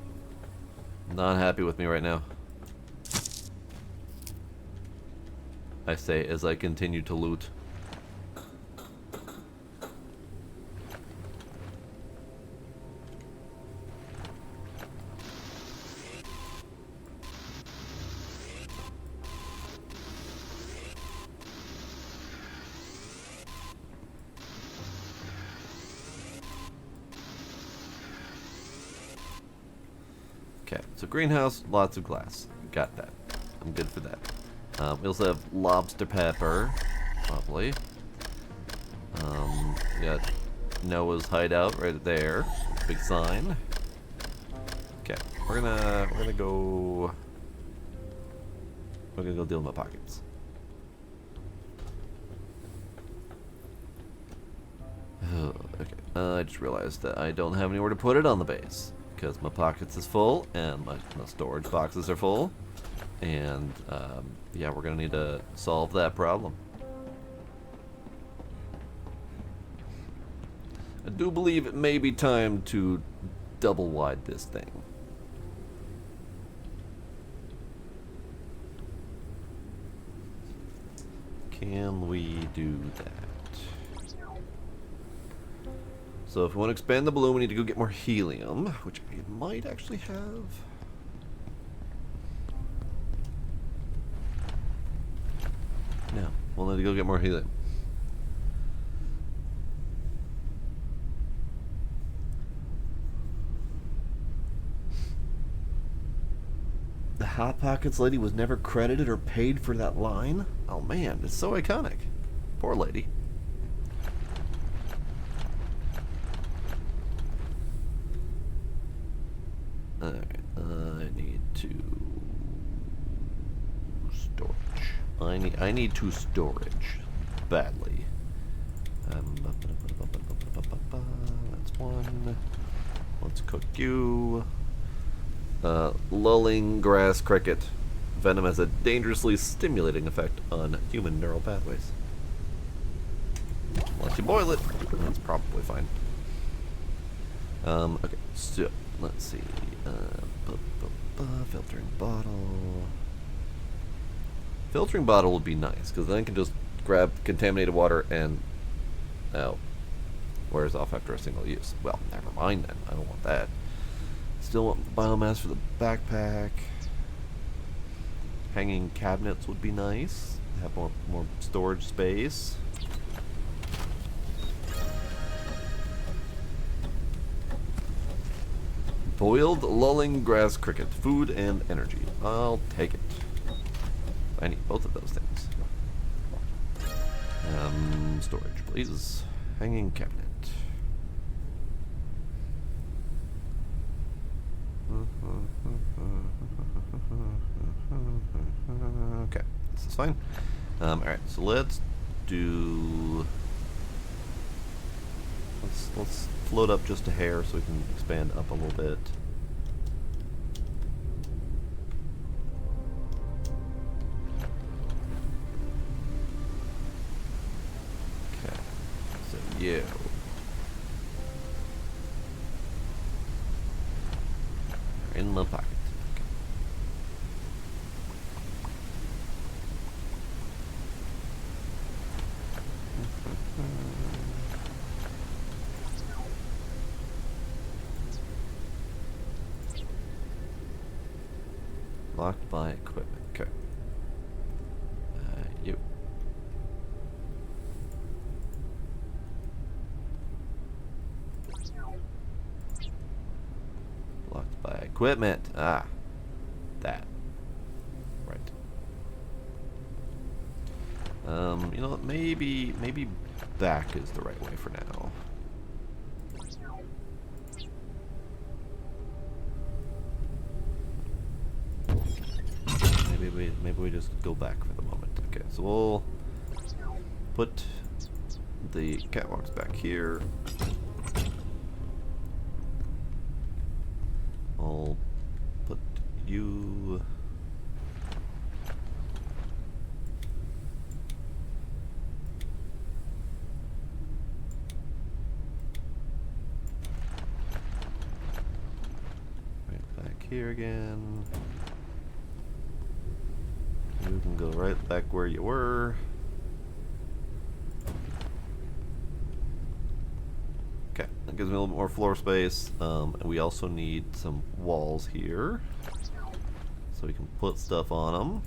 A: not happy with me right now. I say as I continue to loot. Okay, so greenhouse, lots of glass. Got that. I'm good for that. We also have lobster pepper. Lovely. We got Noah's hideout right there. Big sign. Okay, we're gonna go deal with my pockets. Okay, I just realized that I don't have anywhere to put it on the base because my pockets is full and my storage boxes are full. And, yeah, we're gonna need to solve that problem. I do believe it may be time to double wide this thing. Can we do that? So if we want to expand the balloon, we need to go get more helium, which I might actually have. No, we'll need to go get more helium. The Hot Pockets lady was never credited or paid for that line? Oh man, it's so iconic. Poor lady. Alright, I need to... storage. I need to storage badly. That's one. Let's cook you. Lulling grass cricket. Venom has a dangerously stimulating effect on human neural pathways. Unless you boil it, that's probably fine. Okay, so let's see. Filtering bottle. Filtering bottle would be nice, because then I can just grab contaminated water and... oh. Wears off after a single use. Well, never mind then. I don't want that. Still want biomass for the backpack. Hanging cabinets would be nice. Have more storage space. Boiled lulling grass cricket. Food and energy. I'll take it. I need both of those things. Storage, please. Hanging cabinet. Okay, this is fine. Alright, so let's do... Let's float up just a hair so we can expand up a little bit. Okay, so you. In my pocket. Okay. Locked by equipment. Okay. You. Buy equipment. Ah. That. Right. You know what? Maybe back is the right way for now. Maybe we just go back for the moment. Okay, so we'll put the catwalks back here. I'll put you. Right back here again. You can go right back where you were. Okay, that gives me a little bit more floor space. And we also need some walls here, so we can put stuff on them.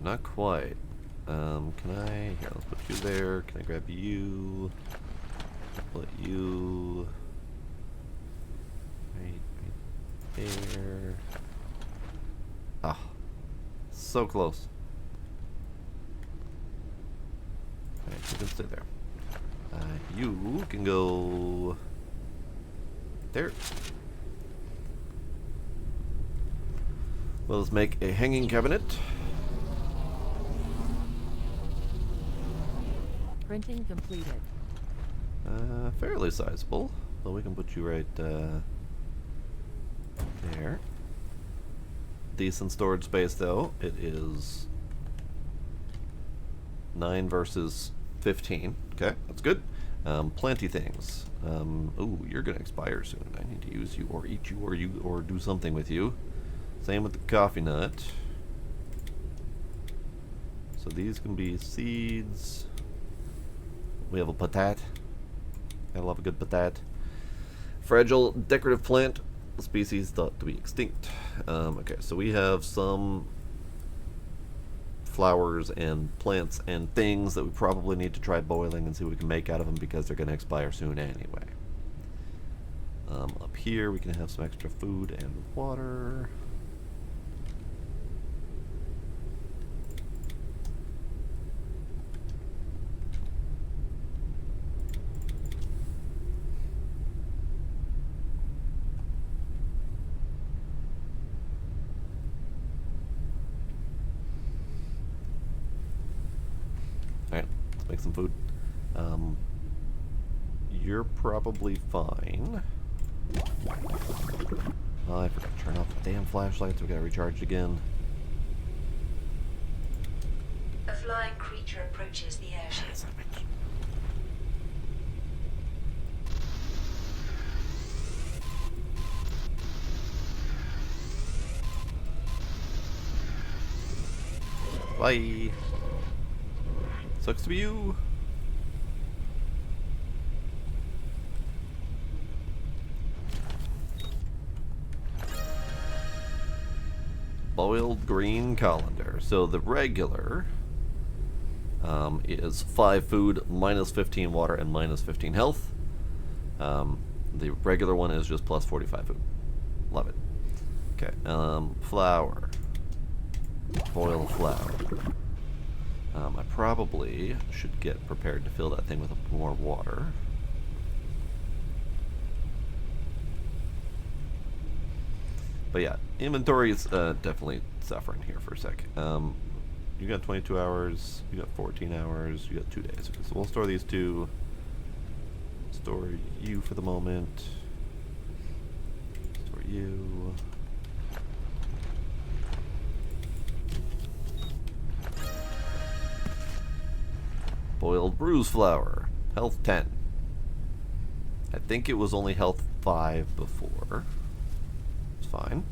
A: Not quite. Can I? Here, let's put you there. Can I grab you? Put you right there. Ah, so close. Alright, you can stay there. You can go there. Let's make a hanging cabinet.
E: Printing completed.
A: Fairly sizable. So we can put you right there. Decent storage space though. It is 9 versus 15. Okay, that's good. Plenty things. Ooh, you're gonna expire soon. I need to use you or eat you or do something with you. Same with the coffee nut. So these can be seeds. We have a patat. I love a good patat. Fragile decorative plant. Species thought to be extinct. Okay, so we have some flowers and plants and things that we probably need to try boiling and see what we can make out of them because they're going to expire soon anyway. Up here we can have some extra food and water. Alright, let's make some food. You're probably fine. Oh, I forgot to turn off the damn flashlights. We gotta recharge it again.
D: A flying creature approaches the airship.
A: Bye. Sucks to be you. Boiled green colander. So the regular is 5 food, minus 15 water, and minus 15 health. The regular one is just plus 45 food. Love it. Okay. Flour. Boil flour. I probably should get prepared to fill that thing with more water. But yeah, inventory is definitely suffering here for a sec. You got 22 hours, you got 14 hours, you got 2 days. Okay, so we'll store these two. Store you for the moment. Store you. Boiled bruise flour. Health 10. I think it was only health 5 before. It's fine.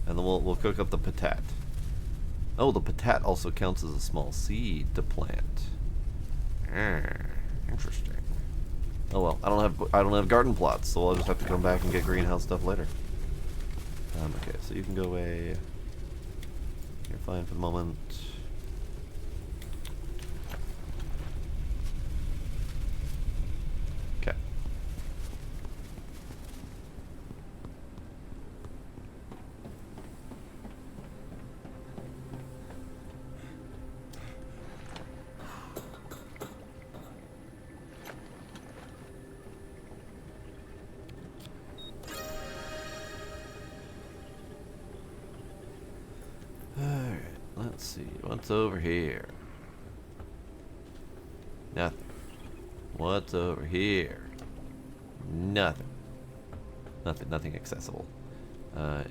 A: And then we'll cook up the patat. Oh, the patat also counts as a small seed to plant. Interesting. Oh well, I don't have garden plots, so I'll just have to come back and get greenhouse stuff later. Okay, so you can go away. You're fine for the moment. Okay. Alright, let's see. What's over here? Nothing. What's over here? Nothing. Nothing accessible. We'll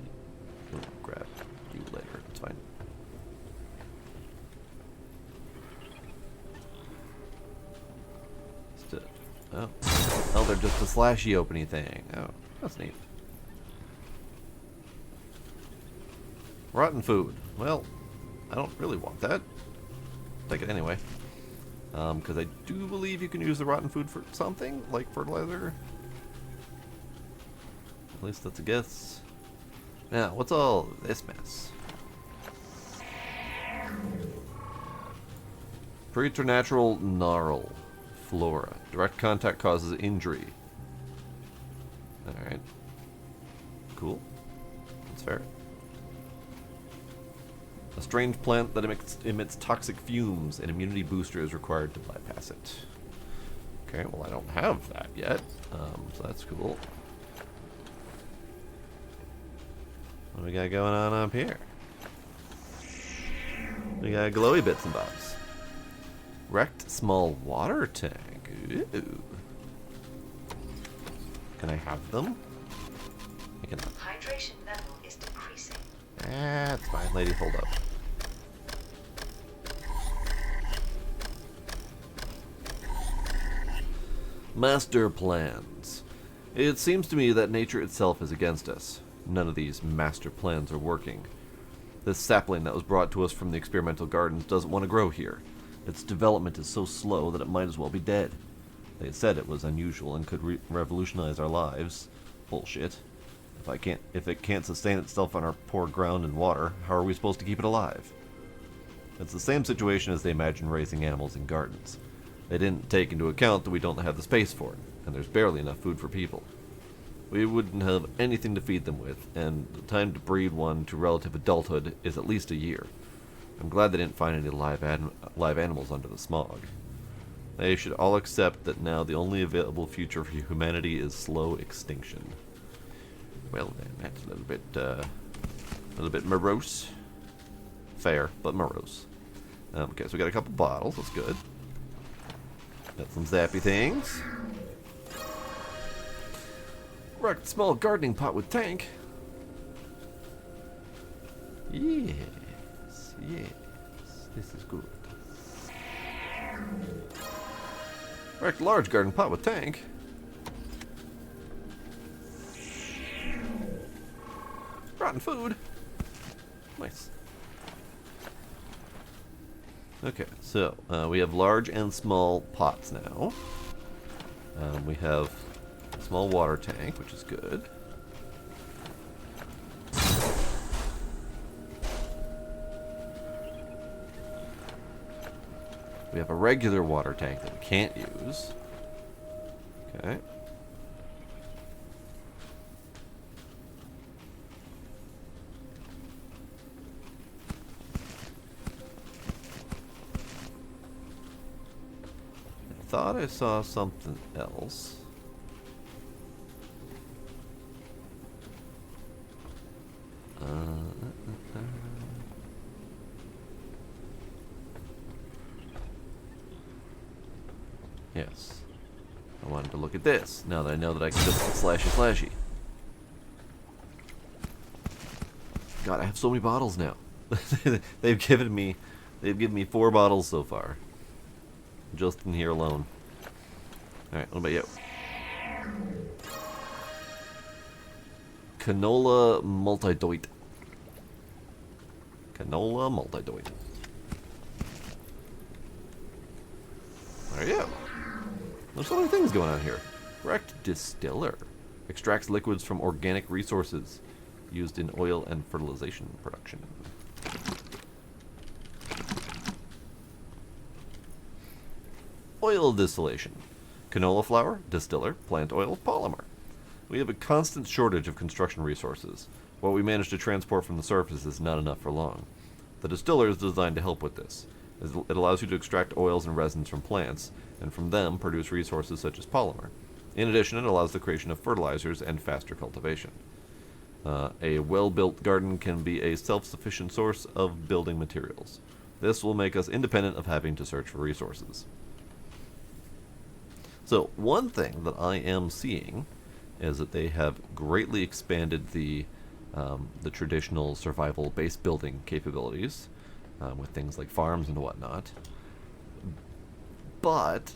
A: grab you later. It's fine. Oh, they're just a slashy opening thing. Oh, that's neat. Rotten food. Well, I don't really want that. Take it anyway. Because I do believe you can use the rotten food for something, like fertilizer. At least that's a guess. Now, what's all this mess? Preternatural gnarl. Flora. Direct contact causes injury. Alright. Cool. That's fair. A strange plant that emits toxic fumes. An immunity booster is required to bypass it. Okay, well I don't have that yet. So that's cool. What do we got going on up here? We got glowy bits and bobs. Wrecked small water tank. Ooh. Can I have them? I can.
D: Hydration level is decreasing.
A: That's fine, lady. Hold up. Master plans. It seems to me that nature itself is against us. None of these master plans are working. This sapling that was brought to us from the experimental gardens doesn't want to grow here. Its development is so slow that it might as well be dead. They said it was unusual and could revolutionize our lives. Bullshit. If it can't sustain itself on our poor ground and water, how are we supposed to keep it alive? It's the same situation as they imagine raising animals in gardens. They didn't take into account that we don't have the space for it, and there's barely enough food for people. We wouldn't have anything to feed them with, and the time to breed one to relative adulthood is at least a year. I'm glad they didn't find any live animals under the smog. They should all accept that now the only available future for humanity is slow extinction. Well then, that's a little bit morose. Fair, but morose. Okay, so we got a couple bottles, that's good. Got some zappy things. Wrecked small gardening pot with tank. Yes, this is good. Wrecked large garden pot with tank. Rotten food. Nice. Okay, so we have large and small pots now. We have a small water tank, which is good. We have a regular water tank that we can't use. Okay. I thought I saw something else. Yes. I wanted to look at this, now that I know that I can just slashy. God, I have so many bottles now. They've given me 4 bottles so far. Just in here alone. Alright, what about you? Canola multidoit. Canola multi-doit. There you go. There's so many things going on here. Correct distiller. Extracts liquids from organic resources used in oil and fertilization production. Oil distillation. Canola flour, distiller, plant oil, polymer. We have a constant shortage of construction resources. What we manage to transport from the surface is not enough for long. The distiller is designed to help with this. It allows you to extract oils and resins from plants, and from them produce resources such as polymer. In addition, it allows the creation of fertilizers and faster cultivation. A well-built garden can be a self-sufficient source of building materials. This will make us independent of having to search for resources. So, one thing that I am seeing is that they have greatly expanded the traditional survival base building capabilities with things like farms and whatnot. But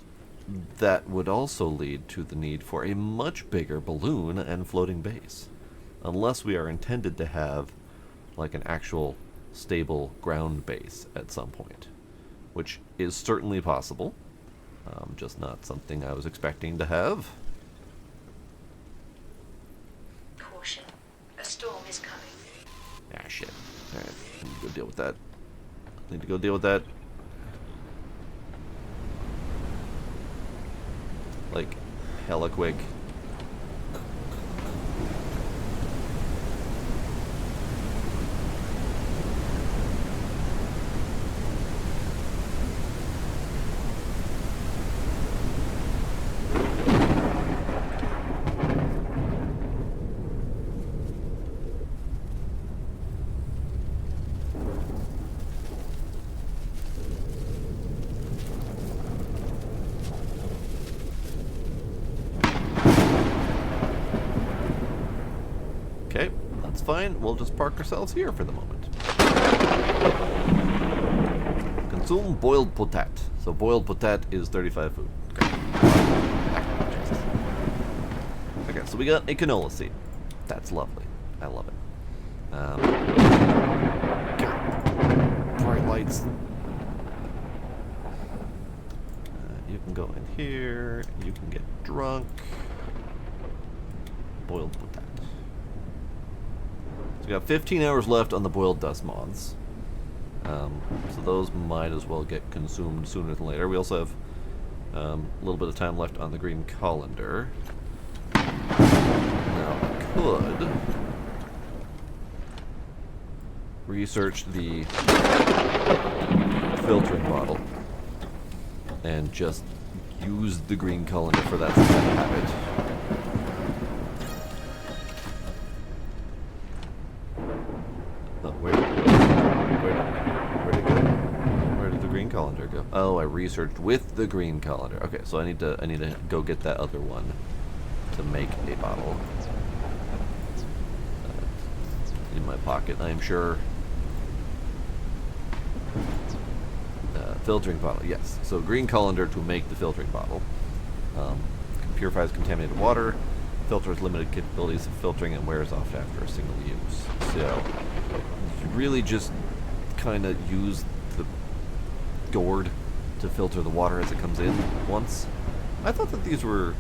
A: that would also lead to the need for a much bigger balloon and floating base. Unless we are intended to have like an actual stable ground base at some point. Which is certainly possible. Just not something I was expecting to have.
D: Caution. A storm is coming.
A: Ah, shit. Alright, I need to go deal with that. Need to go deal with that. Like, hella quick. Okay, that's fine. We'll just park ourselves here for the moment. Consume boiled potat. So boiled potat is 35 food. Okay, so we got a canola seed. That's lovely. I love it. God, bright lights. You can go in here. You can get drunk. Boiled potat. So we got 15 hours left on the boiled dust moths. So those might as well get consumed sooner than later. We also have a little bit of time left on the green colander. Now I could research the filtering bottle and just use the green colander for that since I have it. Where'd it go? Where did the green colander go? Oh, I researched with the green colander. Okay, so I need to go get that other one to make a bottle. In my pocket, I am sure. Filtering bottle, yes. So green colander to make the filtering bottle. Purifies contaminated water. Filters limited capabilities of filtering and wears off after a single use. So you really just kind of use the gourd to filter the water as it comes in once. I thought that these were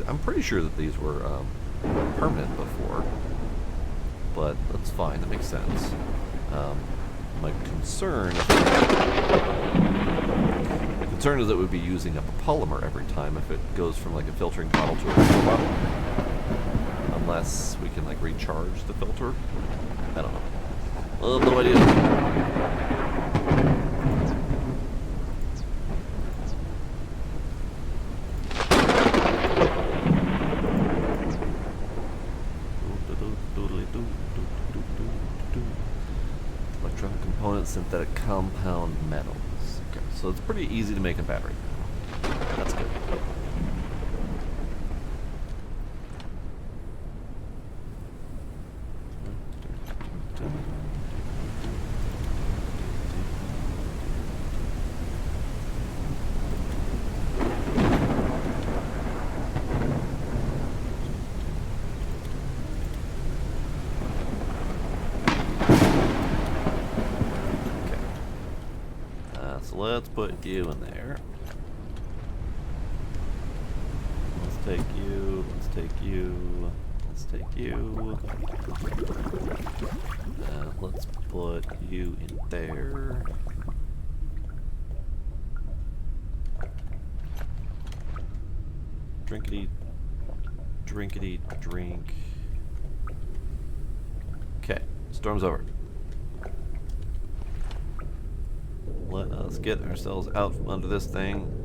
A: I'm pretty sure that these were permanent before, but that's fine. That makes sense. My concern is that we'd be using up a polymer every time if it goes from like a filtering bottle to a regular bottle. Unless we can like recharge the filter. I don't know. I have no idea. Electronic components, synthetic compound metals. Okay, so it's pretty easy to make a battery. That's good. let's put you in there. Let's take you. Let's take you. Let's take you. Let's put you in there. Drinkity, drinkity, drink. Okay, storm's over. Let us get ourselves out from under this thing.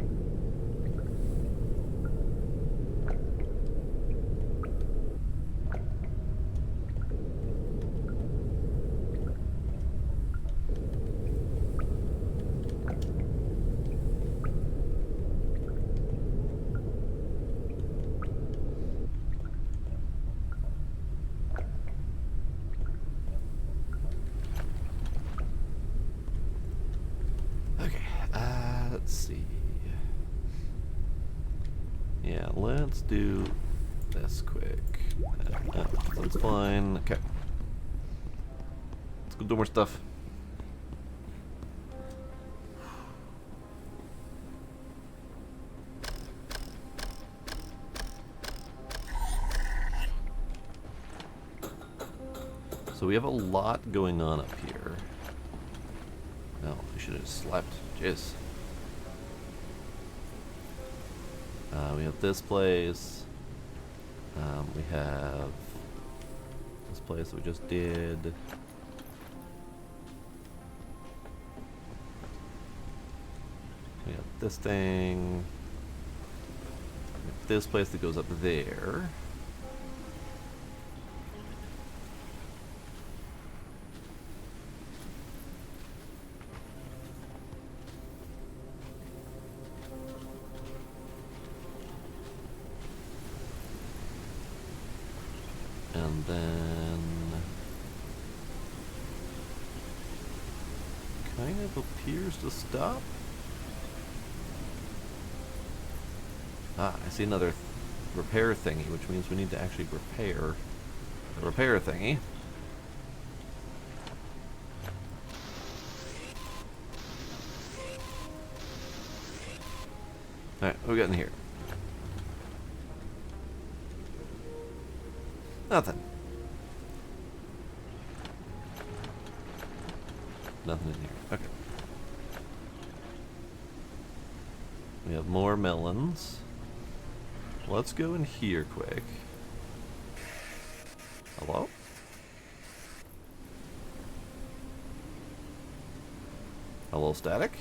A: Let's see. Yeah, let's do this quick. That's fine. Okay. Let's go do more stuff. So we have a lot going on up here. No, I should have slept. Jeez. We have this place. We have this place that we just did. We have this thing. We have this place that goes up there. And then kind of appears to stop. Ah, I see another repair thingy, which means we need to actually repair the repair thingy. Alright, what we got in here? Nothing. Nothing in here. Okay. We have more melons. Let's go in here quick. Hello? Hello, static?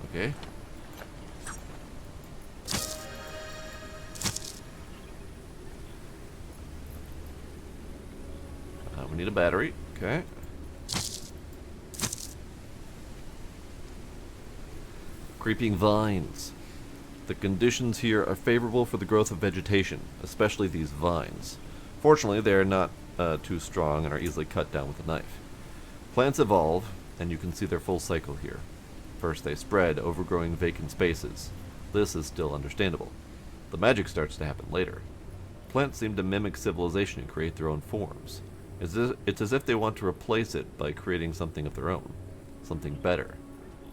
A: Okay. We need a battery. Okay. Creeping vines. The conditions here are favorable for the growth of vegetation, especially these vines. Fortunately, they are not too strong and are easily cut down with a knife. Plants evolve, and you can see their full cycle here. First they spread, overgrowing vacant spaces. This is still understandable. The magic starts to happen later. Plants seem to mimic civilization and create their own forms. It's as if they want to replace it by creating something of their own. Something better.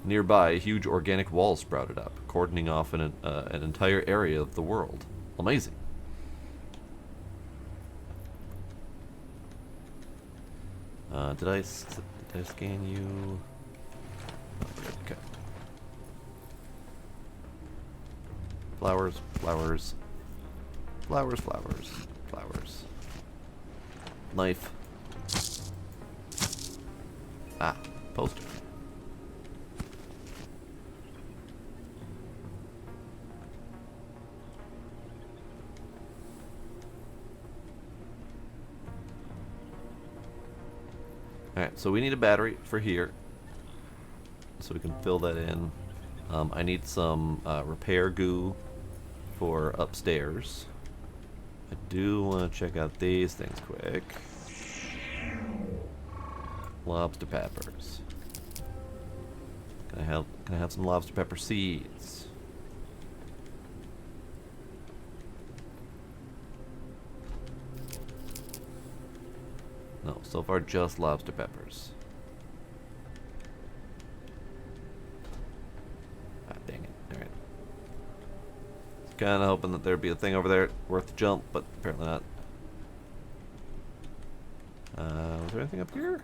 A: Nearby, a huge organic wall sprouted up, cordoning off an entire area of the world. Amazing. Did I scan you? Okay. Flowers, flowers, flowers, flowers, flowers. Knife. Ah, poster. Alright, so we need a battery for here. So we can fill that in. I need some repair goo for upstairs. I do want to check out these things quick. Lobster peppers. Can I have some lobster pepper seeds? No, so far just lobster peppers. Kinda hoping that there'd be a thing over there worth the jump, but apparently not. Was there anything up here?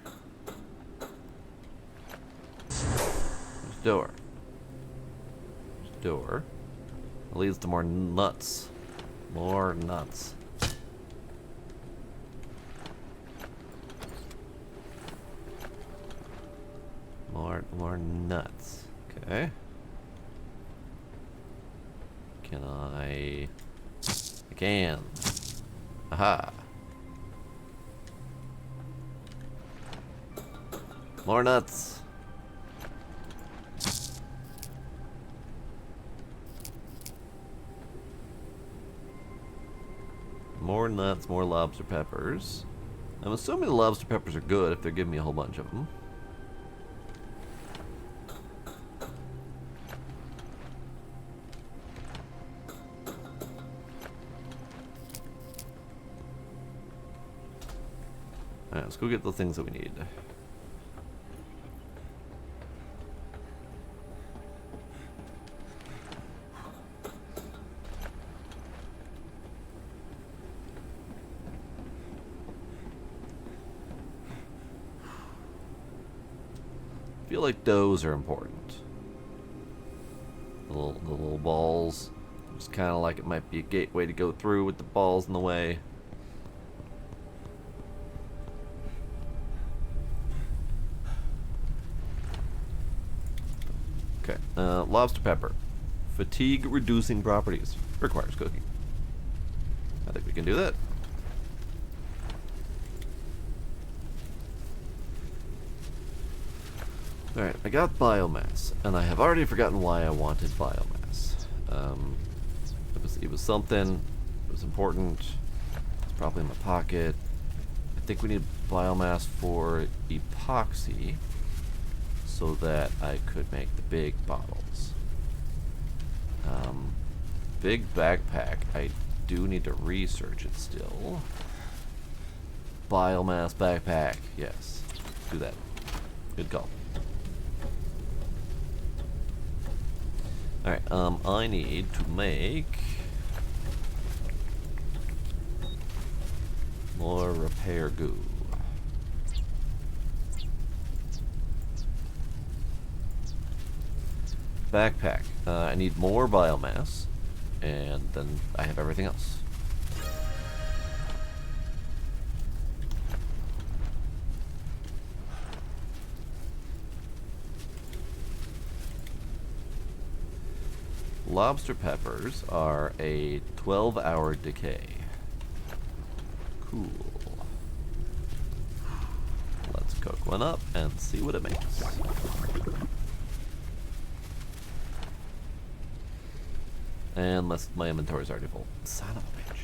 A: There's a door. There's a door. It leads to more nuts. More nuts. More nuts. Okay. Can I can. Aha. More nuts. More nuts, more lobster peppers. I'm assuming the lobster peppers are good if they're giving me a whole bunch of them. Alright, let's go get the things that we need. I feel like those are important. The little balls. It's kind of like it might be a gateway to go through with the balls in the way. Okay, lobster pepper. Fatigue reducing properties. Requires cooking. I think we can do that. Alright, I got biomass, and I have already forgotten why I wanted biomass. It was something, it was important, it's probably in my pocket. I think we need biomass for epoxy, so that I could make the big bottles. Big backpack, I do need to research it still. Biomass backpack, yes, do that. Good call. Alright, I need to make more repair goo. Backpack. I need more biomass, and then I have everything else. Lobster peppers are a 12-hour decay. Cool. Let's cook one up and see what it makes. Unless my inventory's already full. Son of a bitch.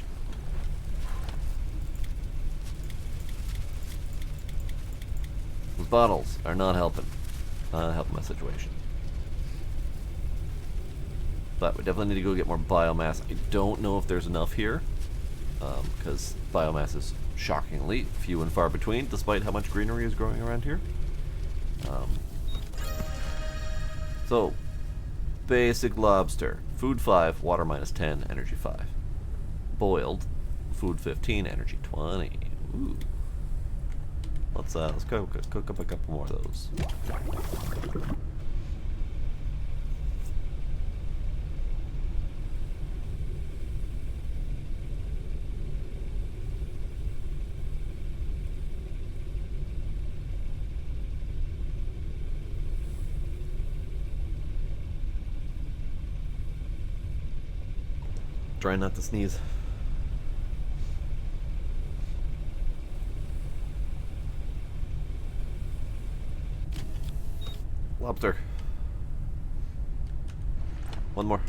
A: Those bottles are not helping. Not helping my situation. But we definitely need to go get more biomass. I don't know if there's enough here, because biomass is shockingly few and far between, despite how much greenery is growing around here. So, basic lobster. Food 5, water -10, energy 5. Boiled, food 15, energy 20. Ooh. Let's cook up a couple more of those. Try not to sneeze. Lobster. One more.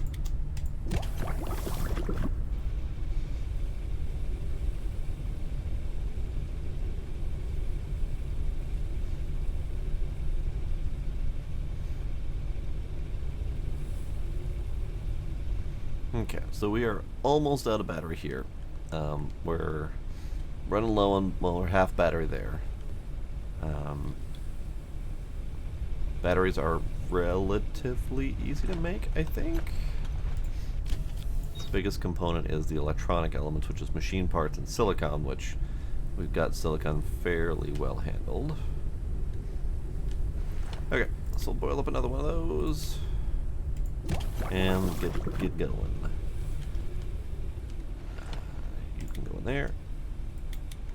A: Okay, so we are almost out of battery here. We're running low on, well, we're half battery there. Batteries are relatively easy to make, I think. biggest component is the electronic elements, which is machine parts and silicon, which we've got silicon fairly well handled. Okay, so we'll boil up another one of those and get going. You can go in there.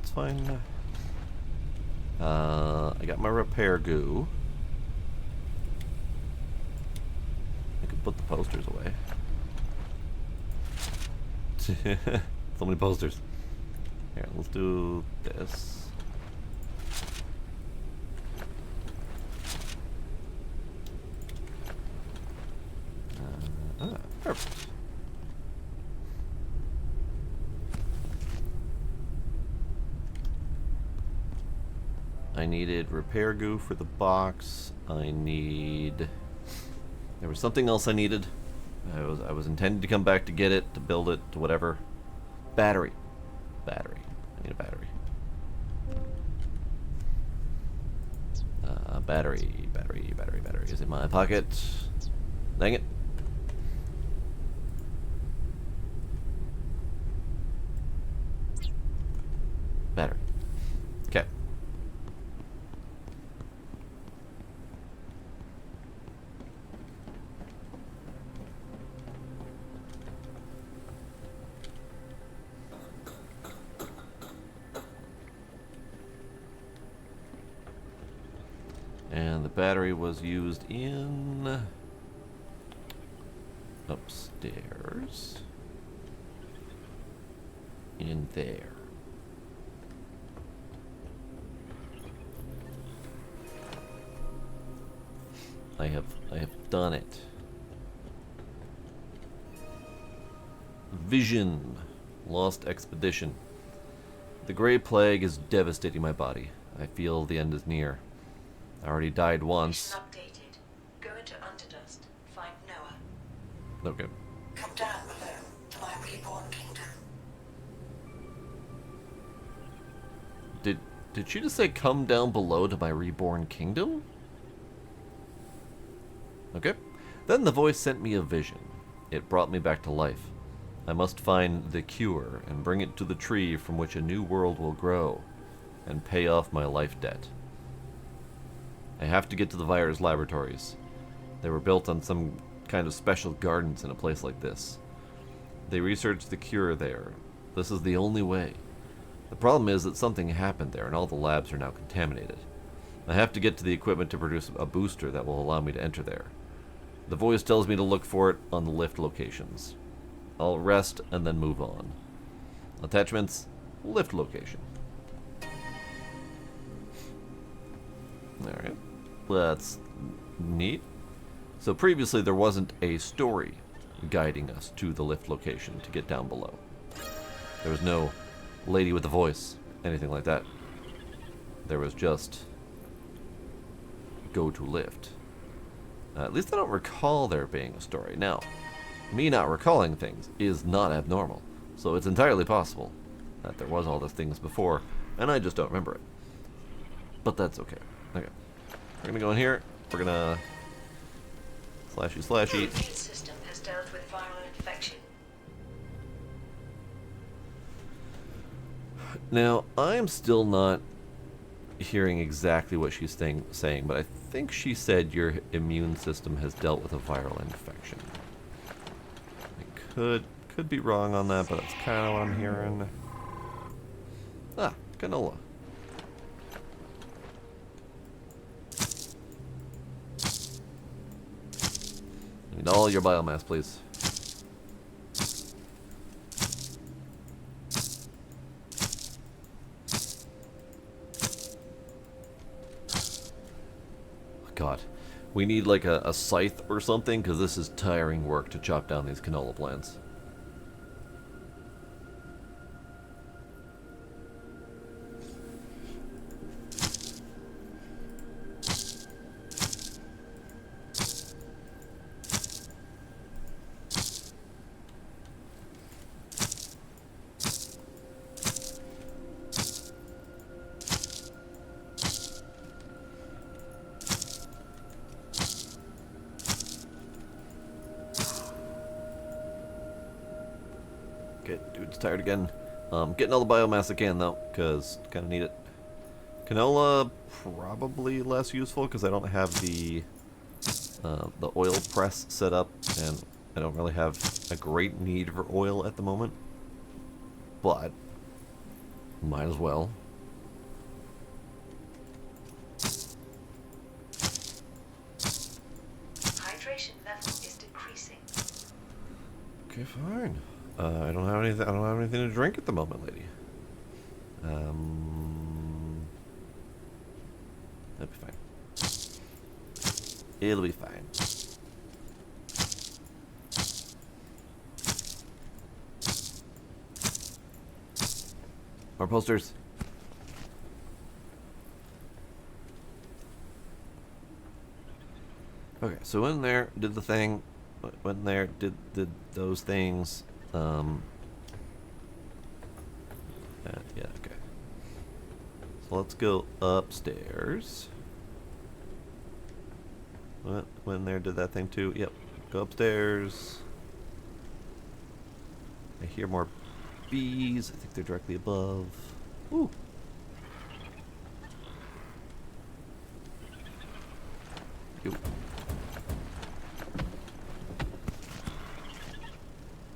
A: It's fine. I got my repair goo. I could put the posters away. So many posters. Here, let's do this. Perfect. I needed repair goo for the box. I need... There was something else I needed. I was intending to come back to get it, to build it, to whatever. Battery. Battery. I need a battery. Battery is in my pocket. Dang it. Battery. Okay. And the battery was used in upstairs. In there. I have done it. Vision. Lost expedition. The Grey Plague is devastating my body. I feel the end is near. I already died once.
D: Mission updated. Go into Underdust. Find Noah.
A: Okay.
D: Come down below to my reborn kingdom.
A: Did she just say come down below to my reborn kingdom? Okay. Then the voice sent me a vision. It brought me back to life. I must find the cure and bring it to the tree from which a new world will grow and pay off my life debt. I have to get to the virus laboratories. They were built on some kind of special gardens in a place like this. They researched the cure there. This is the only way. The problem is that something happened there and all the labs are now contaminated. I have to get to the equipment to produce a booster that will allow me to enter there. The voice tells me to look for it on the lift locations. I'll rest and then move on. Attachments, lift location. Alright. That's neat. So previously there wasn't a story guiding us to the lift location to get down below. There was no lady with a voice, anything like that. There was just go to lift. At least I don't recall there being a story. Now, me not recalling things is not abnormal, so it's entirely possible that there was all these things before, and I just don't remember it. But that's okay. Okay. We're gonna go in here. We're gonna slashy
D: Your
A: slashy.
D: immune system has dealt with viral infection.
A: Now, I'm still not hearing exactly what she's saying, but I think she said your immune system has dealt with a viral infection. I could be wrong on that, but that's kind of what I'm hearing. Ah, canola. I need all your biomass, please. God, we need like a scythe or something, because this is tiring work to chop down these canola plants. shit, dude's tired again. Getting all the biomass I can though, because kind of need it. Canola probably less useful because I don't have the oil press set up, and I don't really have a great need for oil at the moment. But might as well.
D: Hydration level is decreasing.
A: Okay, fine. I don't have anything. I don't have anything to drink at the moment, lady. That'll be fine. It'll be fine. More posters. Okay, so in there, did the thing. Went in there, did those things. Yeah, okay. So let's go upstairs. Went in there, did that thing too. Yep. Go upstairs. I hear more bees. I think they're directly above. Ooh. Yo.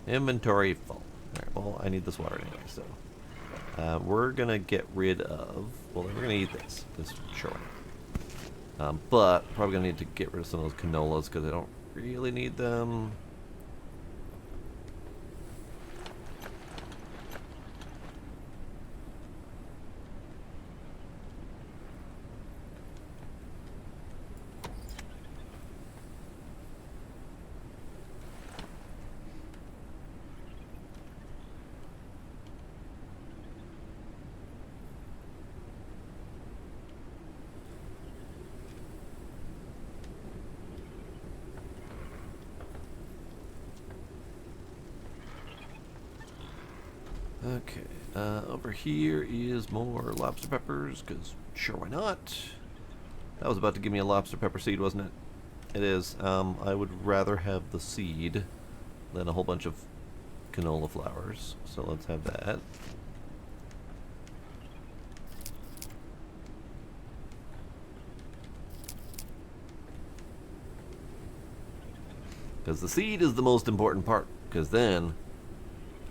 A: Inventory full. Alright, well, I need this water anyway, so. We're gonna get rid of. Well, we're gonna eat this. This sure. But probably gonna need to get rid of some of those canolas because I don't really need them. Okay, over here is more lobster peppers, because sure, why not? That was about to give me a lobster pepper seed, wasn't it? It is. I would rather have the seed than a whole bunch of canola flowers, so let's have that. Because the seed is the most important part, because then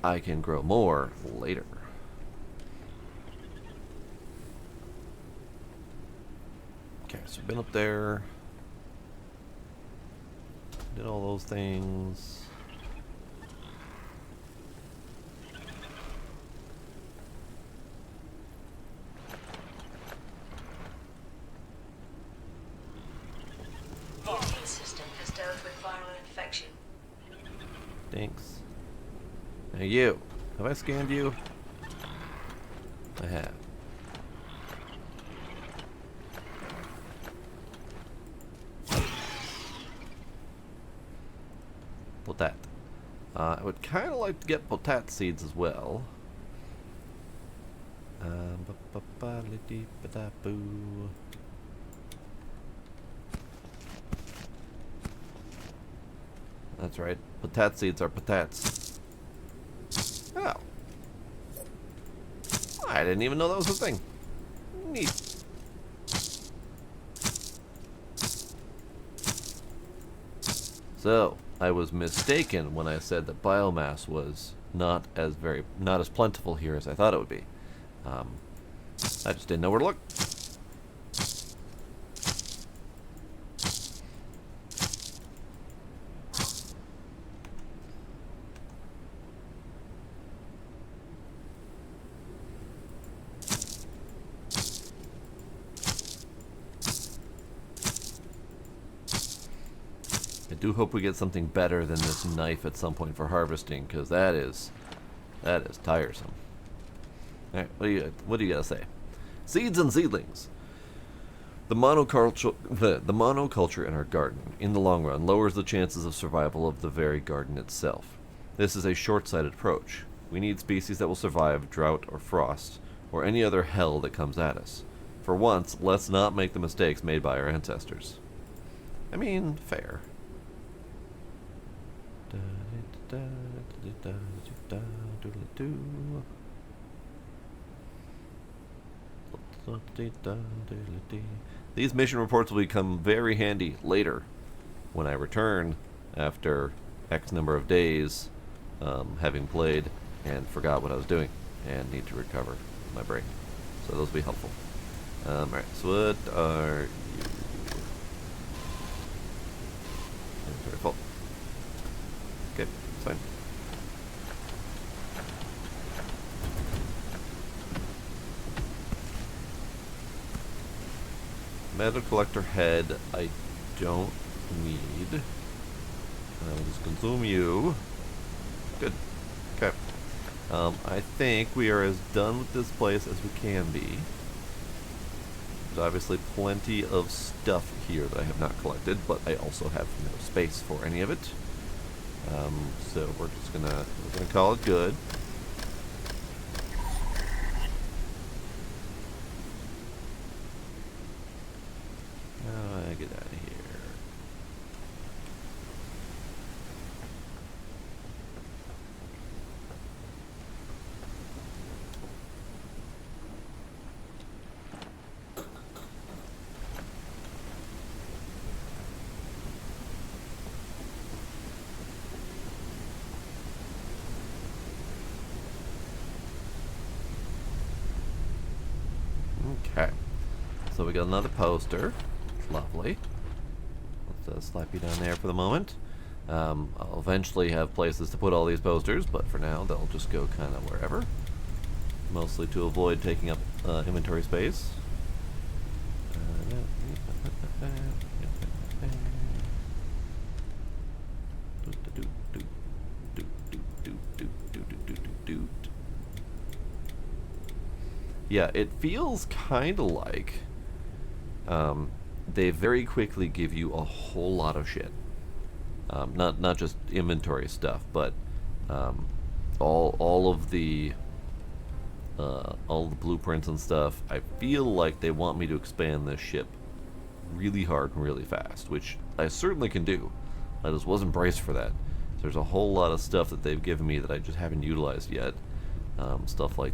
A: I can grow more later. Okay, so we've been up there. Did all those things.
D: The immune system has dealt with viral infection.
A: Thanks. Now you. Have I scanned you? I have. Potat. I would kind of like to get potat seeds as well. Ba-ba-ba-li-dee-ba-da-boo. That's right. Potat seeds are potats. Oh. I didn't even know that was a thing. Neat. So, I was mistaken when I said that biomass was not as plentiful here as I thought it would be. I just didn't know where to look. I do hope we get something better than this knife at some point for harvesting, because that is tiresome. All right, what do you gotta say? Seeds and seedlings. The monoculture in our garden, in the long run, lowers the chances of survival of the very garden itself. This is a short-sighted approach. We need species that will survive drought or frost, or any other hell that comes at us. For once, let's not make the mistakes made by our ancestors. I mean, fair. These mission reports will become very handy later when I return after X number of days, having played and forgot what I was doing and need to recover my brain. So those will be helpful. Alright, so what are you? Inventory full. Okay, it's fine. Metal collector head, I don't need. I will just consume you. Good. Okay. I think we are as done with this place as we can be. There's obviously plenty of stuff here that I have not collected, but I also have no space for any of it. So we're just gonna call it good. How do I get out of here? Okay, so we got another poster. Lovely. Let's slap you down there for the moment. I'll eventually have places to put all these posters, but for now they'll just go kind of wherever. Mostly to avoid taking up inventory space. Yeah, it feels kind of like they very quickly give you a whole lot of shit. Not just inventory stuff, but all of the blueprints and stuff. I feel like they want me to expand this ship really hard and really fast, which I certainly can do. I just wasn't braced for that. There's a whole lot of stuff that they've given me that I just haven't utilized yet. Stuff like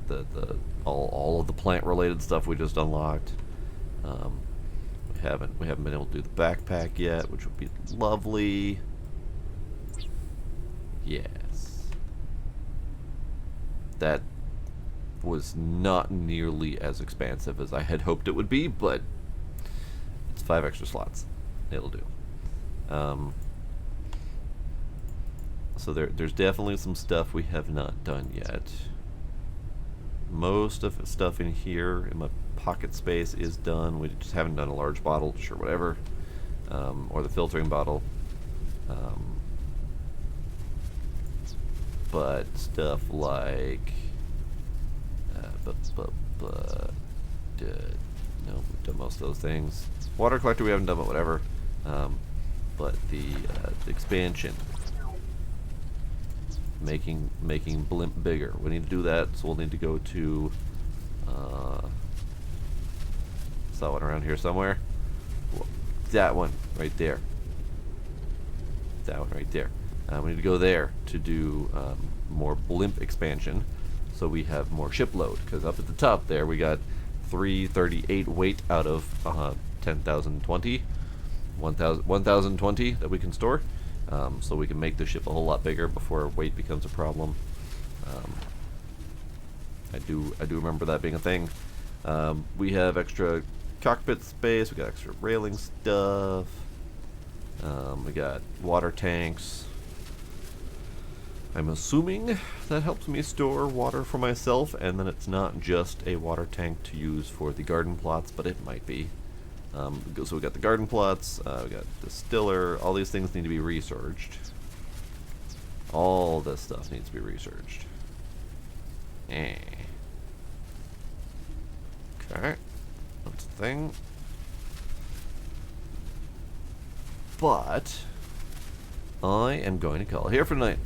A: all of the plant related stuff we just unlocked. We haven't been able to do the backpack yet, which would be lovely. Yes. That was not nearly as expansive as I had hoped it would be, but it's 5 extra slots. It'll do. So there's definitely some stuff we have not done yet. Most of the stuff in here in my pocket space is done. We just haven't done a large bottle, sure, whatever, or the filtering bottle. But stuff like no, we've done most of those things. Water collector we haven't done, but whatever. But the expansion, making blimp bigger, we need to do that. So we'll need to go to saw one around here somewhere. That one right there. That one right there. We need to go there to do more blimp expansion, so we have more ship load. Because up at the top there, we got 338 weight out of 10,020, 1,020 that we can store. So we can make the ship a whole lot bigger before weight becomes a problem. I do remember that being a thing. We have extra cockpit space. We got extra railing stuff. We got water tanks. I'm assuming that helps me store water for myself, and then it's not just a water tank to use for the garden plots, but it might be. So we got the garden plots, we got distiller. All these things need to be researched. All this stuff needs to be researched. Okay, that's the thing. But I am going to call it here for tonight.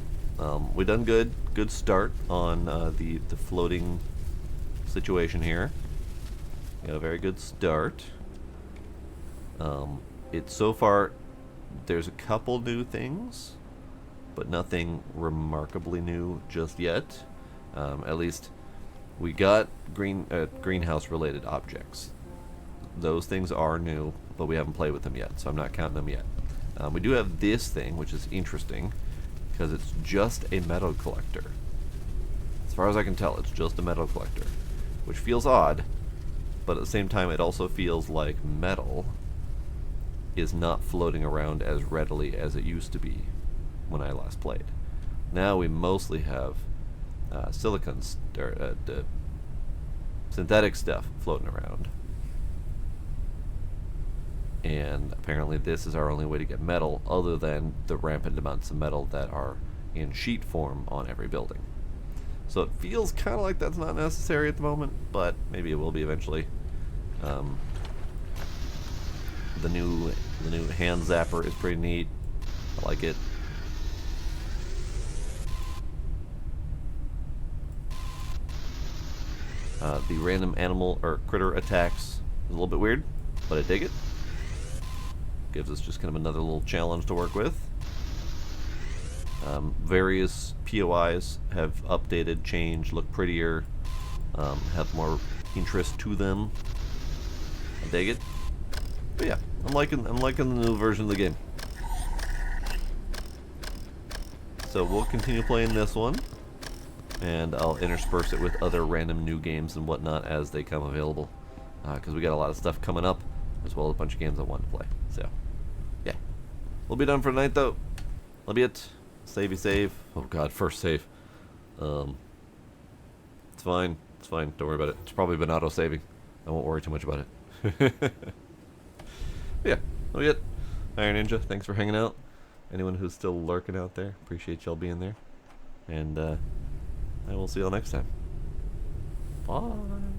A: We done good. Good start on the floating situation here. Got a very good start. It's so far. There's a couple new things but nothing remarkably new just yet. At least we got greenhouse-related objects. Those things are new, but we haven't played with them yet, so I'm not counting them yet. We do have this thing, which is interesting, because it's just a metal collector. As far as I can tell, it's just a metal collector, which feels odd, but at the same time, it also feels like metal is not floating around as readily as it used to be when I last played. Now we mostly have synthetic stuff floating around. And apparently this is our only way to get metal, other than the rampant amounts of metal that are in sheet form on every building. So it feels kind of like that's not necessary at the moment, but maybe it will be eventually. The new hand zapper is pretty neat. I like it. The random animal or critter attacks is a little bit weird, but I dig it. Gives us just kind of another little challenge to work with. Various POIs have updated, changed, look prettier, have more interest to them. I dig it. But yeah, I'm liking the new version of the game. So we'll continue playing this one, and I'll intersperse it with other random new games and whatnot as they come available. Because we got a lot of stuff coming up, as well as a bunch of games I want to play. So, yeah. We'll be done for tonight, though. Love it. Savey save. Oh god, first save. It's fine. It's fine. Don't worry about it. It's probably been auto-saving. I won't worry too much about it. Yeah, that'll be it. Iron Ninja, thanks for hanging out. Anyone who's still lurking out there, appreciate y'all being there. And I will see y'all next time. Bye.